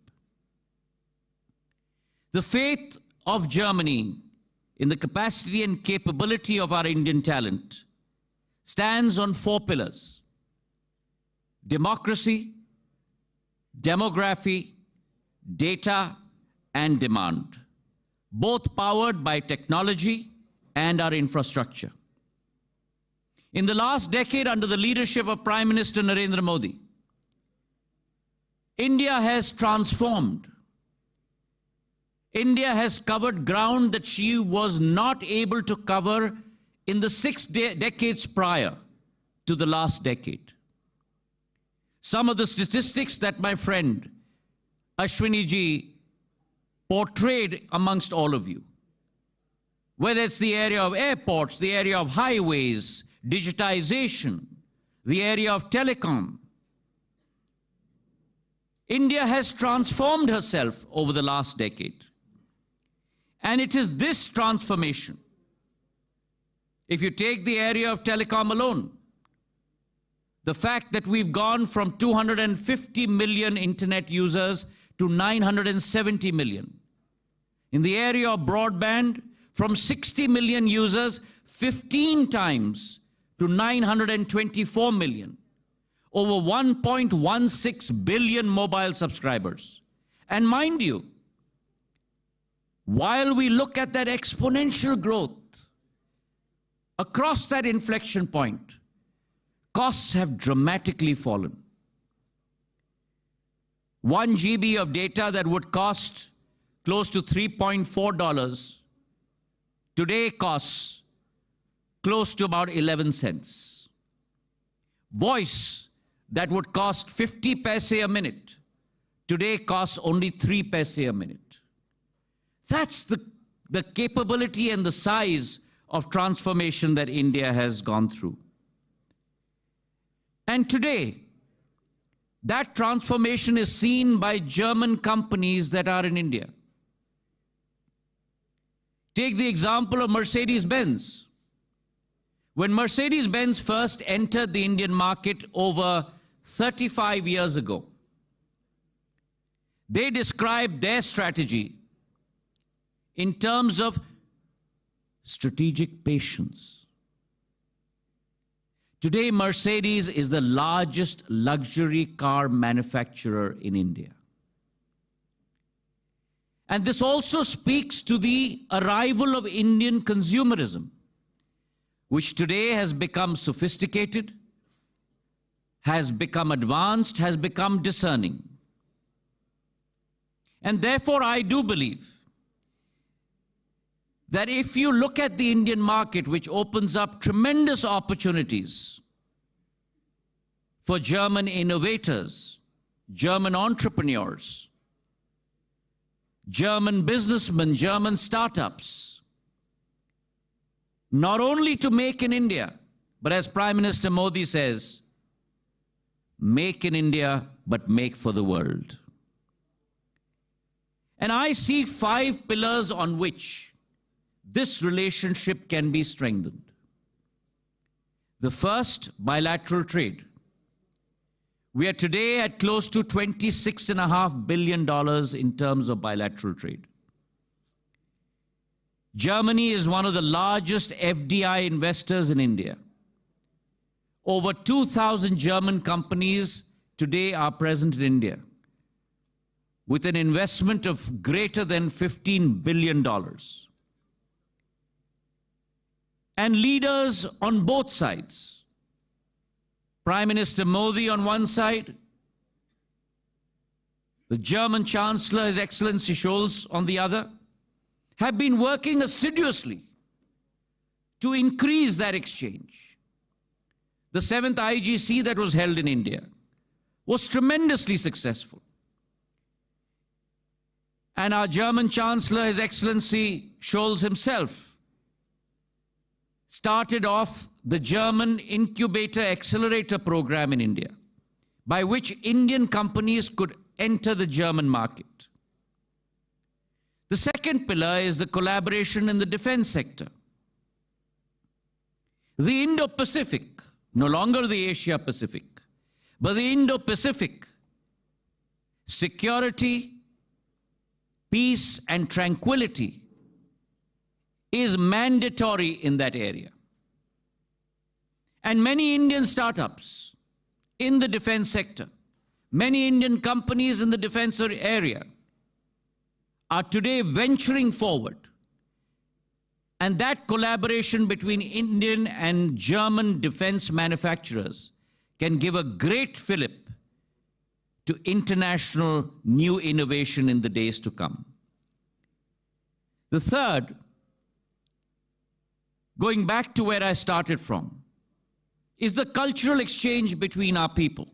The faith of Germany in the capacity and capability of our Indian talent stands on 4 pillars: democracy, demography, data, and demand, both powered by technology and our infrastructure. In the last decade, under the leadership of Prime Minister Narendra Modi, India has transformed. India has covered ground that she was not able to cover in the 6 decades prior to the last decade. Some of the statistics that my friend Ashwini ji portrayed amongst all of you, whether it's the area of airports, the area of highways, digitization, the area of telecom. India has transformed herself over the last decade. And it is this transformation, if you take the area of telecom alone, the fact that we've gone from 250 million internet users to 970 million. In the area of broadband, from 60 million users, 15 times to 924 million. Over 1.16 billion mobile subscribers. And mind you, while we look at that exponential growth, across that inflection point, costs have dramatically fallen. 1 GB of data that would cost close to $3.4 today costs close to about 11 cents. Voice that would cost 50 paise a minute today costs only 3 paise a minute. That's the capability and the size of transformation that India has gone through. And today, that transformation is seen by German companies that are in India. Take the example of Mercedes-Benz. When Mercedes-Benz first entered the Indian market over 35 years ago, they described their strategy in terms of strategic patience. Today, Mercedes is the largest luxury car manufacturer in India. And this also speaks to the arrival of Indian consumerism, which today has become sophisticated, has become advanced, has become discerning. And therefore, I do believe that if you look at the Indian market, which opens up tremendous opportunities for German innovators, German entrepreneurs, German businessmen, German startups, not only to make in India, but as Prime Minister Modi says, make in India, but make for the world. And I see 5 pillars on which this relationship can be strengthened. The first, bilateral trade. We are today at close to $26.5 billion in terms of bilateral trade. Germany is one of the largest FDI investors in India. Over 2,000 German companies today are present in India with an investment of greater than $15 billion. And leaders on both sides, Prime Minister Modi on one side, the German Chancellor, His Excellency Scholz on the other, have been working assiduously to increase that exchange. The 7th IGC that was held in India was tremendously successful. And our German Chancellor, His Excellency Scholz himself, started off the German Incubator Accelerator program in India, by which Indian companies could enter the German market. The second pillar is the collaboration in the defense sector. The Indo-Pacific, no longer the Asia-Pacific, but the Indo-Pacific, security, peace, and tranquility is mandatory in that area. And many Indian startups in the defense sector, many Indian companies in the defense area are today venturing forward. And that collaboration between Indian and German defense manufacturers can give a great fillip to international new innovation in the days to come. The third, going back to where I started from, is the cultural exchange between our people.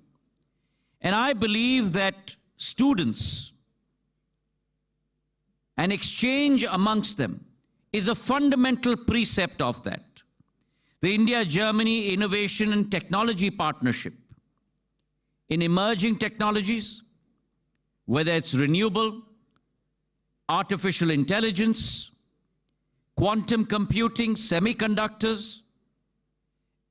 And I believe that students, an exchange amongst them, is a fundamental precept of that. The India-Germany Innovation and Technology Partnership in emerging technologies, whether it's renewable, artificial intelligence, quantum computing, semiconductors,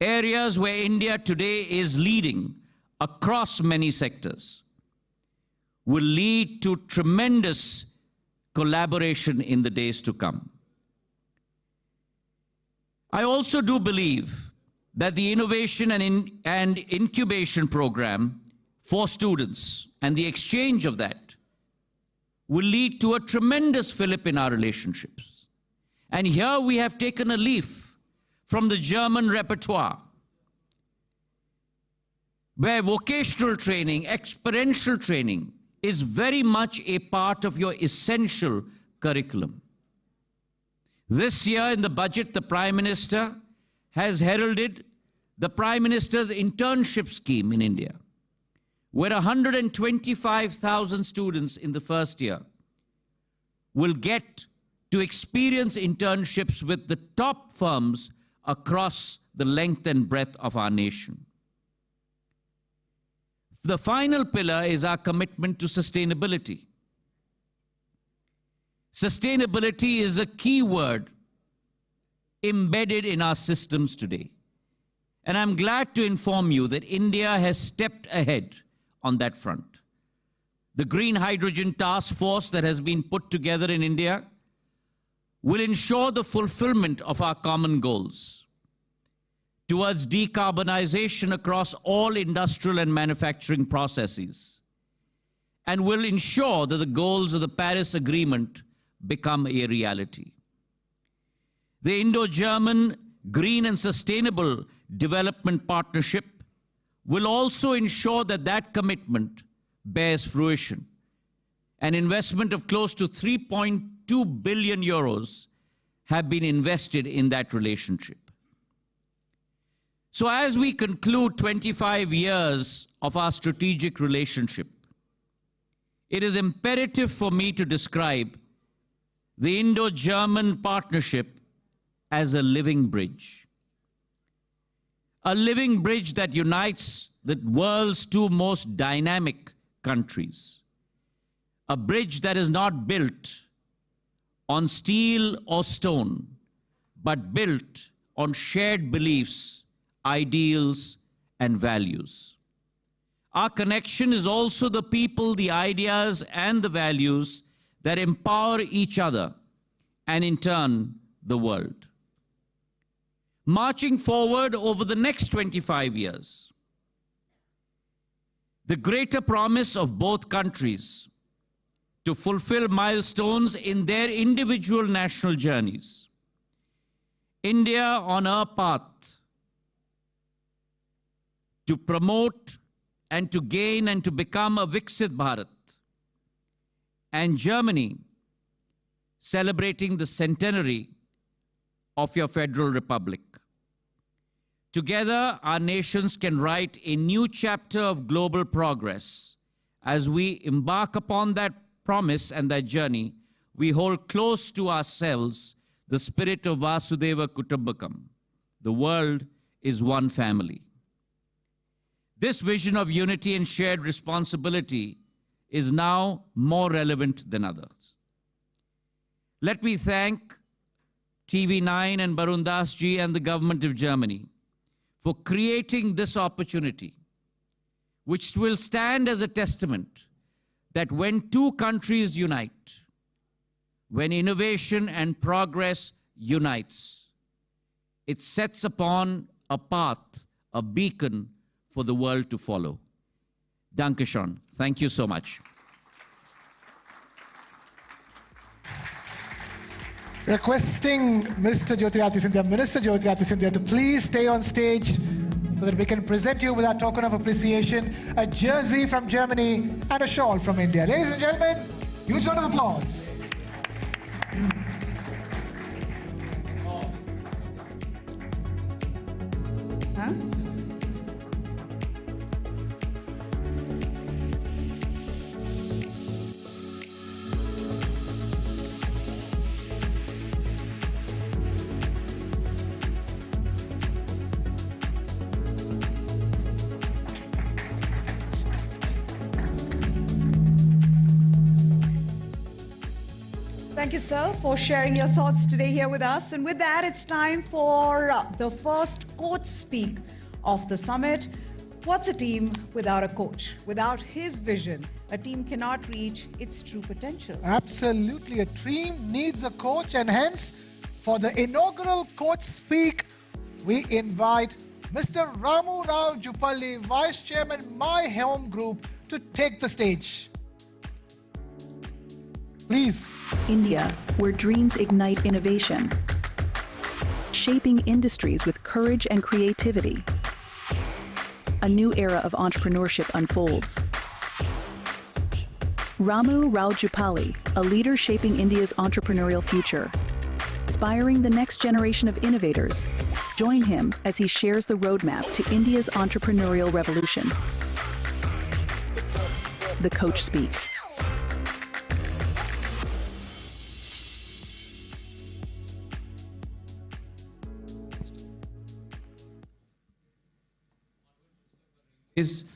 areas where India today is leading across many sectors, will lead to tremendous collaboration in the days to come. I also do believe that the innovation and incubation program for students and the exchange of that will lead to a tremendous fillip in our relationships. And here we have taken a leaf from the German repertoire, where vocational training, experiential training is very much a part of your essential curriculum. This year in the budget, the Prime Minister has heralded the Prime Minister's internship scheme in India, where 125,000 students in the first year will get to experience internships with the top firms across the length and breadth of our nation. The final pillar is our commitment to sustainability. Sustainability is a key word embedded in our systems today. And I'm glad to inform you that India has stepped ahead on that front. The Green Hydrogen Task Force that has been put together in India will ensure the fulfillment of our common goals towards decarbonization across all industrial and manufacturing processes, and will ensure that the goals of the Paris Agreement become a reality. The Indo-German Green and Sustainable Development Partnership will also ensure that that commitment bears fruition. An investment of close to 3.2 billion euros have been invested in that relationship. So as we conclude 25 years of our strategic relationship, it is imperative for me to describe the Indo-German partnership as a living bridge. A living bridge that unites the world's two most dynamic countries. A bridge that is not built on steel or stone, but built on shared beliefs, ideals, and values. Our connection is also the people, the ideas, and the values that empower each other and, in turn, the world. Marching forward over the next 25 years, the greater promise of both countries to fulfill milestones in their individual national journeys. India on her path to promote and to gain and to become a Viksit Bharat, and Germany celebrating the centenary of your Federal Republic. Together, our nations can write a new chapter of global progress. As we embark upon that promise and that journey, we hold close to ourselves the spirit of Vasudhaiva Kutumbakam. The world is one family. This vision of unity and shared responsibility is now more relevant than others. Let me thank TV9 and Barun Das ji and the government of Germany for creating this opportunity, which will stand as a testament that when two countries unite, when innovation and progress unites, it sets upon a path, a beacon for the world to follow. Dankeschön. Thank you so much. Requesting Mr. Jyotirati Scindia, Minister Jyotirati Scindia, to please stay on stage so that we can present you with our token of appreciation, a jersey from Germany and a shawl from India. Ladies and gentlemen, huge round of applause. Huh? Thank you, sir, for sharing your thoughts today here with us. And with that, it's time for the first coach speak of the summit. What's a team without a coach? Without his vision, a team cannot reach its true potential. Absolutely. A team needs a coach, and hence, for the inaugural coach speak, we invite Mr. Ramu Rao Jupalli, Vice Chairman, My Home Group, to take the stage. Please. India, where dreams ignite innovation, shaping industries with courage and creativity. A new era of entrepreneurship unfolds. Ramu Raujupalli, a leader shaping India's entrepreneurial future, inspiring the next generation of innovators. Join him as he shares the roadmap to India's entrepreneurial revolution. The Coach Speak. Is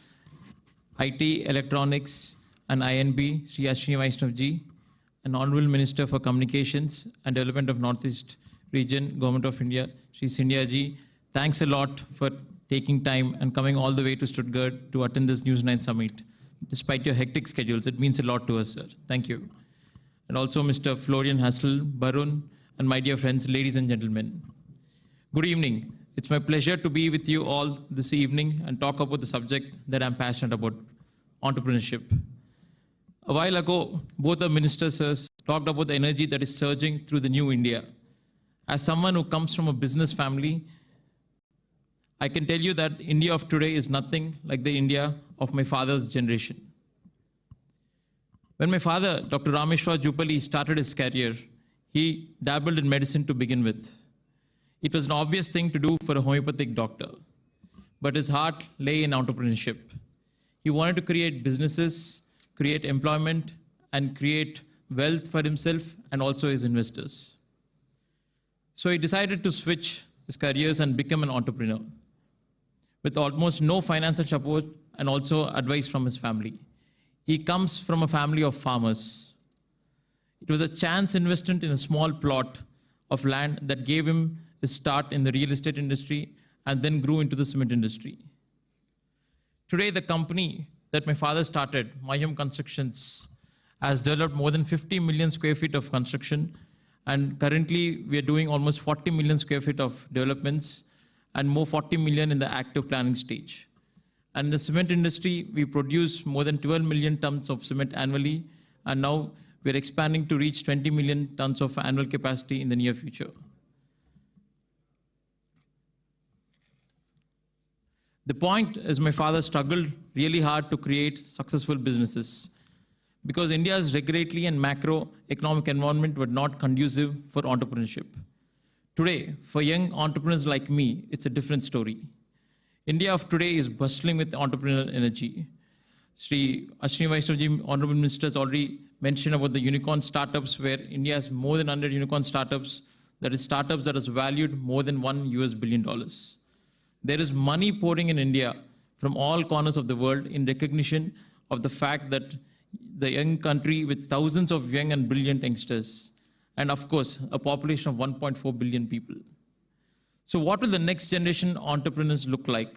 IT, Electronics and INB, Sri Scindia ji, an Honorable Minister for Communications and Development of Northeast Region, Government of India, Sri Scindia ji. Thanks a lot for taking time and coming all the way to Stuttgart to attend this News9 Summit. Despite your hectic schedules, it means a lot to us, sir. Thank you. And also Mr. Florian Hassel, Barun, and my dear friends, ladies and gentlemen. Good evening. It's my pleasure to be with you all this evening and talk about the subject that I'm passionate about, entrepreneurship. A while ago, both the ministers talked about the energy that is surging through the new India. As someone who comes from a business family, I can tell you that India of today is nothing like the India of my father's generation. When my father, Dr. Rameshwar Jupali, started his career, he dabbled in medicine to begin with. It was an obvious thing to do for a homeopathic doctor, but his heart lay in entrepreneurship. He wanted to create businesses, create employment, and create wealth for himself and also his investors. So he decided to switch his careers and become an entrepreneur with almost no financial support and also advice from his family. He comes from a family of farmers. It was a chance investment in a small plot of land that gave him his start in the real estate industry and then grew into the cement industry. Today, the company that my father started, Mayam Constructions, has developed more than 50 million square feet of construction, and currently we are doing almost 40 million square feet of developments and more 40 million in the active planning stage. And in the cement industry, we produce more than 12 million tons of cement annually, and now we're expanding to reach 20 million tons of annual capacity in the near future. The point is my father struggled really hard to create successful businesses because India's regulatory and macroeconomic environment were not conducive for entrepreneurship. Today, for young entrepreneurs like me, it's a different story. India of today is bustling with entrepreneurial energy. Sri Ashwini Vaishnav, Honorable Minister, has already mentioned about the unicorn startups, where India has more than 100 unicorn startups, that is startups that is valued more than $1 billion. There is money pouring in India from all corners of the world in recognition of the fact that the young country with thousands of young and brilliant youngsters, and of course, a population of 1.4 billion people. So what will the next generation entrepreneurs look like?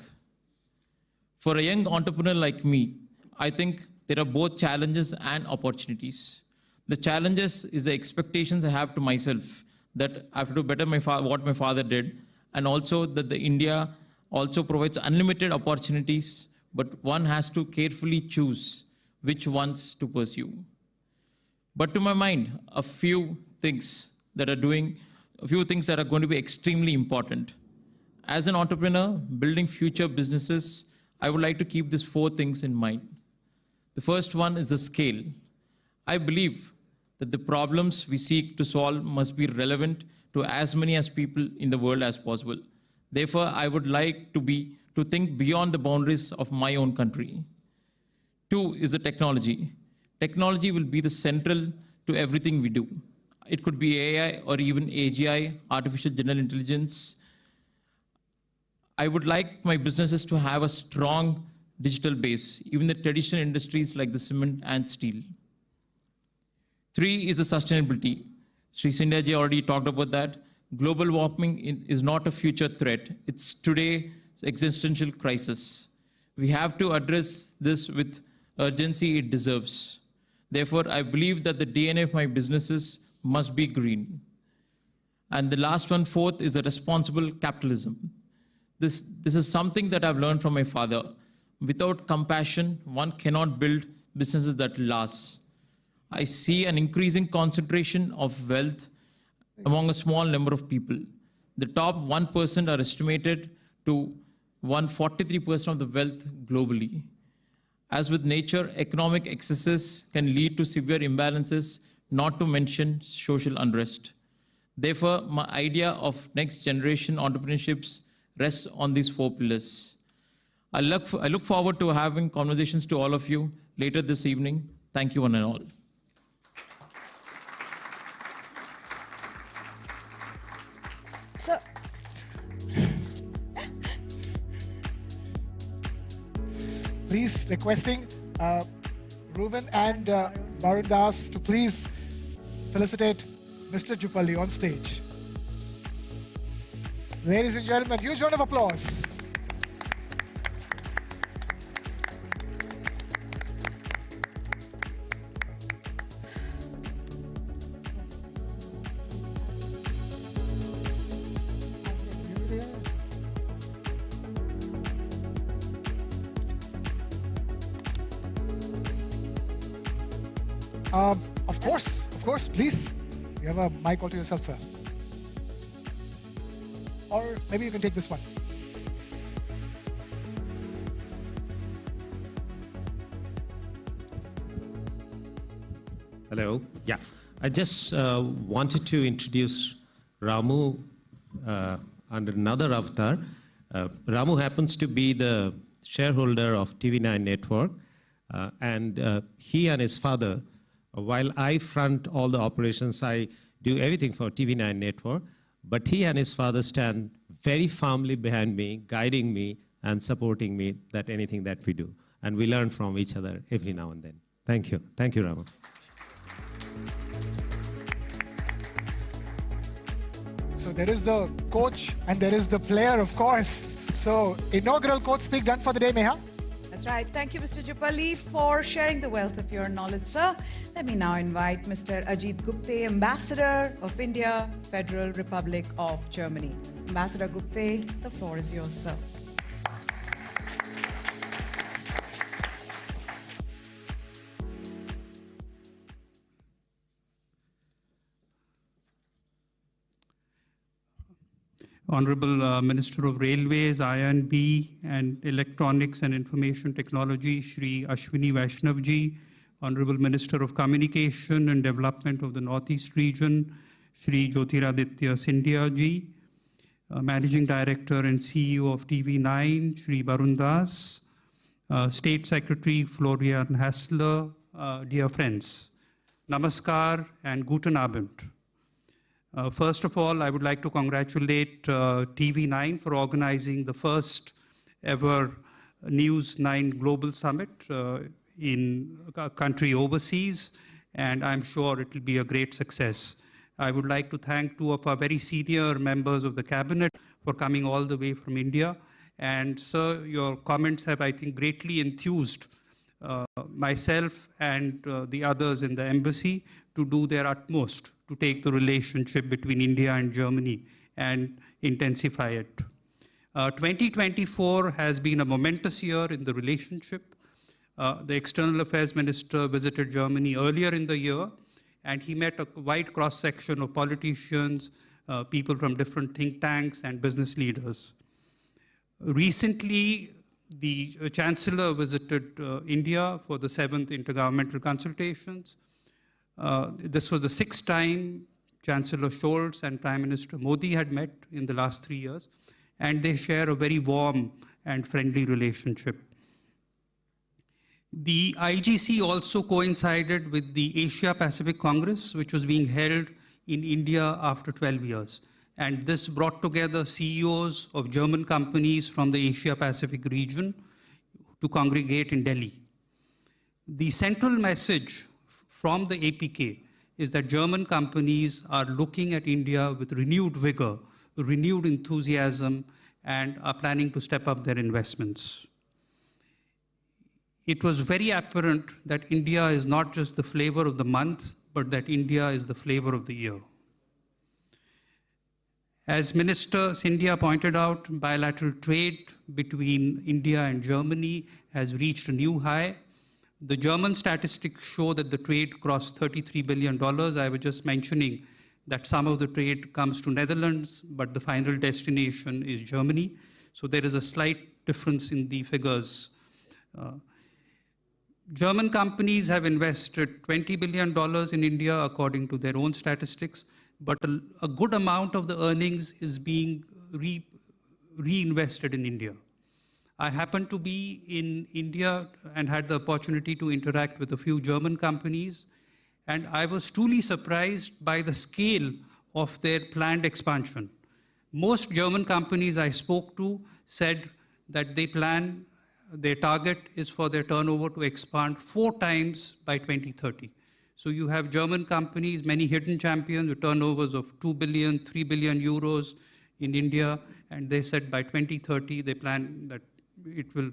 For a young entrepreneur like me, I think there are both challenges and opportunities. The challenges is the expectations I have to myself, that I have to do better what my father did, and also that the India also provides unlimited opportunities, but one has to carefully choose which ones to pursue. But to my mind, a few things that are going to be extremely important. As an entrepreneur, building future businesses, I would like to keep these 4 things in mind. The first one is the scale. I believe that the problems we seek to solve must be relevant to as many as people in the world as possible. Therefore, I would like to think beyond the boundaries of my own country. 2 is the technology. Technology will be the central to everything we do. It could be AI or even AGI, artificial general intelligence. I would like my businesses to have a strong digital base, even the traditional industries like the cement and steel. 3 is the sustainability. Sri Scindia ji already talked about that. Global warming is not a future threat. It's today's existential crisis. We have to address this with urgency it deserves. Therefore, I believe that the DNA of my businesses must be green. And the last one, 4th, is the responsible capitalism. This is something that I've learned from my father. Without compassion, one cannot build businesses that last. I see an increasing concentration of wealth among a small number of people. The top 1% are estimated to 43% of the wealth globally. As with nature, economic excesses can lead to severe imbalances, not to mention social unrest. Therefore, my idea of next generation entrepreneurships rests on these 4 pillars. I look forward to having conversations to all of you later this evening. Thank you one and all. So, please requesting Reuven and Varun Das to please felicitate Mr. Jupalli on stage. Ladies and gentlemen, huge round of applause. Of course, please. You have a mic all to yourself, sir. Or maybe you can take this one. Hello. Yeah, I just wanted to introduce Ramu under another avatar. Ramu happens to be the shareholder of TV9 Network, and he and his father, while I front all the operations, I do everything for TV9 Network, but he and his father stand very firmly behind me, guiding me and supporting me that anything that we do. And we learn from each other every now and then. Thank you. Thank you, Ramu. So there is the coach and there is the player, of course. So inaugural quote speak done for the day, Meha. That's right. Thank you, Mr. Jupalli, for sharing the wealth of your knowledge, sir. Let me now invite Mr. Ajit Gupte, Ambassador of India, Federal Republic of Germany. Ambassador Gupte, the floor is yours, sir. Honorable Minister of Railways, I&B and Electronics and Information Technology, Shri Ashwini Vaishnavji, Honorable Minister of Communication and Development of the Northeast Region, Shri Jyotiraditya Scindia ji, Managing Director and CEO of TV9, Shri Varun Das, State Secretary Florian Hassler, dear friends, Namaskar and Guten Abend. First of all, I would like to congratulate TV9 for organizing the first ever News9 Global Summit in a country overseas, and I'm sure it will be a great success. I would like to thank 2 of our very senior members of the cabinet for coming all the way from India. And sir, your comments have, I think, greatly enthused myself and the others in the embassy to do their utmost to take the relationship between India and Germany and intensify it. 2024 has been a momentous year in the relationship. The External Affairs Minister visited Germany earlier in the year, and he met a wide cross-section of politicians, people from different think tanks and business leaders. Recently, the Chancellor visited India for the 7th Intergovernmental Consultations. This was the 6th time Chancellor Scholz and Prime Minister Modi had met in the last 3 years, and they share a very warm and friendly relationship. The IGC also coincided with the Asia-Pacific Congress, which was being held in India after 12 years. And this brought together CEOs of German companies from the Asia-Pacific region to congregate in Delhi. The central message from the APK is that German companies are looking at India with renewed vigor, renewed enthusiasm, and are planning to step up their investments. It was very apparent that India is not just the flavor of the month, but that India is the flavor of the year. As Minister Scindia pointed out, bilateral trade between India and Germany has reached a new high. The German statistics show that the trade crossed $33 billion. I was just mentioning that some of the trade comes to Netherlands, but the final destination is Germany. So there is a slight difference in the figures. German companies have invested $20 billion in India according to their own statistics, but a good amount of the earnings is being reinvested in India. I happened to be in India and had the opportunity to interact with a few German companies, and I was truly surprised by the scale of their planned expansion. Most German companies I spoke to said that their target is for their turnover to expand 4 times by 2030. So you have German companies, many hidden champions with turnovers of 2 billion, 3 billion euros in India, and they said by 2030 they plan that it will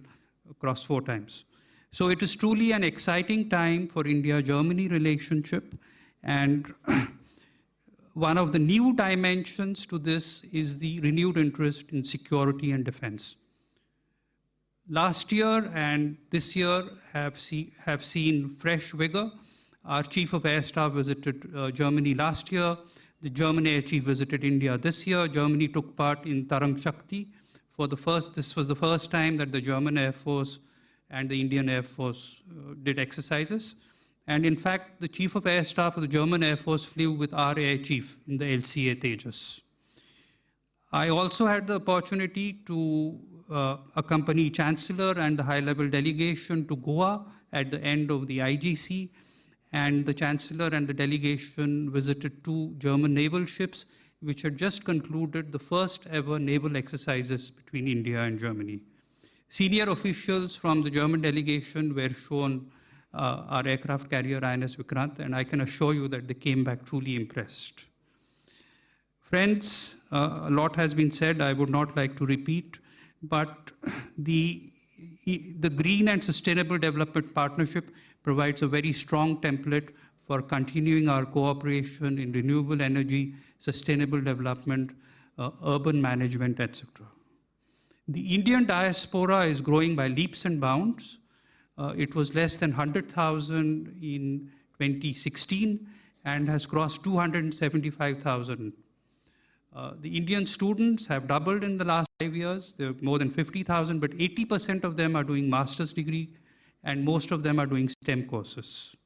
cross 4 times. So it is truly an exciting time for India-Germany relationship, and one of the new dimensions to this is the renewed interest in security and defense. Last year and this year have seen fresh vigor. Our Chief of Air Staff visited Germany last year. The German Air Chief visited India this year. Germany took part in Tarang Shakti. This was the first time that the German Air Force and the Indian Air Force did exercises. And in fact, the Chief of Air Staff of the German Air Force flew with our Air Chief in the LCA Tejas. I also had the opportunity to accompany Chancellor and the high-level delegation to Goa at the end of the IGC, and the Chancellor and the delegation visited 2 German naval ships which had just concluded the first ever naval exercises between India and Germany. Senior officials from the German delegation were shown our aircraft carrier INS Vikrant, and I can assure you that they came back truly impressed. Friends, a lot has been said, I would not like to repeat, but the Green and Sustainable Development Partnership provides a very strong template for continuing our cooperation in renewable energy, sustainable development, urban management, etc. The Indian diaspora is growing by leaps and bounds. It was less than 100,000 in 2016 and has crossed 275,000. The Indian students have doubled in the last 5 years. There are more than 50,000, but 80% of them are doing master's degree, and most of them are doing STEM courses.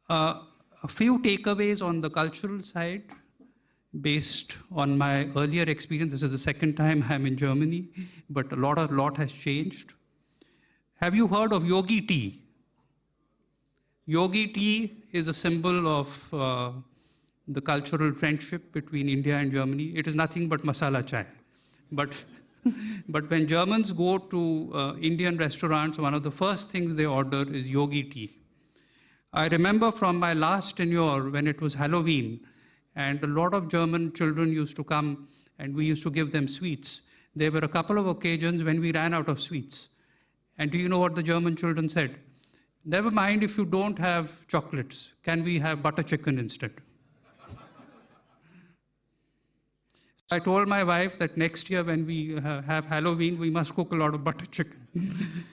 A few takeaways on the cultural side, based on my earlier experience. This is the second time I'm in Germany, but a lot has changed. Have you heard of yogi tea? Yogi tea is a symbol of the cultural friendship between India and Germany. It is nothing but masala chai. But when Germans go to Indian restaurants, one of the first things they order is yogi tea. I remember from my last tenure when it was Halloween, and a lot of German children used to come and we used to give them sweets. There were a couple of occasions when we ran out of sweets. And do you know what the German children said? Never mind if you don't have chocolates, can we have butter chicken instead? I told my wife that next year when we have Halloween, we must cook a lot of butter chicken.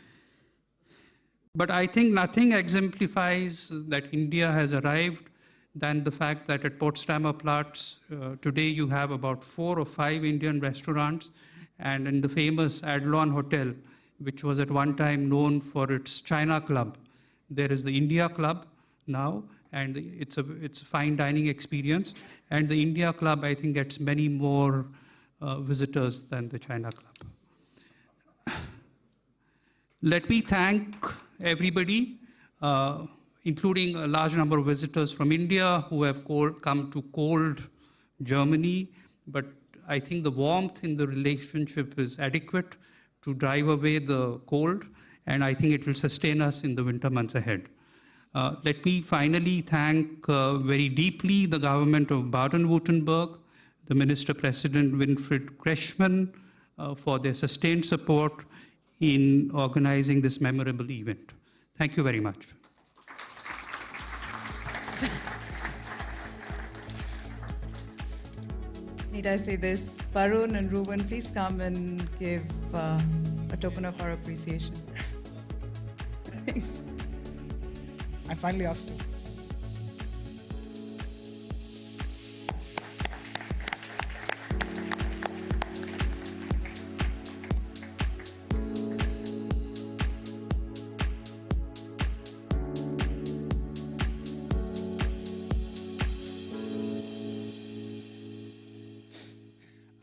But I think nothing exemplifies that India has arrived than the fact that at Potsdamer Platz, today you have about 4 or 5 Indian restaurants, and in the famous Adlon Hotel, which was at one time known for its China Club, there is the India Club now, and it's a fine dining experience. And the India Club, I think, gets many more visitors than the China Club. Let me thank everybody, including a large number of visitors from India who have come to cold Germany. But I think the warmth in the relationship is adequate to drive away the cold, and I think it will sustain us in the winter months ahead. Let me finally thank very deeply the government of Baden-Württemberg, the Minister President Winfried Kretschmann, for their sustained support in organizing this memorable event. Thank you very much. Need I say this? Varun and Ruben, please come and give a token of our appreciation. Thanks. I finally asked you.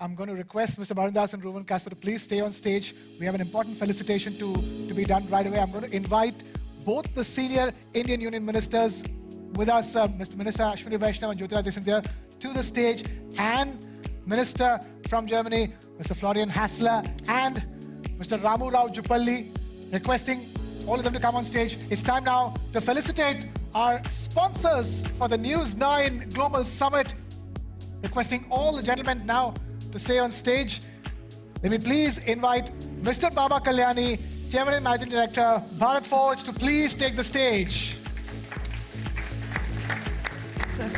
I'm going to request Mr. Barandas and Ruben Casper to please stay on stage. We have an important felicitation to be done right away. I'm going to invite both the senior Indian Union ministers with us, Mr. Minister Ashwini Vaishnav and Jyotirajya Scindia, to the stage, and Minister from Germany, Mr. Florian Hassler, and Mr. Ramu Rao Jupalli, requesting all of them to come on stage. It's time now to felicitate our sponsors for the News9 Global Summit, requesting all the gentlemen now to stay on stage. Let me please invite Mr. Baba Kalyani, Chairman and Managing Director, Bharat Forge, to please take the stage. Sir.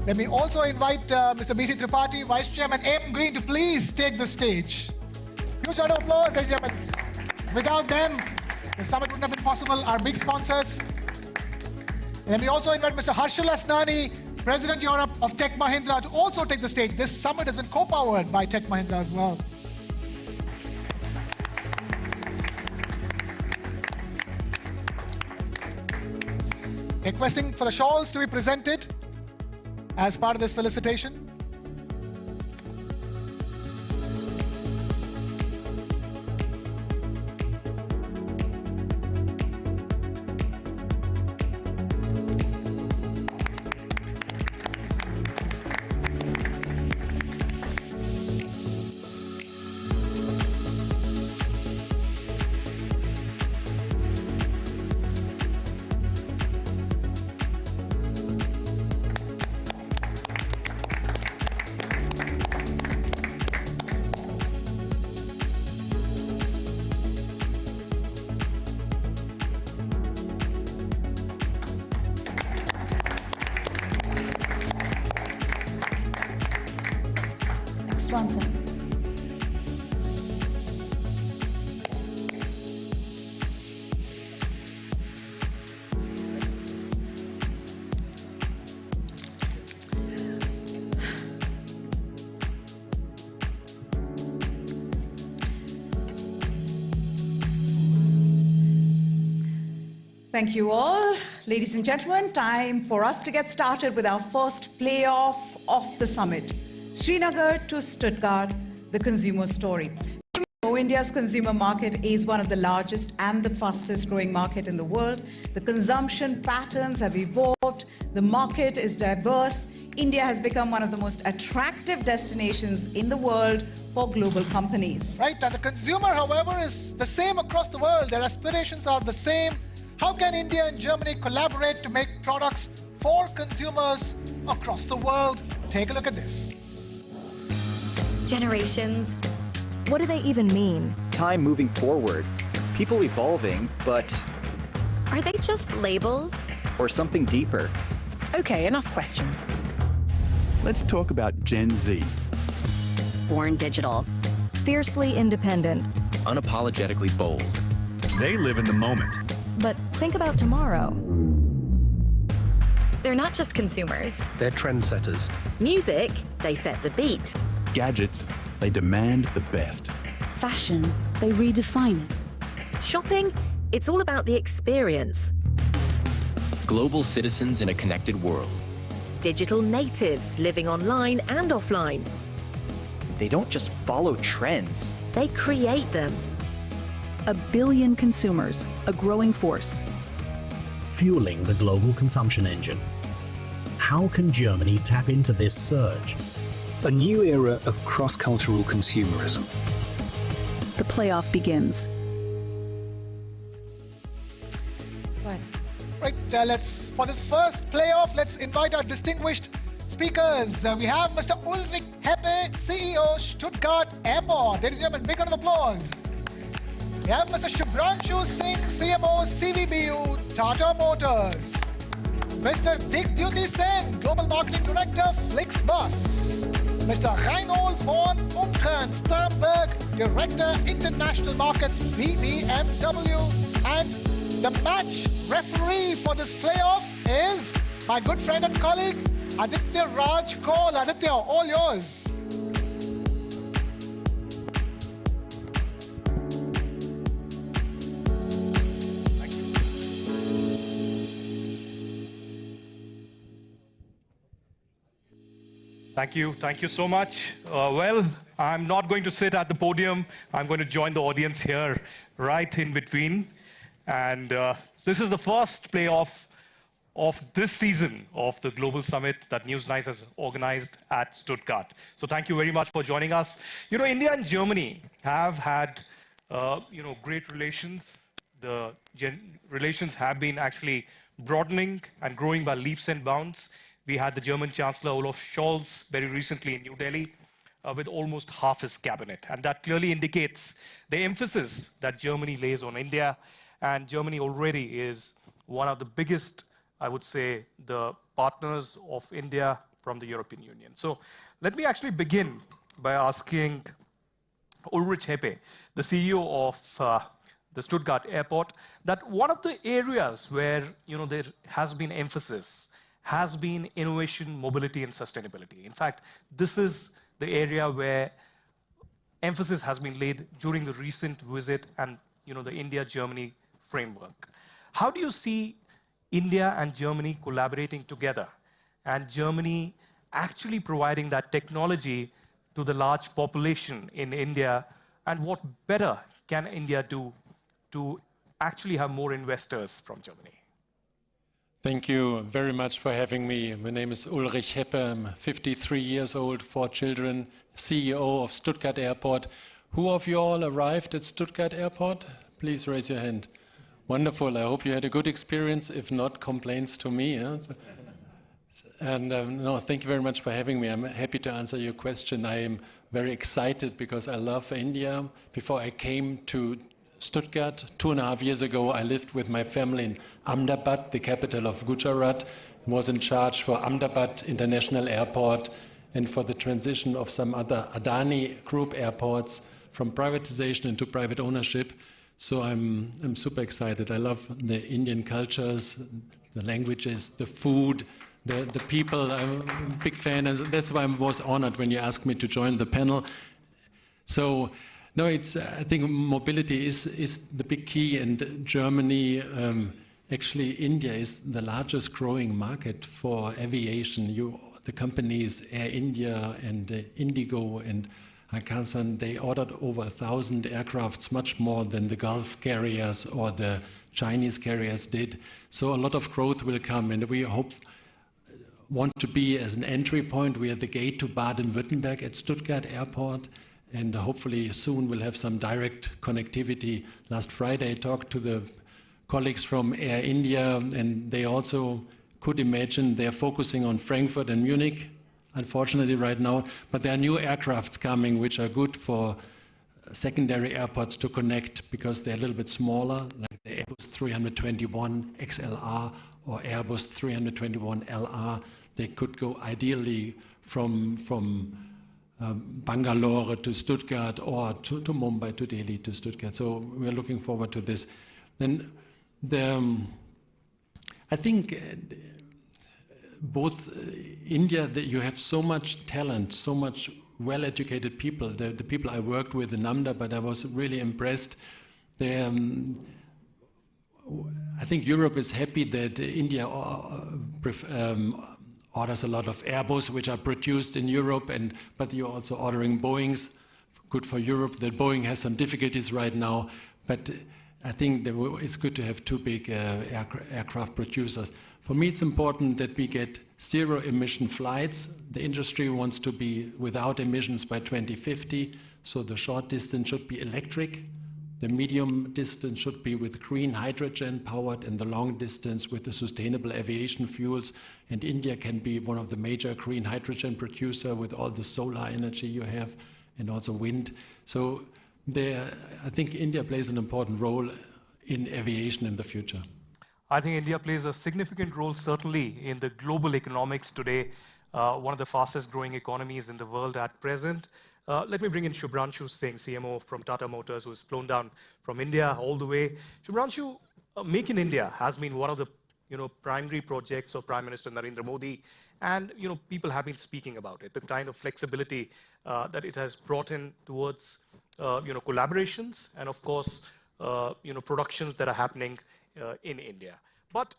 Let me also invite Mr. B.C. Tripathi, Vice Chairman, AM Green, to please take the stage. Huge round of applause, ladies and gentlemen. Without them, the summit wouldn't have been possible. Our big sponsors. Let me also invite Mr. Harshal Asnani, President Europe of Tech Mahindra, to also take the stage. This summit has been co-powered by Tech Mahindra as well. Requesting for the shawls to be presented as part of this felicitation. Sponsor. Thank you all. Ladies and gentlemen, time for us to get started with our first playoff of the summit. Srinagar to Stuttgart, the consumer story. India's consumer market is one of the largest and the fastest growing market in the world. The consumption patterns have evolved. The market is diverse. India has become one of the most attractive destinations in the world for global companies. Right, and the consumer, however, is the same across the world. Their aspirations are the same. How can India and Germany collaborate to make products for consumers across the world? Take a look at this. Generations. What do they even mean? Time moving forward, people evolving, but are they just labels? Or something deeper? Okay, enough questions. Let's talk about Gen Z. Born digital. Fiercely independent. Unapologetically bold. They live in the moment. But think about tomorrow. They're not just consumers. They're trendsetters. Music, they set the beat. Gadgets, they demand the best. Fashion, they redefine it. Shopping, it's all about the experience. Global citizens in a connected world. Digital natives living online and offline. They don't just follow trends. They create them. 1 billion consumers, a growing force. Fueling the global consumption engine. How can Germany tap into this surge? A new era of cross-cultural consumerism. The playoff begins. Right, for this first playoff, let's invite our distinguished speakers. We have Mr. Ulrich Heppe, CEO, Stuttgart Airport. Ladies and gentlemen, big round of applause. We have Mr. Shubhranshu Singh, CMO, CVBU, Tata Motors. Mr. Dikdyuti Sen, Global Marketing Director, Flixbus. Mr. Reinhold von Unkern, Starnberg, Director, International Markets, BMW. And the match referee for this playoff is my good friend and colleague, Aditya Raj Kaul. Aditya, all yours. Thank you so much. Well, I'm not going to sit at the podium. I'm going to join the audience here, right in between. And this is the first playoff of this season of the Global Summit that News9 has organized at Stuttgart. So thank you very much for joining us. You know, India and Germany have had, great relations. The relations have been actually broadening and growing by leaps and bounds. We had the German Chancellor Olaf Scholz very recently in New Delhi with almost half his cabinet. And that clearly indicates the emphasis that Germany lays on India. And Germany already is one of the biggest, I would say, the partners of India from the European Union. So let me actually begin by asking Ulrich Heppe, the CEO of the Stuttgart Airport, that one of the areas where there has been emphasis has been innovation, mobility, and sustainability. In fact, this is the area where emphasis has been laid during the recent visit and the India-Germany framework. How do you see India and Germany collaborating together, and Germany actually providing that technology to the large population in India, and what better can India do to actually have more investors from Germany? Thank you very much for having me. My name is Ulrich Heppe. I'm 53 years old, 4 children, CEO of Stuttgart Airport. Who of you all arrived at Stuttgart Airport? Please raise your hand. Wonderful. I hope you had a good experience. If not, complaints to me. Yeah? And no, thank you very much for having me. I'm happy to answer your question. I am very excited because I love India. Before I came to Stuttgart 2.5 years ago, I lived with my family in Ahmedabad, the capital of Gujarat. I was in charge for Ahmedabad International Airport and for the transition of some other Adani Group airports from privatization into private ownership. So I'm super excited. I love the Indian cultures, the languages, the food, the people. I'm a big fan, and that's why I was honored when you asked me to join the panel. So, no, I think mobility is the big key, and Germany, actually India is the largest growing market for aviation. The companies Air India and Indigo and Akasan, they ordered over 1,000 aircrafts, much more than the Gulf carriers or the Chinese carriers did. So a lot of growth will come, and we want to be as an entry point. We are the gate to Baden-Württemberg at Stuttgart Airport, and hopefully soon we'll have some direct connectivity. Last Friday I talked to the colleagues from Air India, and they also could imagine they're focusing on Frankfurt and Munich, unfortunately right now, but there are new aircrafts coming which are good for secondary airports to connect because they're a little bit smaller, like the Airbus 321 XLR or Airbus 321 LR. They could go ideally from Bangalore to Stuttgart or to Mumbai, to Delhi, to Stuttgart. So we're looking forward to this. Then I think both India, you have so much talent, so much well-educated people. The people I worked with in Ahmedabad, I was really impressed. I think Europe is happy that India orders a lot of Airbus, which are produced in Europe, but you're also ordering Boeings. Good for Europe that Boeing has some difficulties right now, but I think it's good to have 2 big aircraft producers. For me, it's important that we get zero-emission flights. The industry wants to be without emissions by 2050, so the short distance should be electric. The medium distance should be with green hydrogen powered, and the long distance with the sustainable aviation fuels. And India can be one of the major green hydrogen producer with all the solar energy you have, and also wind. So I think India plays an important role in aviation in the future. I think India plays a significant role, certainly, in the global economics today, one of the fastest growing economies in the world at present. Let me bring in Shubhranshu Singh, CMO from Tata Motors, who's flown down from India all the way. Shubhranshu, Make in India has been one of the primary projects of Prime Minister Narendra Modi, and people have been speaking about it, the kind of flexibility that it has brought in towards collaborations and, of course, productions that are happening in India. But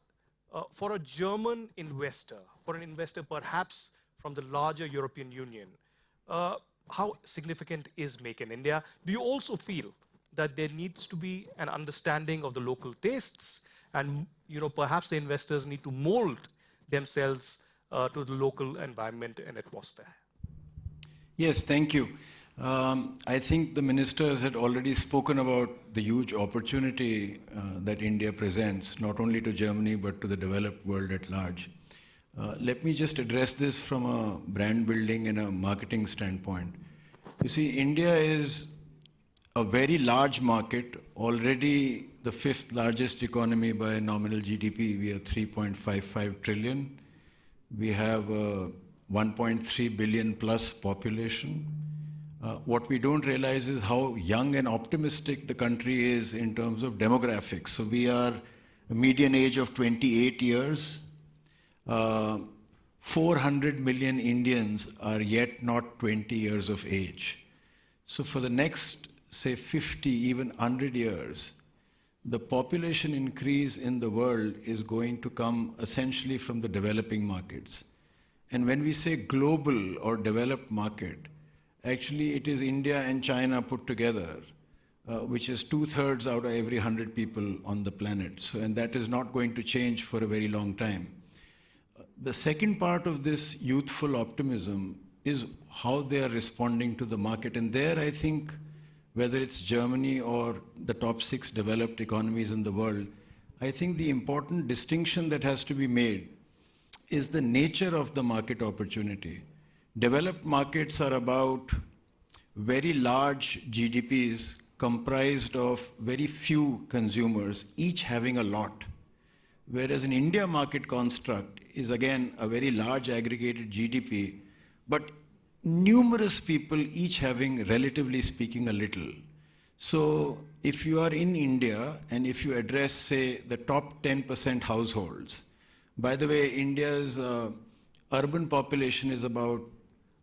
for a German investor, for an investor perhaps from the larger European Union, how significant is Make in India? Do you also feel that there needs to be an understanding of the local tastes, and perhaps the investors need to mold themselves to the local environment and atmosphere? Yes, thank you. I think the ministers had already spoken about the huge opportunity that India presents, not only to Germany, but to the developed world at large. Let me just address this from a brand building and a marketing standpoint. You see, India is a very large market, already the 5th largest economy by nominal GDP. We have 3.55 trillion. We have a 1.3 billion plus population. What we don't realize is how young and optimistic the country is in terms of demographics. So we are a median age of 28 years. 400 million Indians are yet not 20 years of age. So for the next, say, 50, even 100 years, the population increase in the world is going to come essentially from the developing markets. And when we say global or developed market, actually it is India and China put together, which is 2/3 out of every 100 people on the planet. So, and that is not going to change for a very long time. The second part of this youthful optimism is how they are responding to the market. And there, I think, whether it's Germany or the top 6 developed economies in the world, I think the important distinction that has to be made is the nature of the market opportunity. Developed markets are about very large GDPs comprised of very few consumers, each having a lot. Whereas an India market construct is again a very large aggregated GDP, but numerous people each having, relatively speaking, a little. So if you are in India and if you address, say, the top 10% households, by the way, India's urban population is about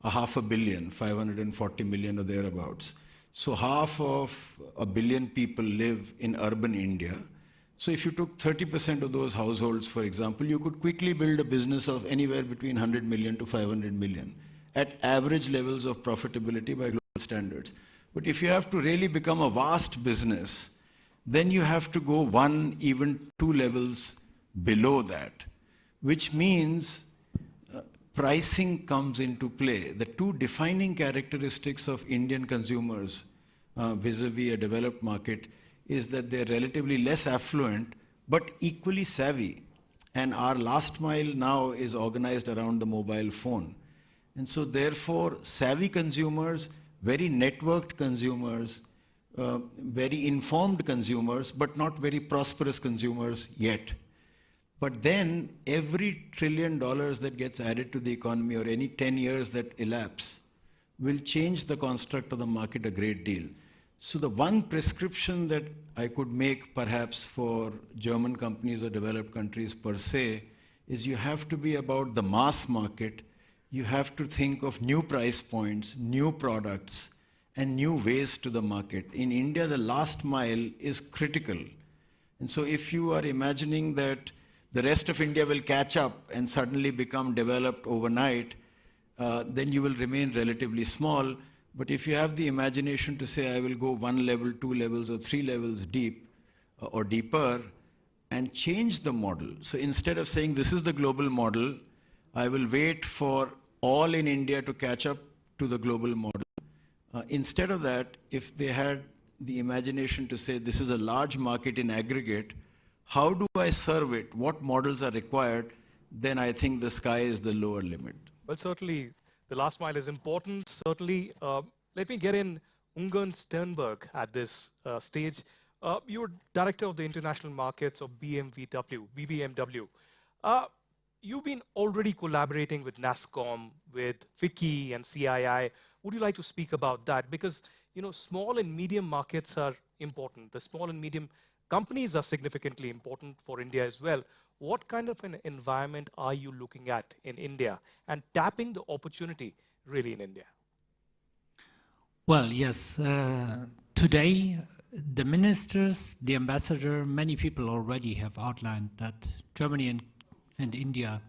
500 million, 540 million or thereabouts. So half of a billion people live in urban India. So if you took 30% of those households, for example, you could quickly build a business of anywhere between 100 million to 500 million at average levels of profitability by global standards. But if you have to really become a vast business, then you have to go 1, even 2 levels below that, which means pricing comes into play. The 2 defining characteristics of Indian consumers vis-a-vis a developed market is that they're relatively less affluent, but equally savvy. And our last mile now is organized around the mobile phone. And so therefore, savvy consumers, very networked consumers, very informed consumers, but not very prosperous consumers yet. But then every $1 trillion that gets added to the economy or any 10 years that elapse will change the construct of the market a great deal. So the one prescription that I could make perhaps for German companies or developed countries per se is you have to be about the mass market. You have to think of new price points, new products, and new ways to the market. In India, the last mile is critical. And so if you are imagining that the rest of India will catch up and suddenly become developed overnight, then you will remain relatively small. But if you have the imagination to say, I will go 1 level, 2 levels, or 3 levels deep or deeper and change the model. So instead of saying this is the global model, I will wait for all in India to catch up to the global model. Instead of that, if they had the imagination to say this is a large market in aggregate, how do I serve it? What models are required? Then I think the sky is the lower limit. Well, certainly the last mile is important. Certainly, let me get in Ungern Sternberg at this stage. You're director of the international markets of BVMW. You've been already collaborating with NASSCOM, with FICCI and CII. Would you like to speak about that? Because small and medium markets are important. The small and medium companies are significantly important for India as well. What kind of an environment are you looking at in India and tapping the opportunity really in India? Well, yes. Today, the ministers, the ambassador, many people already have outlined that Germany and India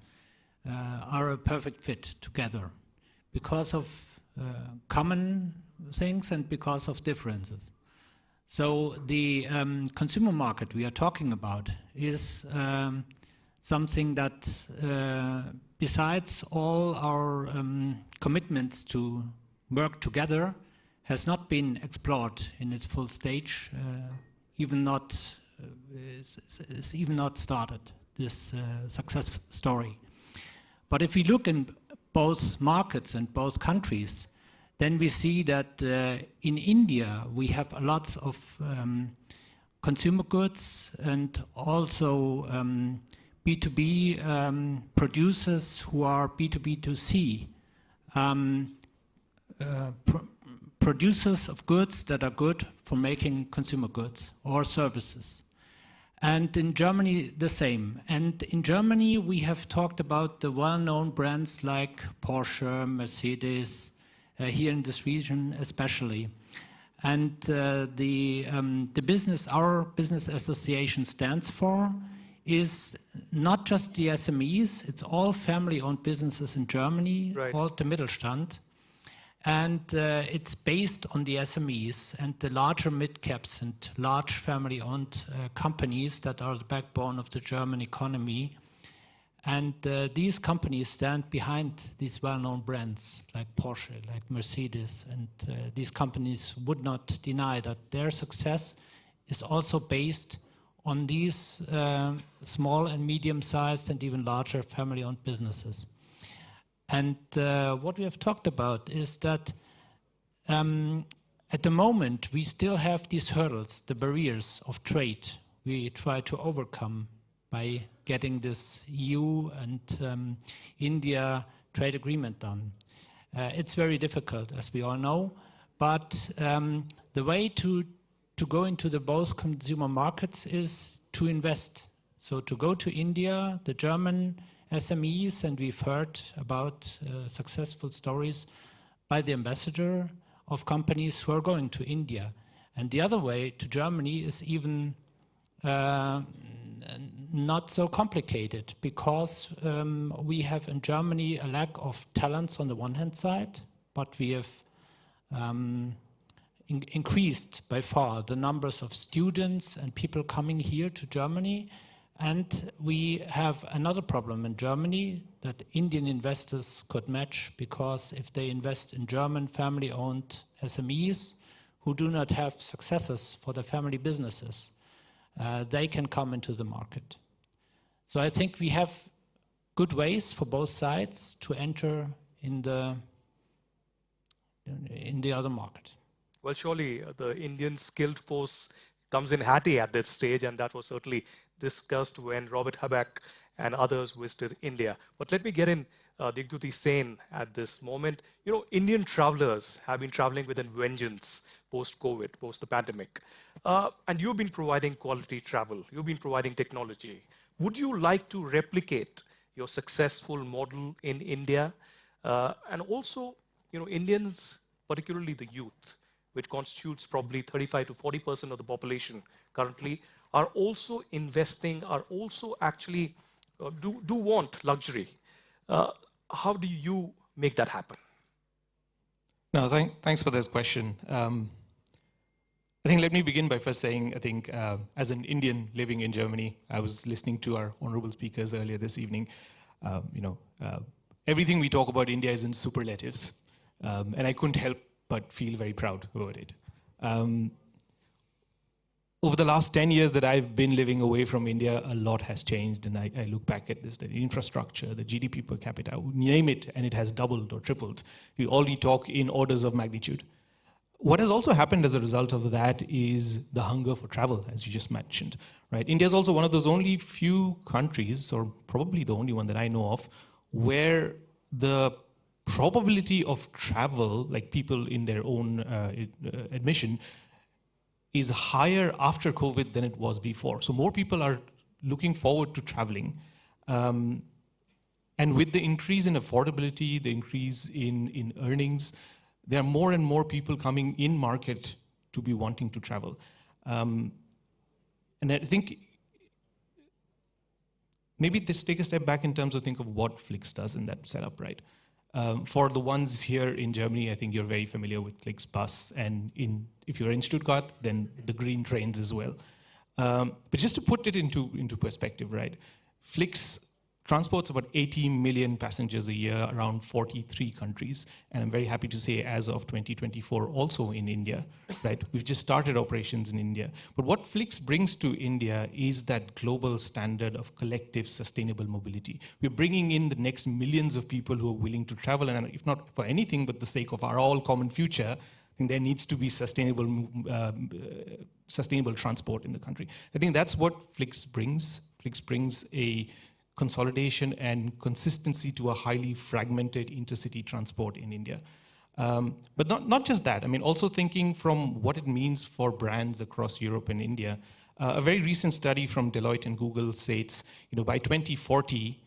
are a perfect fit together because of common things and because of differences. So the consumer market we are talking about is something that, besides all our commitments to work together, has not been explored in its full stage, is even not started, this success story. But if we look in both markets and both countries, then we see that in India we have lots of consumer goods and also B2B producers who are B2B2C, producers of goods that are good for making consumer goods or services. And in Germany, the same. And in Germany, we have talked about the well-known brands like Porsche, Mercedes, here in this region especially. And the business our business association stands for is not just the SMEs, it's all family-owned businesses in Germany, all the Mittelstand. And it's based on the SMEs and the larger mid-caps and large family-owned companies that are the backbone of the German economy. And these companies stand behind these well-known brands like Porsche, like Mercedes. And these companies would not deny that their success is also based on these small and medium-sized and even larger family-owned businesses. And what we have talked about is that at the moment we still have these hurdles, the barriers of trade we try to overcome by getting this EU and India trade agreement done. It's very difficult, as we all know, but the way to go into the both consumer markets is to invest. So to go to India, the German SMEs, and we've heard about successful stories by the ambassador of companies who are going to India. And the other way to Germany is even not so complicated, because we have in Germany a lack of talents on the one hand side, but we have increased by far the numbers of students and people coming here to Germany. And we have another problem in Germany that Indian investors could match, because if they invest in German family-owned SMEs who do not have successes for their family businesses, they can come into the market. So I think we have good ways for both sides to enter in the other market. Well, surely the Indian skilled force comes in handy at this stage, and that was certainly discussed when Robert Habeck and others visited India. But let me get in Digduti Sen at this moment. You know, Indian travelers have been traveling with a vengeance post-COVID, post the pandemic. And you've been providing quality travel. You've been providing technology. Would you like to replicate your successful model in India? And also, you know, Indians, particularly the youth, which constitutes probably 35 to 40% of the population currently, are also investing, are also actually do want luxury. How do you make that happen? No, thanks for this question. I think let me begin by first saying, I think as an Indian living in Germany, I was listening to our honorable speakers earlier this evening. Everything we talk about India is in superlatives, and I couldn't help but feel very proud about it. Over the last 10 years that I've been living away from India, a lot has changed, and I look back at this, the infrastructure, the GDP per capita, name it, and it has doubled or tripled. We already talk in orders of magnitude. What has also happened as a result of that is the hunger for travel, as you just mentioned, right? India is also one of those only few countries, or probably the only one that I know of, where the probability of travel, like people in their own admission, is higher after COVID than it was before. So more people are looking forward to traveling. And with the increase in affordability, the increase in earnings, there are more and more people coming in market to be wanting to travel. And I think maybe just take a step back in terms of think of what Flix does in that setup, right? For the ones here in Germany, I think you're very familiar with Flix Bus, and if you're in Stuttgart, then the green trains as well. But just to put it into perspective, right? Flix transports about 80 million passengers a year around 43 countries. And I'm very happy to say as of 2024, also in India, right? We've just started operations in India. But what Flix brings to India is that global standard of collective sustainable mobility. We're bringing in the next millions of people who are willing to travel, and if not for anything but the sake of our all common future, I think there needs to be sustainable transport in the country. I think that's what Flix brings. Flix brings a consolidation and consistency to a highly fragmented intercity transport in India. But not just that, I mean, also thinking from what it means for brands across Europe and India. A very recent study from Deloitte and Google states, by 2040,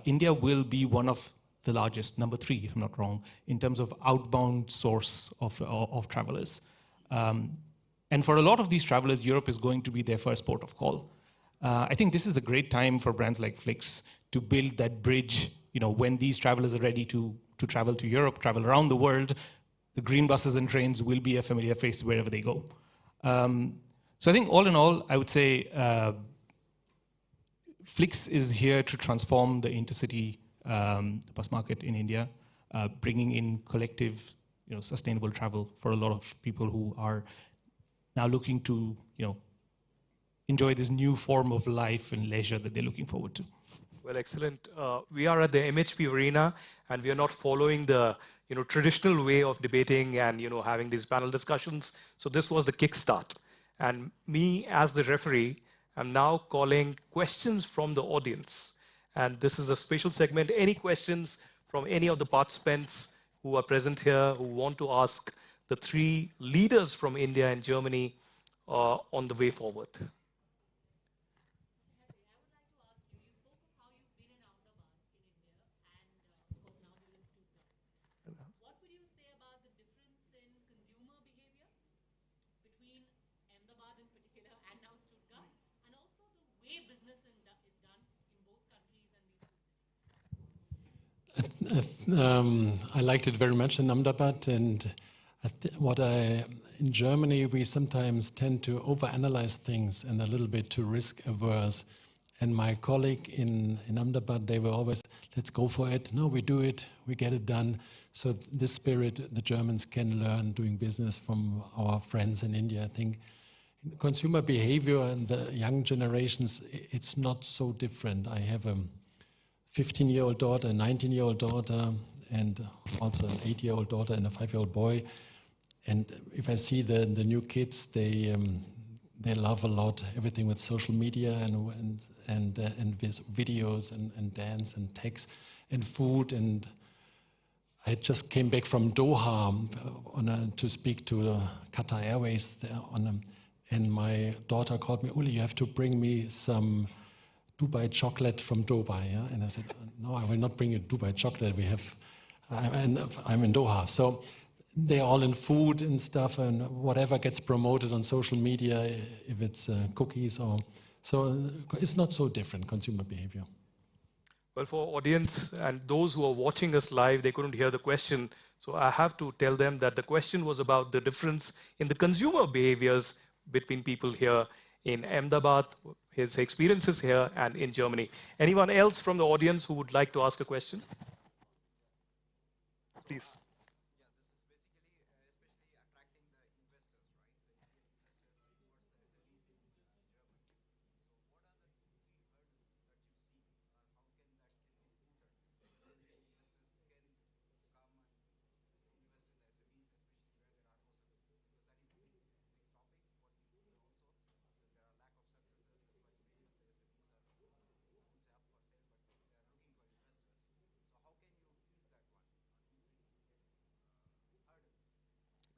India will be one of the largest, number 3, if I'm not wrong, in terms of outbound source of travelers. And for a lot of these travelers, Europe is going to be their first port of call. I think this is a great time for brands like Flix to build that bridge. When these travelers are ready to travel to Europe, travel around the world, the green buses and trains will be a familiar face wherever they go. So I think all in all, I would say Flix is here to transform the intercity bus market in India, bringing in collective, sustainable travel for a lot of people who are now looking to, enjoy this new form of life and leisure that they're looking forward to. Well, excellent. We are at the MHP arena, and we are not following the traditional way of debating and having these panel discussions. So this was the kickstart. And me, as the referee, I'm now calling questions from the audience. And this is a special segment. Any questions from any of the participants who are present here who want to ask the 3 leaders from India and Germany on the way forward? I liked it very much in Ahmedabad, and in Germany we sometimes tend to overanalyze things and a little bit too risk averse. And my colleague in Ahmedabad, they were always, let's go for it. No, we do it, we get it done. So this spirit the Germans can learn doing business from our friends in India. I think consumer behavior and the young generations, it's not so different. I have a 15-year-old daughter, a 19-year-old daughter, and also an 8-year-old daughter and a 5-year-old boy. And if I see the new kids, they love a lot everything with social media and with videos and dance and text and food. And I just came back from Doha to speak to Qatar Airways and my daughter called me, Uli, you have to bring me some Dubai chocolate from Dubai, yeah? And I said, no, I will not bring you Dubai chocolate. I'm in Doha. So they're all in food and stuff, and whatever gets promoted on social media, if it's cookies so it's not so different, consumer behavior. Well, for audience and those who are watching us live, they couldn't hear the question. So I have to tell them that the question was about the difference in the consumer behaviors between people here in Ahmedabad, his experiences here, and in Germany. Anyone else from the audience who would like to ask a question? Please.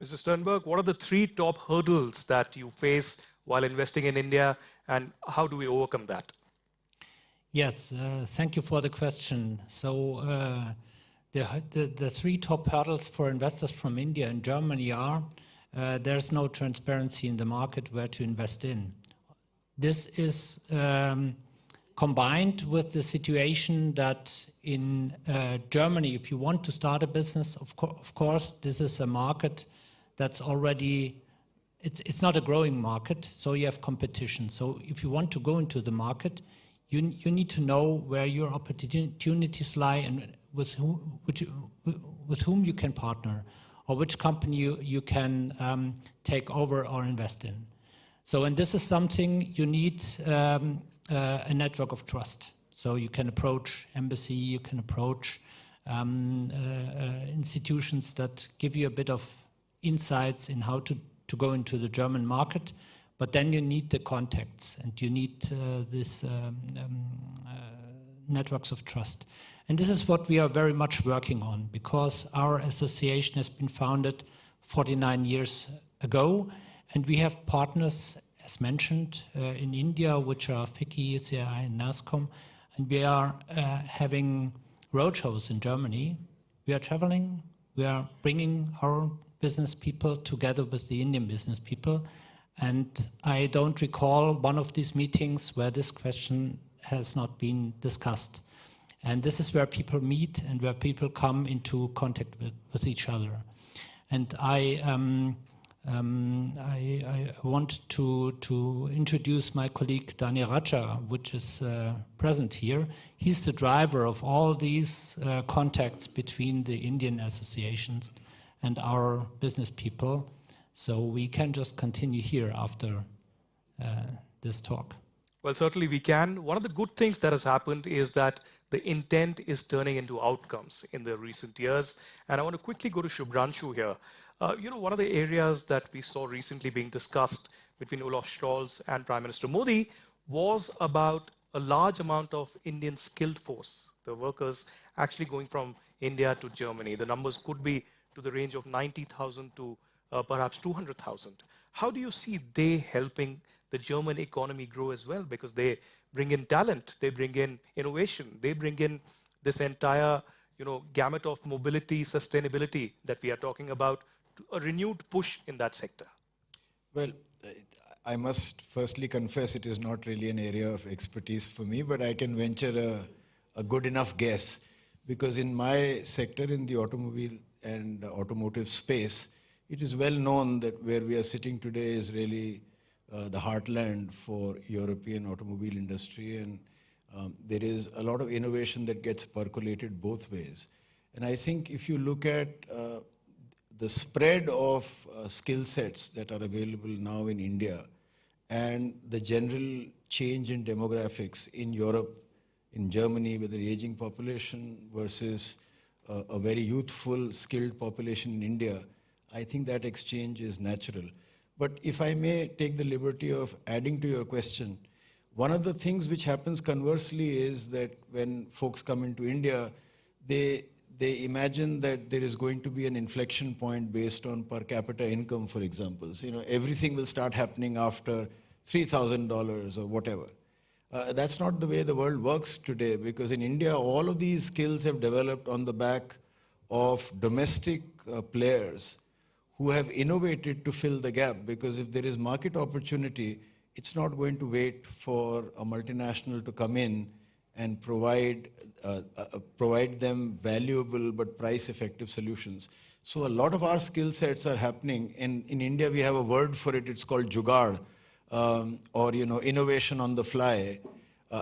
Mr. Sternberg, what are the 3 top hurdles that you face while investing in India, and how do we overcome that? Yes, thank you for the question. So the 3 top hurdles for investors from India and Germany are there's no transparency in the market where to invest in. This is combined with the situation that in Germany, if you want to start a business, of course, this is a market that's already, it's not a growing market, so you have competition. So if you want to go into the market, you need to know where your opportunities lie and with whom you can partner, or which company you can take over or invest in. So, and this is something you need a network of trust. So you can approach embassy, you can approach institutions that give you a bit of insights in how to go into the German market, but then you need the contacts and you need this networks of trust. And this is what we are very much working on, because our association has been founded 49 years ago, and we have partners, as mentioned, in India, which are FICCI, CI, and NASCOM, and we are having roadshows in Germany. We are traveling, we are bringing our business people together with the Indian business people, and I don't recall one of these meetings where this question has not been discussed. And this is where people meet and where people come into contact with each other. And I want to introduce my colleague Daniel Raja, which is present here. He's the driver of all these contacts between the Indian associations and our business people. So we can just continue here after this talk. Well, certainly we can. One of the good things that has happened is that the intent is turning into outcomes in the recent years. And I want to quickly go to Shubhranshu here. One of the areas that we saw recently being discussed between Olaf Scholz and Prime Minister Modi was about a large amount of Indian skilled force, the workers actually going from India to Germany. The numbers could be to the range of 90,000 to perhaps 200,000. How do you see they helping the German economy grow as well? Because they bring in talent, they bring in innovation, they bring in this entire gamut of mobility, sustainability that we are talking about, a renewed push in that sector. Well, I must firstly confess it is not really an area of expertise for me, but I can venture a good enough guess, because in my sector, in the automobile and automotive space, it is well known that where we are sitting today is really the heartland for European automobile industry, and there is a lot of innovation that gets percolated both ways. And I think if you look at the spread of skill sets that are available now in India and the general change in demographics in Europe, in Germany, with the aging population versus a very youthful, skilled population in India, I think that exchange is natural. But if I may take the liberty of adding to your question, one of the things which happens conversely is that when folks come into India, they imagine that there is going to be an inflection point based on per capita income, for example. So, everything will start happening after $3,000 or whatever. That's not the way the world works today, because in India, all of these skills have developed on the back of domestic players who have innovated to fill the gap, because if there is market opportunity, it's not going to wait for a multinational to come in and provide them valuable but price-effective solutions. So a lot of our skill sets are happening. In India, we have a word for it. It's called jugaad, or innovation on the fly,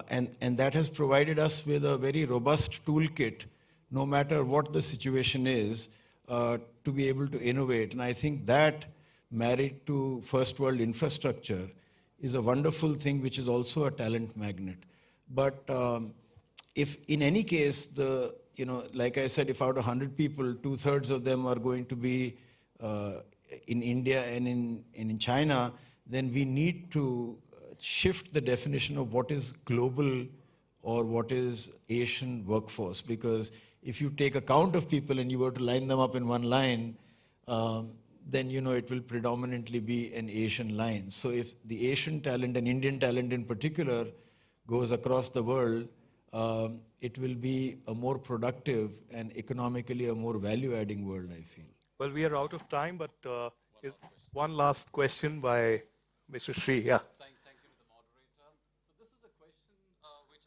and that has provided us with a very robust toolkit, no matter what the situation is, to be able to innovate. And I think that, married to first world infrastructure, is a wonderful thing, which is also a talent magnet. But if in any case, like I said, if out of 100 people, 2/3 of them are going to be in India and in China, then we need to shift the definition of what is global or what is Asian workforce. Because if you take a count of people and you were to line them up in one line, then it will predominantly be an Asian line. So if the Asian talent and Indian talent in particular goes across the world, it will be a more productive and economically a more value-adding world, I feel. Well, we are out of time, but one last question by Mr. Sri. Yeah. Thank you to the moderator. So this is a question which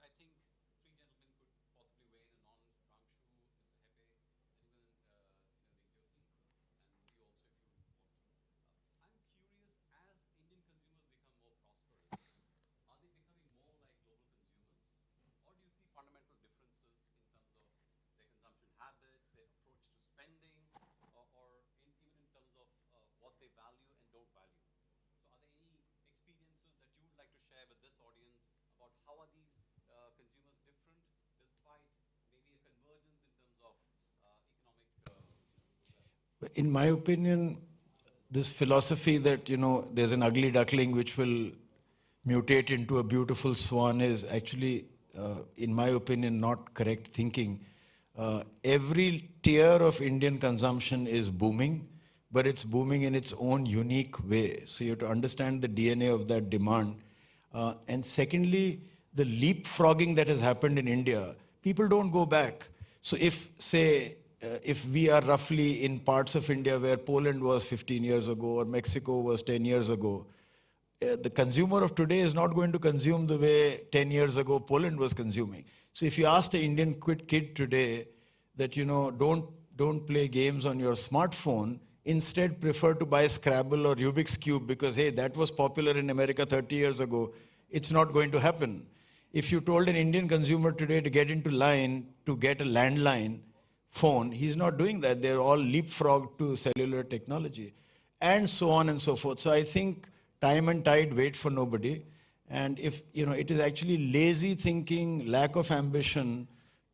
In my opinion, this philosophy that, there's an ugly duckling which will mutate into a beautiful swan is actually, in my opinion, not correct thinking. Every tier of Indian consumption is booming, but it's booming in its own unique way. So you have to understand the DNA of that demand. And secondly, the leapfrogging that has happened in India, people don't go back. So if, say, if we are roughly in parts of India where Poland was 15 years ago or Mexico was 10 years ago, the consumer of today is not going to consume the way 10 years ago Poland was consuming. So if you ask an Indian kid today that, don't play games on your smartphone, instead prefer to buy Scrabble or Rubik's Cube because, hey, that was popular in America 30 years ago, it's not going to happen. If you told an Indian consumer today to get into line to get a landline phone, he's not doing that. They're all leapfrogged to cellular technology and so on and so forth. So I think time and tide wait for nobody. And if, it is actually lazy thinking, lack of ambition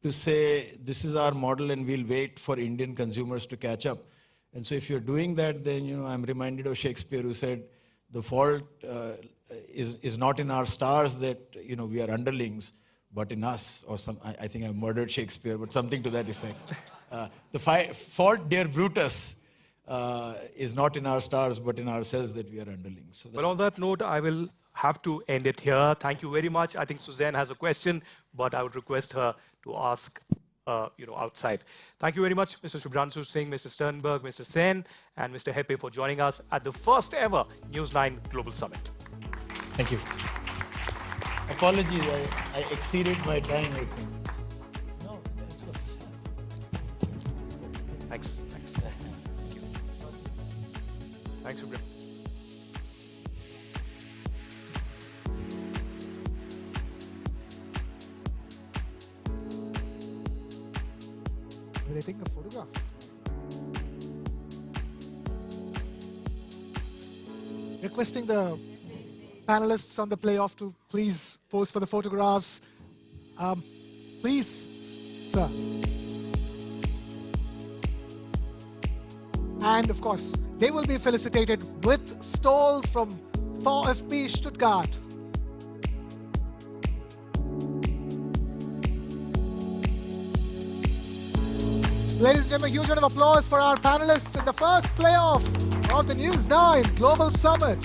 to say, this is our model and we'll wait for Indian consumers to catch up. And so if you're doing that, then, I'm reminded of Shakespeare who said, the fault is not in our stars that, we are underlings, but in us, or I think I murdered Shakespeare, but something to that effect. The fault, dear Brutus, is not in our stars, but in ourselves that we are underlings. So well, on that note, I will have to end it here. Thank you very much. I think Suzanne has a question, but I would request her to ask outside. Thank you very much, Mr. Shubhranshu Singh, Mr. Sternberg, Mr. Sen, and Mr. Hepe for joining us at the first ever News9 Global Summit. Thank you. Apologies, I exceeded my time, I think. No, it was... Thanks. Thanks, Shubhra. Will they take a photograph? Requesting the panelists on the playoff to please pose for the photographs. Please, sir. And of course, they will be felicitated with stalls from VfB Stuttgart. Ladies and gentlemen, a huge round of applause for our panelists in the first playoff of the News9 Global Summit.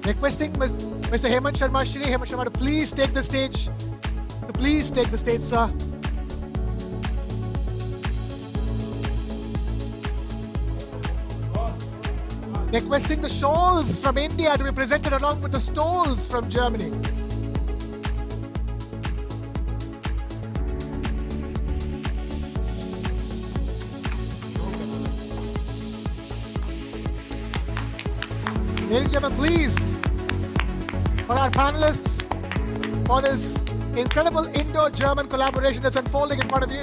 Requesting Mr. Hemant Sharma to please take the stage. Please take the stage, sir. Requesting the shawls from India to be presented along with the stalls from Germany. Ladies and gentlemen, please, for our panelists, for this incredible Indo-German collaboration that's unfolding in front of you.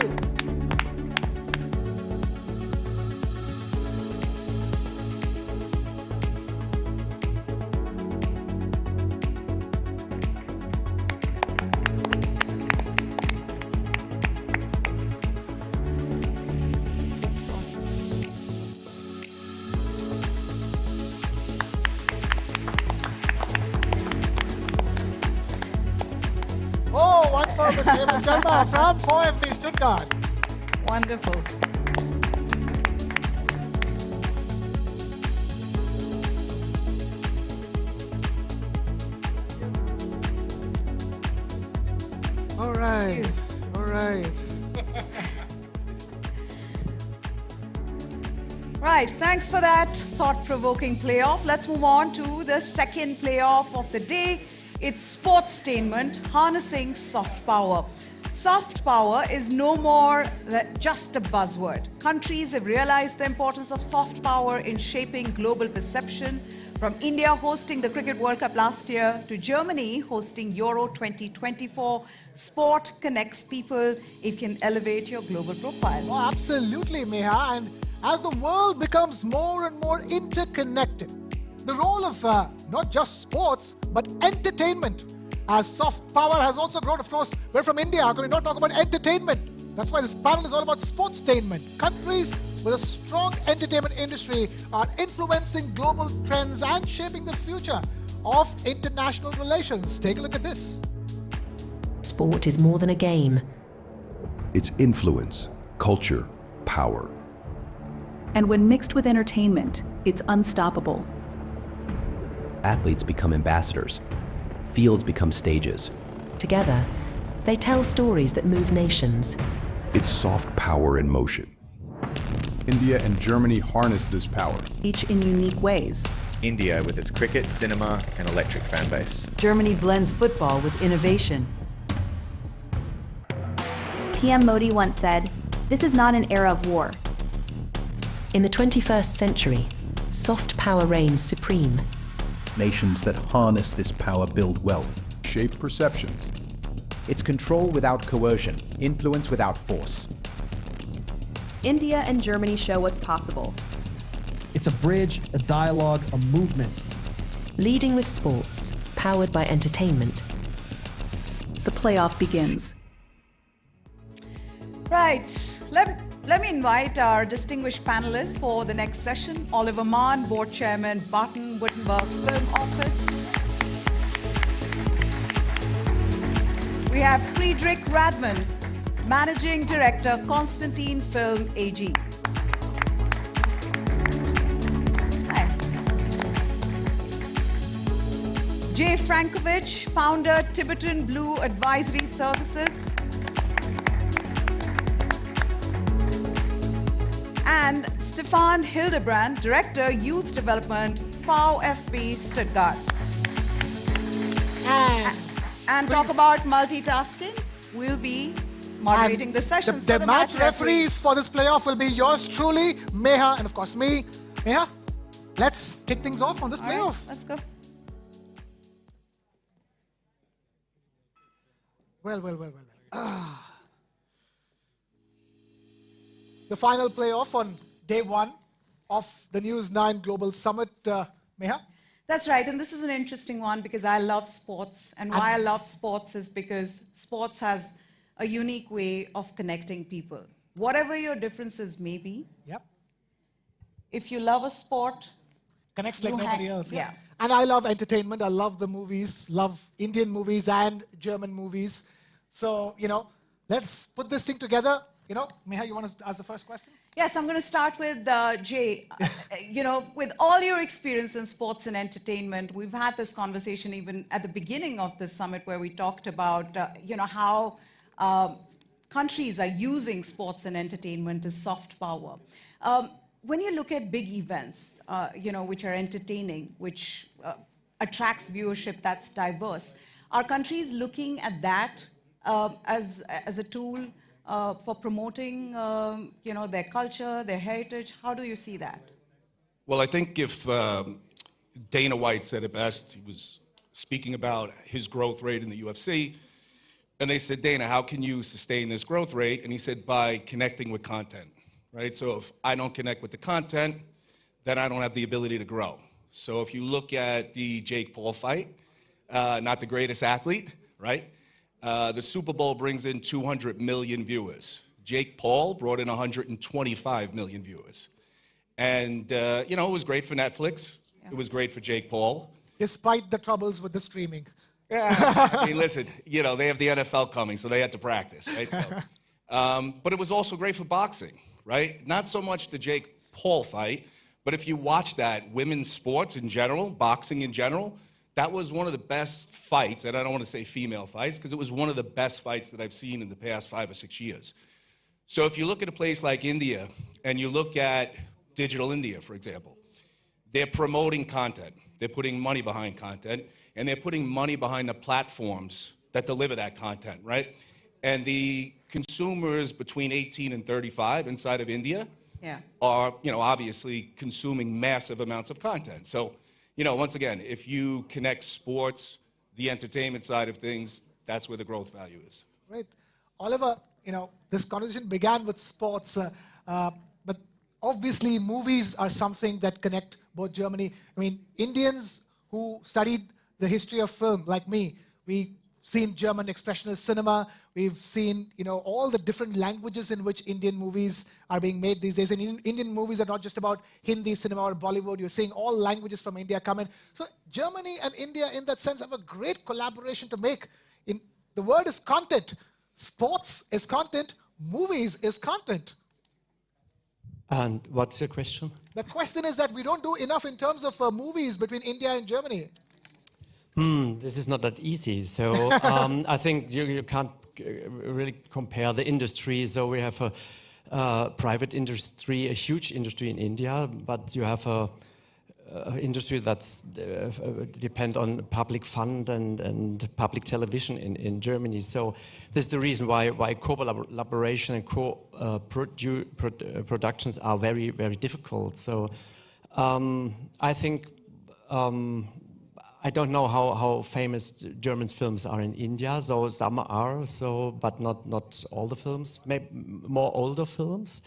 Mr. Sharma from Pvt Stuttgart. Wonderful. All right. Right, thanks for that thought-provoking playoff. Let's move on to the second playoff of the day. It's Sportsainment, harnessing soft power. Soft power is no more than just a buzzword. Countries have realized the importance of soft power in shaping global perception. From India hosting the Cricket World Cup last year to Germany hosting Euro 2024, sport connects people. It can elevate your global profile. Oh, absolutely, Meha. And as the world becomes more and more interconnected, the role of not just sports, but entertainment as soft power has also grown. Of course, we're from India. How can we not talk about entertainment? That's why this panel is all about sportsainment. Countries with a strong entertainment industry are influencing global trends and shaping the future of international relations. Take a look at this. Sport is more than a game. It's influence, culture, power. And when mixed with entertainment, it's unstoppable. Athletes become ambassadors. Fields become stages. Together, they tell stories that move nations. It's soft power in motion. India and Germany harness this power. Each in unique ways. India with its cricket, cinema, and electric fan base. Germany blends football with innovation. PM Modi once said, "This is not an era of war." In the 21st century, soft power reigns supreme. Nations that harness this power build wealth. Shape perceptions. It's control without coercion, influence without force. India and Germany show what's possible. It's a bridge, a dialogue, a movement. Leading with sports, powered by entertainment. The playoff begins. Right. Let me invite our distinguished panelists for the next session. Oliver Mann, Board Chairman, Barton Wittenberg Film Office. We have Friedrich Radman, Managing Director, Constantine Film AG. Hi. Jay Frankovich, Founder, Tibetan Blue Advisory Services. And Stefan Hildebrand, Director, Youth Development, VfB Stuttgart. And talk about multitasking. We'll be moderating the session. The match referees for this playoff will be yours truly, Meha, and of course me. Meha, let's kick things off on this playoff. Let's go. Well. The final playoff on day one of the News9 Global Summit. Meha? That's right, and this is an interesting one because I love sports. And why I love sports is because sports has a unique way of connecting people. Whatever your differences may be, if you love a sport, connects like nobody else. Yeah. And I love entertainment. I love the movies, love Indian movies and German movies. So, let's put this thing together. Meha, you want to ask the first question? Yes, I'm going to start with Jay. With all your experience in sports and entertainment, we've had this conversation even at the beginning of this summit where we talked about, how countries are using sports and entertainment as soft power. When you look at big events, which are entertaining, which attracts viewership that's diverse, are countries looking at that as a tool for promoting, their culture, their heritage? How do you see that? Well, I think if Dana White said it best, he was speaking about his growth rate in the UFC, and they said, Dana, how can you sustain this growth rate? And he said, by connecting with content, right? So if I don't connect with the content, then I don't have the ability to grow. So if you look at the Jake Paul fight, not the greatest athlete, right? The Super Bowl brings in 200 million viewers. Jake Paul brought in 125 million viewers. And, it was great for Netflix. Yeah. It was great for Jake Paul. Despite the troubles with the streaming. Yeah, I mean, listen, they have the NFL coming, so they had to practice, right? So, but it was also great for boxing, right? Not so much the Jake Paul fight, but if you watch that, women's sports in general, boxing in general, that was one of the best fights, and I don't want to say female fights, because it was one of the best fights that I've seen in the past 5 or 6 years. So if you look at a place like India, and you look at Digital India, for example, they're promoting content. They're putting money behind content, and they're putting money behind the platforms that deliver that content, right? And the consumers between 18 and 35 inside of India Yeah. are, obviously consuming massive amounts of content. So, once again, if you connect sports, the entertainment side of things, that's where the growth value is. Right. Oliver, this conversation began with sports, but obviously movies are something that connect both Germany. I mean, Indians who studied the history of film, like me, we've seen German expressionist cinema. We've seen, all the different languages in which Indian movies are being made these days. And Indian movies are not just about Hindi cinema or Bollywood. You're seeing all languages from India come in. So Germany and India, in that sense, have a great collaboration to make. The word is content. Sports is content. Movies is content. And what's your question? The question is that we don't do enough in terms of movies between India and Germany. This is not that easy. So I think you can't really compare the industry. So we have a private industry, a huge industry in India, but you have a industry that's depend on public fund and public television in Germany. So this is the reason why collaboration and productions are very, very difficult. So I think I don't know how famous German films are in India. So some are, but not all the films. Maybe more older films,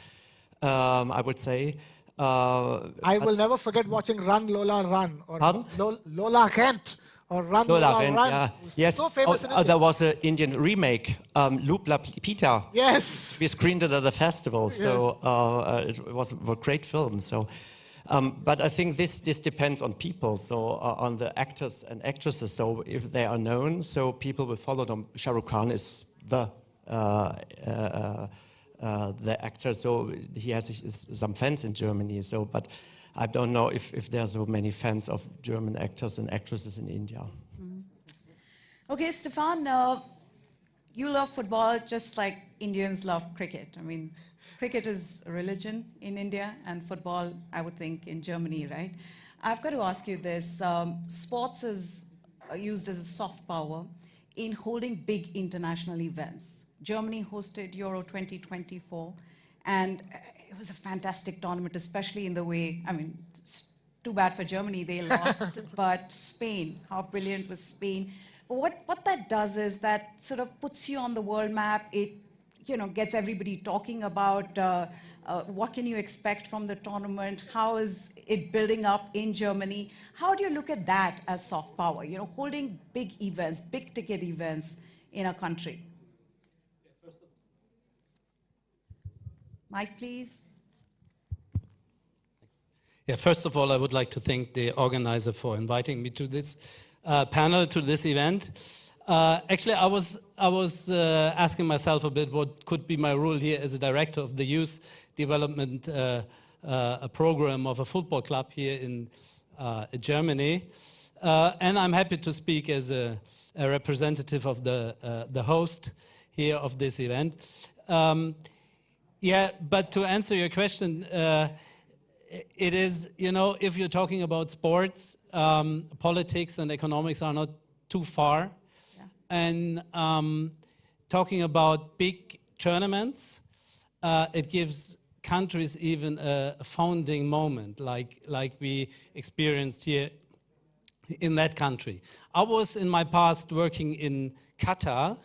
I would say. I will never forget watching Run, Lola, Run. Or Pardon? Lola Rent. Or Run, Lola, Run. Yeah. Yes. So famous in India. There was an Indian remake, Lupla Pita. Yes. We screened it at the festival, so it was a great film. So, but I think this depends on people, so on the actors and actresses. So if they are known, so people will follow them. Shah Rukh Khan is the actor, so he has some fans in Germany. So, but I don't know if there are so many fans of German actors and actresses in India. Okay, Stefan, you love football just like Indians love cricket. I mean, cricket is a religion in India, and football, I would think, in Germany, right? I've got to ask you this. Sports is used as a soft power in holding big international events. Germany hosted Euro 2024, and it was a fantastic tournament, especially in the way, I mean, it's too bad for Germany, they lost, but Spain, how brilliant was Spain? But what that does is that sort of puts you on the world map. It, gets everybody talking about what can you expect from the tournament, how is it building up in Germany. How do you look at that as soft power, holding big events, big ticket events in a country? Mike, please. Yeah, first of all, I would like to thank the organizer for inviting me to this panel, to this event. Actually, I was asking myself a bit what could be my role here as a director of the youth development a program of a football club here in Germany. And I'm happy to speak as a representative of the host here of this event. Yeah, but to answer your question, it is, if you're talking about sports, politics and economics are not too far. Yeah. And talking about big tournaments, it gives countries even a founding moment, like we experienced here in that country. I was in my past working in Qatar,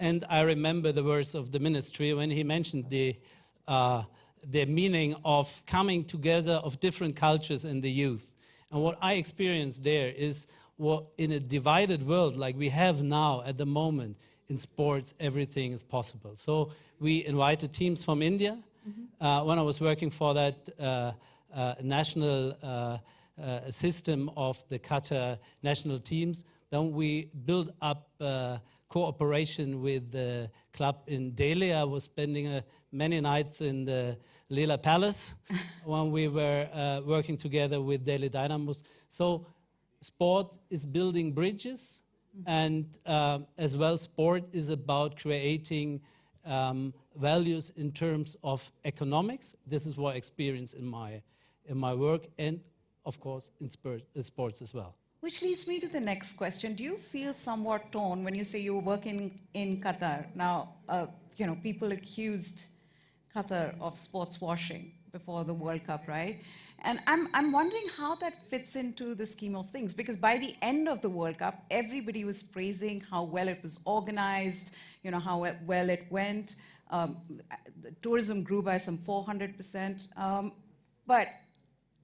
and I remember the words of the ministry when he mentioned the meaning of coming together of different cultures in the youth. And what I experienced there is what in a divided world like we have now at the moment, in sports, everything is possible. So we invited teams from India. When I was working for that national system of the Qatar national teams, then we built up cooperation with the club in Delhi. I was spending many nights in the Leela Palace when we were working together with Delhi Dynamos. So sport is building bridges, and as well sport is about creating values in terms of economics. This is what I experienced in my work, and of course in sports as well. Which leads me to the next question. Do you feel somewhat torn when you say you were working in Qatar? Now, people accused Qatar of sports washing before the World Cup, right? And I'm wondering how that fits into the scheme of things, because by the end of the World Cup, everybody was praising how well it was organized, how well it went. Tourism grew by some 400%. But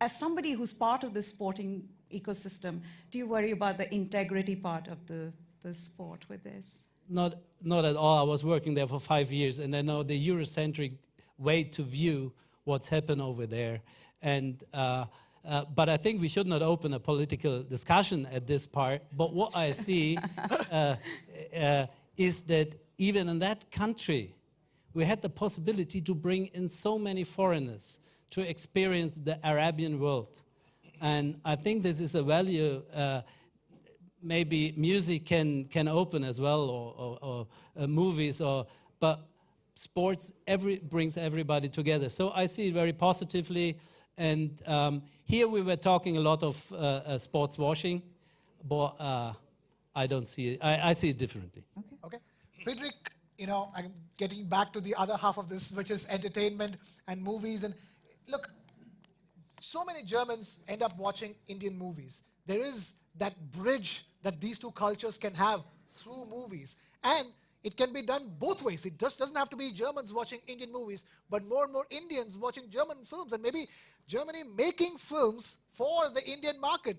as somebody who's part of the sporting ecosystem, do you worry about the integrity part of the sport with this? Not at all. I was working there for 5 years, and I know the Eurocentric way to view what's happened over there. And but I think we should not open a political discussion at this part. But what I see is that even in that country, we had the possibility to bring in so many foreigners to experience the Arabian world. And I think this is a value maybe music can open as well, or movies, but sports brings everybody together. So I see it very positively. And here we were talking a lot of sports washing, but I don't see it. I see it differently. Okay. Friedrich, I'm getting back to the other half of this, which is entertainment and movies. And look, so many Germans end up watching Indian movies. There is that bridge that these two cultures can have through movies. And it can be done both ways. It just doesn't have to be Germans watching Indian movies, but more and more Indians watching German films, and maybe Germany making films for the Indian market.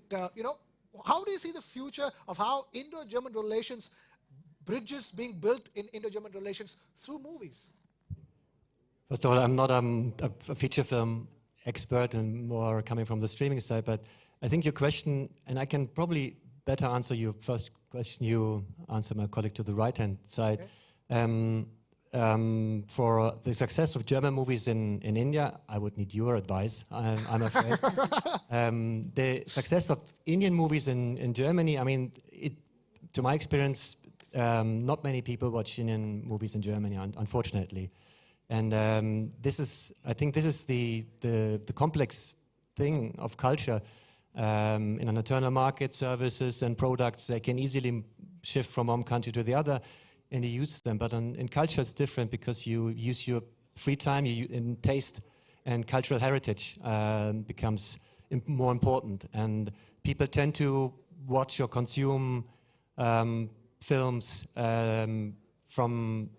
How do you see the future of how Indo-German relations, bridges being built in Indo-German relations through movies? First of all, I'm not a feature film expert and more coming from the streaming side, but I think your question, and I can probably better answer your first question, you answer my colleague to the right-hand side. Okay. For the success of German movies in India, I would need your advice, I'm afraid. The success of Indian movies in Germany, I mean, to my experience, not many people watch Indian movies in Germany, unfortunately. And I think this is the complex thing of culture. In an internal market, services and products, they can easily shift from one country to the other, and you use them. But in culture, it's different because you use your free time, in taste, and cultural heritage becomes more important. And people tend to watch or consume films from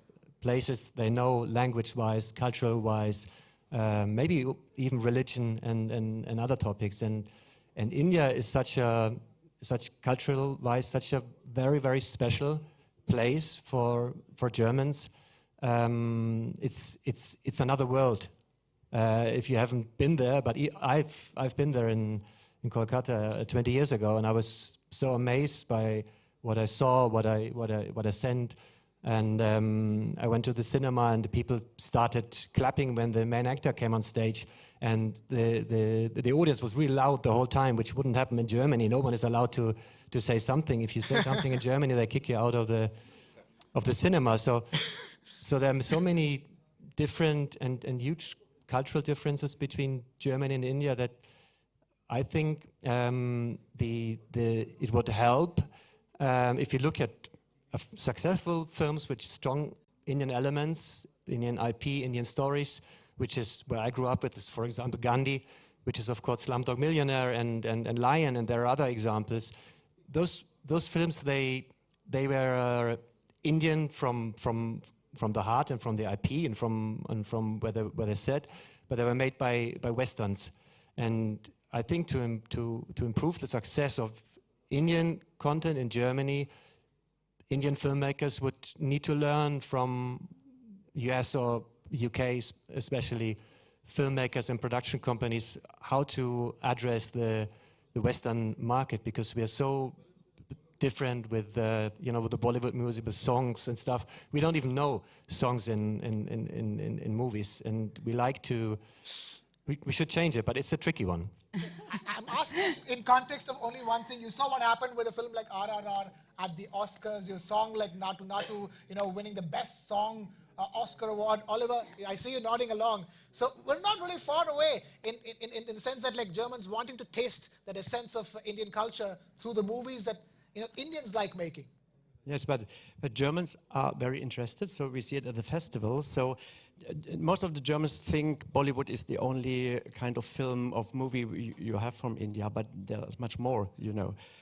places they know, language-wise, cultural-wise, maybe even religion and other topics. And India is such cultural-wise, such a very, very special place for Germans. It's another world. If you haven't been there, but I've been there in Kolkata 20 years ago, and I was so amazed by what I saw, what I sent. And I went to the cinema, and the people started clapping when the main actor came on stage, and the audience was really loud the whole time, which wouldn't happen in Germany. No one is allowed to say something. If you say something in Germany, they kick you out of the cinema. So there are so many different and huge cultural differences between Germany and India that I think it would help if you look at successful films with strong Indian elements, Indian IP, Indian stories, which is where I grew up with, is, for example, Gandhi, which is, of course, Slumdog Millionaire and Lion, and there are other examples. Those films, they were Indian from the heart and from the IP and from where they're set, but they were made by Westerns. And I think to improve the success of Indian content in Germany, Indian filmmakers would need to learn from US or UK, especially filmmakers and production companies, how to address the Western market, because we are so different with with the Bollywood music, with songs and stuff. We don't even know songs in movies, and we like to. We should change it, but it's a tricky one. I'm asking this in context of only one thing. You saw what happened with a film like RRR at the Oscars. Your song like Natu Natu, winning the best song Oscar award. Oliver, I see you nodding along. So we're not really far away in the sense that like Germans wanting to taste that essence of Indian culture through the movies that Indians like making. Yes, but Germans are very interested, so we see it at the festival. So most of the Germans think Bollywood is the only kind of film of movie you have from India, but there's much more,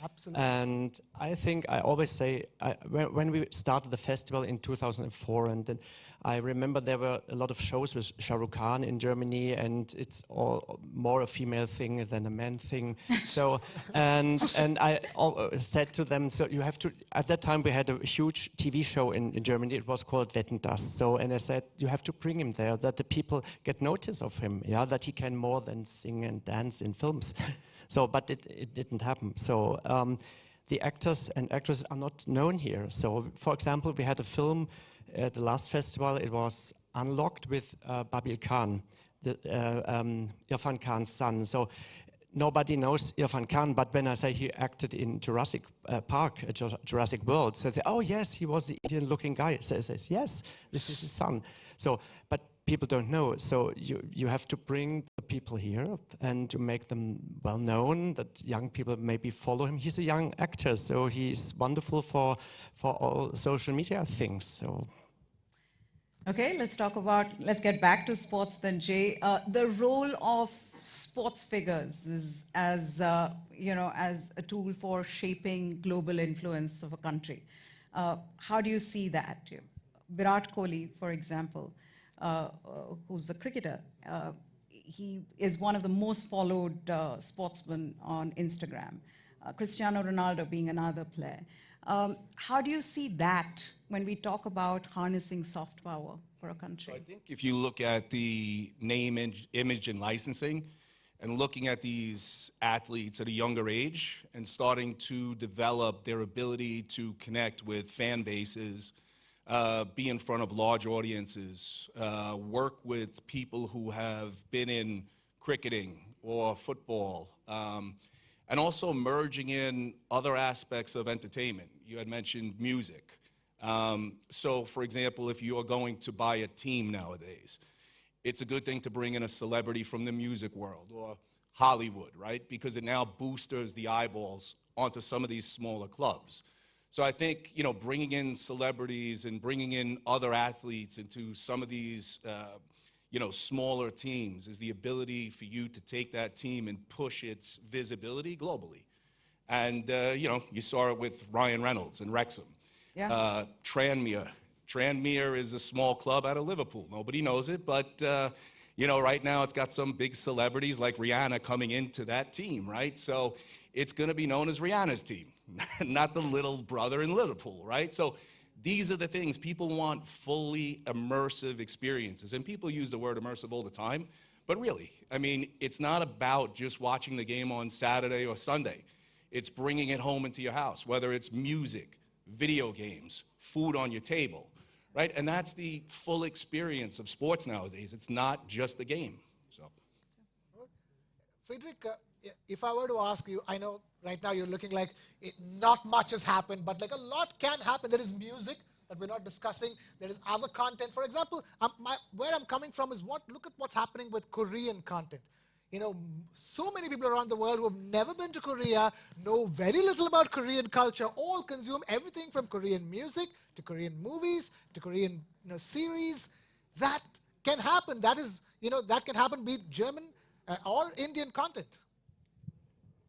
Absolutely. And I think I always say, when we started the festival in 2004, and then I remember there were a lot of shows with Shah Rukh Khan in Germany, and it's all more a female thing than a man thing. So, and I said to them, so you have to, at that time we had a huge TV show in Germany, it was called Wetten, dass. So, and I said, you have to bring him there, that the people get notice of him, that he can more than sing and dance in films. So, but it didn't happen. So, the actors and actresses are not known here. So, for example, we had a film at the last festival. It was Unlocked with Babil Khan, Irfan Khan's son. So nobody knows Irfan Khan, but when I say he acted in Jurassic Park, Jurassic World, so they say, oh yes, he was the Indian-looking guy. So says, yes, this is his son. So, but people don't know. So you have to bring the people here and to make them well known, that young people maybe follow him. He's a young actor, so he's wonderful for all social media things. So. Okay, let's get back to sports then, Jay. The role of sports figures is as a tool for shaping global influence of a country. How do you see that? Virat Kohli, for example, who's a cricketer, he is one of the most followed sportsmen on Instagram. Cristiano Ronaldo being another player. How do you see that when we talk about harnessing soft power for a country? So I think if you look at the name, image, and licensing, and looking at these athletes at a younger age and starting to develop their ability to connect with fan bases, be in front of large audiences, work with people who have been in cricketing or football, and also merging in other aspects of entertainment. You had mentioned music. So, for example, if you are going to buy a team nowadays, it's a good thing to bring in a celebrity from the music world or Hollywood, right? Because it now boosters the eyeballs onto some of these smaller clubs. So I think, bringing in celebrities and bringing in other athletes into some of these, smaller teams is the ability for you to take that team and push its visibility globally. And, you saw it with Ryan Reynolds and Wrexham. Yeah. Tranmere is a small club out of Liverpool. Nobody knows it, but, right now it's got some big celebrities like Rihanna coming into that team, right? So it's going to be known as Rihanna's team, not the little brother in Liverpool, right? So these are the things. People want fully immersive experiences, and people use the word immersive all the time, but really, it's not about just watching the game on Saturday or Sunday. It's bringing it home into your house, whether it's music, video games, food on your table, right? And that's the full experience of sports nowadays. It's not just a game. So, Friedrich, if I were to ask you, I know right now you're looking like not much has happened, but like a lot can happen. There is music that we're not discussing. There is other content. For example, where I'm coming from is look at what's happening with Korean content. So many people around the world who have never been to Korea know very little about Korean culture, all consume everything from Korean music to Korean movies to Korean series. That can happen. That can happen, be it German or Indian content.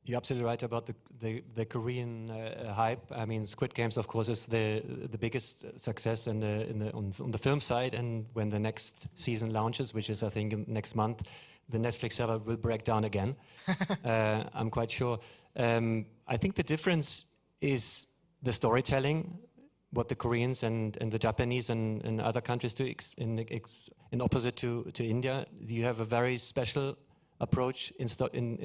You're absolutely right about the Korean hype. Squid Games, of course, is the biggest success on the film side, and when the next season launches, which is I think next month, the Netflix server will break down again. I'm quite sure. I think the difference is the storytelling, what the Koreans and the Japanese and other countries do in opposite to India. You have a very special approach in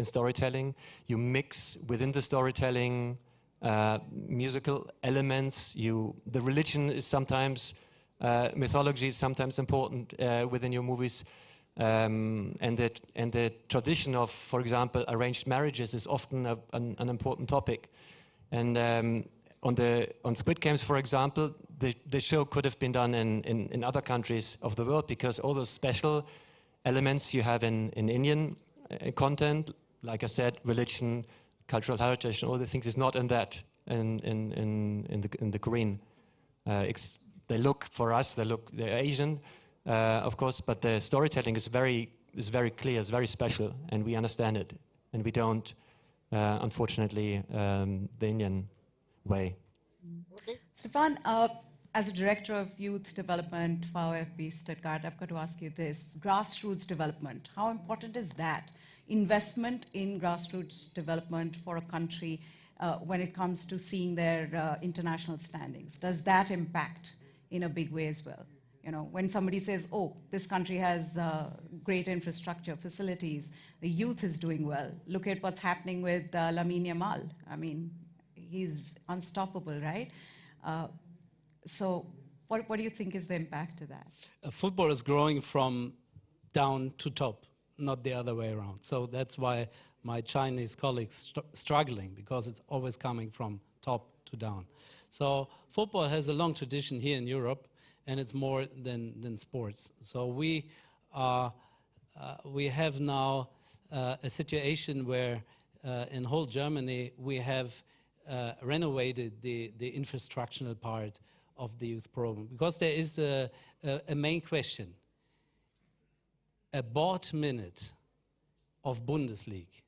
storytelling. You mix within the storytelling musical elements. The religion is sometimes, mythology is sometimes important within your movies. And the tradition of, for example, arranged marriages is often an important topic. And on Squid Games, for example, the show could have been done in other countries of the world, because all those special elements you have in Indian content, like I said, religion, cultural heritage, and all the things is not in that in the Korean. They look, for us, they're Asian, of course, but the storytelling is very clear, it's very special, and we understand it, and we don't, unfortunately, the Indian way. Okay. Stefan, as a director of youth development for FB Stuttgart, I've got to ask you this: grassroots development. How important is that? Investment in grassroots development for a country when it comes to seeing their international standings. Does that impact in a big way as well? You know, when somebody says, oh, this country has great infrastructure, facilities, the youth is doing well. Look at what's happening with Lamine Yamal. I mean, he's unstoppable, right? So what do you think is the impact of that? Football is growing from down to top, not the other way around. So that's why my Chinese colleagues struggling, because it's always coming from top to down. So football has a long tradition here in Europe, and it's more than sports. So we have now a situation where in whole Germany we have renovated the infrastructural part of the youth program, because there is a main question. A bought minute of Bundesliga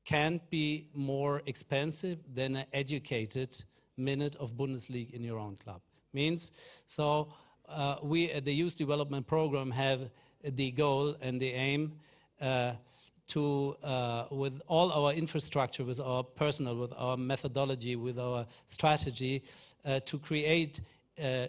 can't be more expensive than an educated minute of Bundesliga in your own club. Means, so we at the Youth Development Program have the goal and the aim to, with all our infrastructure, with our personnel, with our methodology, with our strategy, to create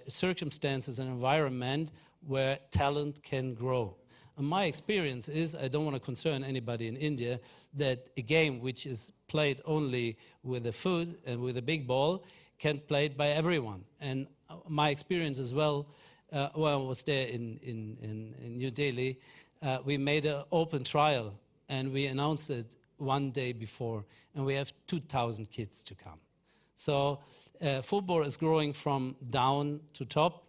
circumstances and environment where talent can grow. And my experience is, I don't want to concern anybody in India, that a game which is played only with a foot and with a big ball can be played by everyone. And my experience as well, when I was there in New Delhi, we made an open trial and we announced it one day before, and we have 2,000 kids to come. So football is growing from down to top,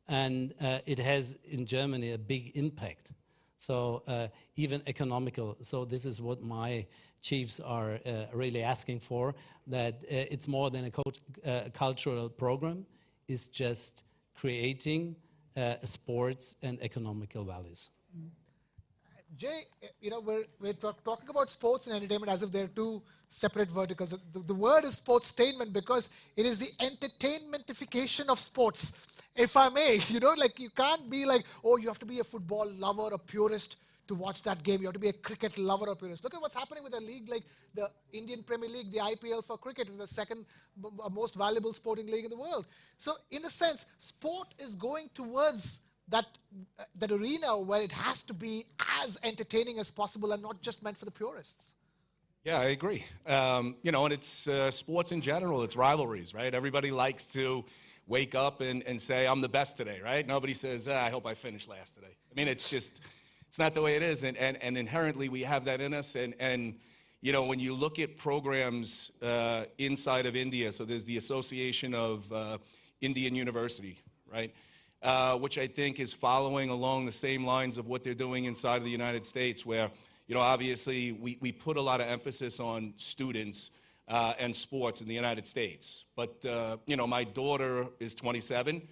and it has in Germany a big impact. So even economical. So this is what my chiefs are really asking for, that it's more than a cultural program, it's just creating sports and economical values. Jay, you know, we're talking about sports and entertainment as if they're two separate verticals. The word is sportsainment because it is the entertainmentification of sports. If I may, you know, like you can't be like, oh, you have to be a football lover, a purist to watch that game. You have to be a cricket lover or purist. Look at what's happening with a league like the Indian Premier League, the IPL for cricket, is the second most valuable sporting league in the world. So in a sense, sport is going towards that arena where it has to be as entertaining as possible and not just meant for the purists. Yeah, I agree. You know, and it's sports in general, it's rivalries, right? Everybody likes to wake up and say, I'm the best today, right? Nobody says, I hope I finish last today. I mean, it's just, it's not the way it is. And inherently, we have that in us. And you know, when you look at programs inside of India, so there's the Association of Indian University, right? Which I think is following along the same lines of what they're doing inside of the United States, where, you know, obviously we put a lot of emphasis on students and sports in the United States. But, you know, my daughter is 27,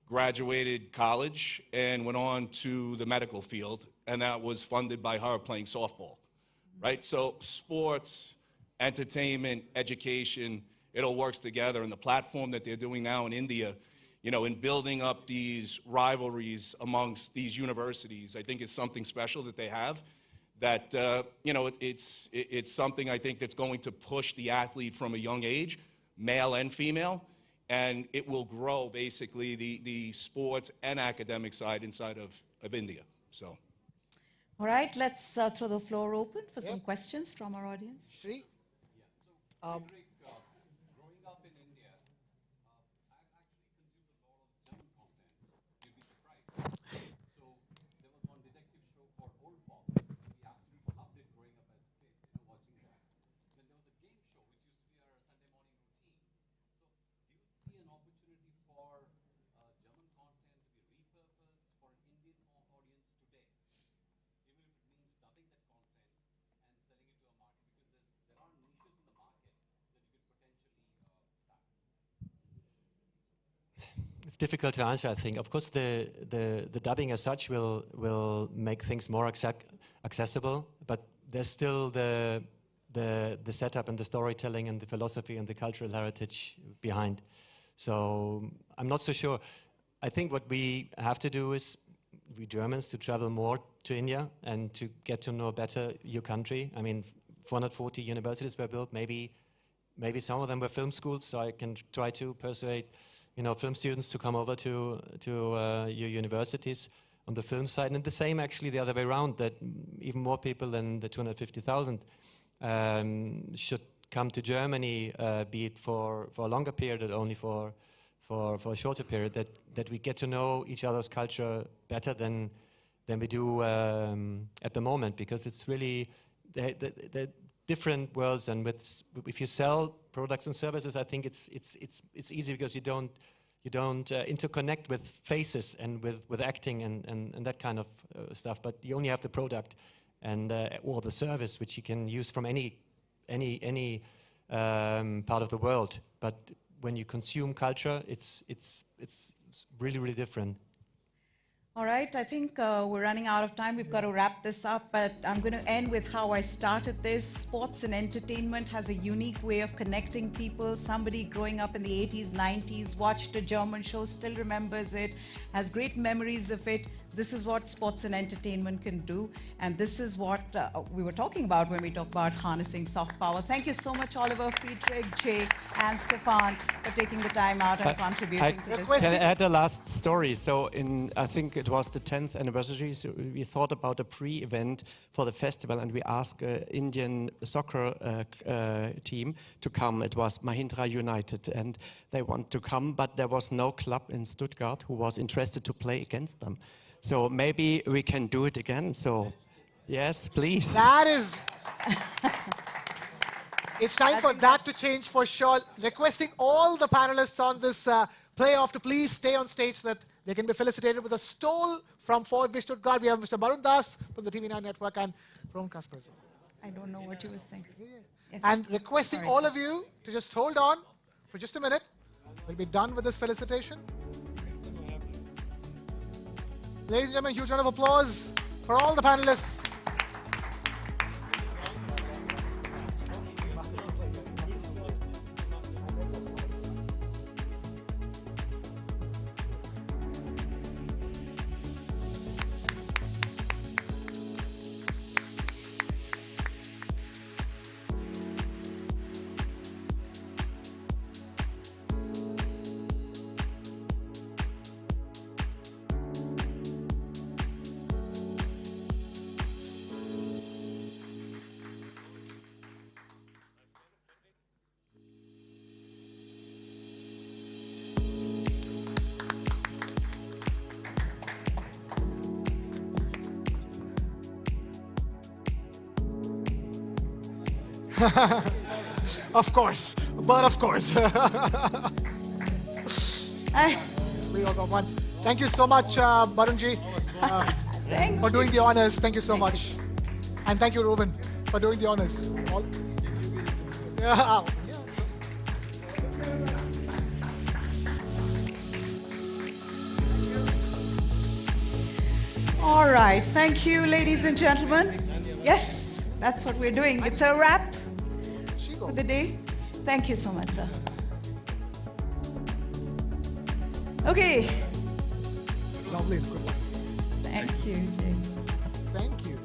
graduated college, and went on to the medical field, and that was funded by her playing softball, right? So sports, entertainment, education, it all works together. And the platform that they're doing now in India, you know, in building up these rivalries amongst these universities, I think is something special that they have. That, you know, it's something I think that's going to push the athlete from a young age, male and female, and it will grow basically the sports and academic side inside of India. So. All right, let's throw the floor open for some questions from our audience. Shri? Growing up in India, I've actually consumed a lot of German content. You'd be surprised. So there was one detective show called Old Fox. We absolutely loved it growing up as kids, you know, watching that. Then there was a game show which used to be our Sunday morning routine, it's difficult to answer, I think. Of course, the dubbing as such will make things more accessible, but there's still the setup and the storytelling and the philosophy and the cultural heritage behind. So I'm not so sure. I think what we have to do is, we Germans, to travel more to India and to get to know better your country. I mean, 440 universities were built. Maybe some of them were film schools, so I can try to persuade, film students to come over to your universities on the film side. And the same, actually, the other way around, that even more people than the 250,000 should come to Germany, be it for a longer period or only for a shorter period, that we get to know each other's culture better than we do at the moment, because it's really the different worlds. And if you sell products and services, I think it's easy, because you don't interconnect with faces and with acting and that kind of stuff, but you only have the product and or the service, which you can use from any part of the world. But when you consume culture, it's really, really different. All right, I think we're running out of time. We've got to wrap this up, but I'm going to end with how I started this. Sports and entertainment has a unique way of connecting people. Somebody growing up in the 80s, 90s, watched a German show, still remembers it, has great memories of it. This is what sports and entertainment can do, and this is what we were talking about when we talk about harnessing soft power. Thank you so much, Oliver, Friedrich, Jay, and Stefan, for taking the time out and contributing to this. Can I add a last story? So I think it was the 10th anniversary, so we thought about a pre-event for the festival, and we asked an Indian soccer team to come. It was Mahindra United, and they want to come, but there was no club in Stuttgart who was interested to play against them. So maybe we can do it again. So, yes, please. That is... It's time for that to change for sure. Requesting all the panelists on this playoff to please stay on stage so that they can be felicitated with a stole from Pvt Ltd. Stuttgart. We have Mr. Barun Das from the TV9 Network and Ron Kasper as well. I don't know what you were saying. Yes. And requesting all of you to just hold on for just a minute. We'll be done with this felicitation. Ladies and gentlemen, huge round of applause for all the panelists. Of course, but of course. We all got one. Thank you so much, Barunji, for doing the honors. Thank you so much. And thank you, Ruben, for doing the honors. Yeah. All right, thank you, ladies and gentlemen. Yes, that's what we're doing. It's a wrap for the day. Thank you so much, sir. Okay. Lovely. Good luck. Thank you, Jay. Thank you.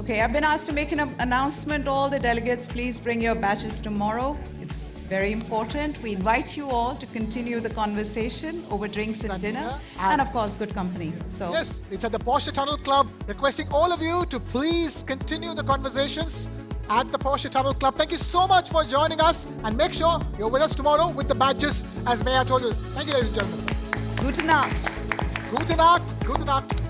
Okay, I've been asked to make an announcement. All the delegates, please bring your badges tomorrow. It's very important. We invite you all to continue the conversation over drinks and dinner, and of course, good company. So yes, it's at the Porsche Tunnel Club. Requesting all of you to please continue the conversations at the Porsche Tunnel Club. Thank you so much for joining us, and make sure you're with us tomorrow with the badges, as Maya told you. Thank you, ladies and gentlemen. Gute Nacht. Gute Nacht. Gute Nacht.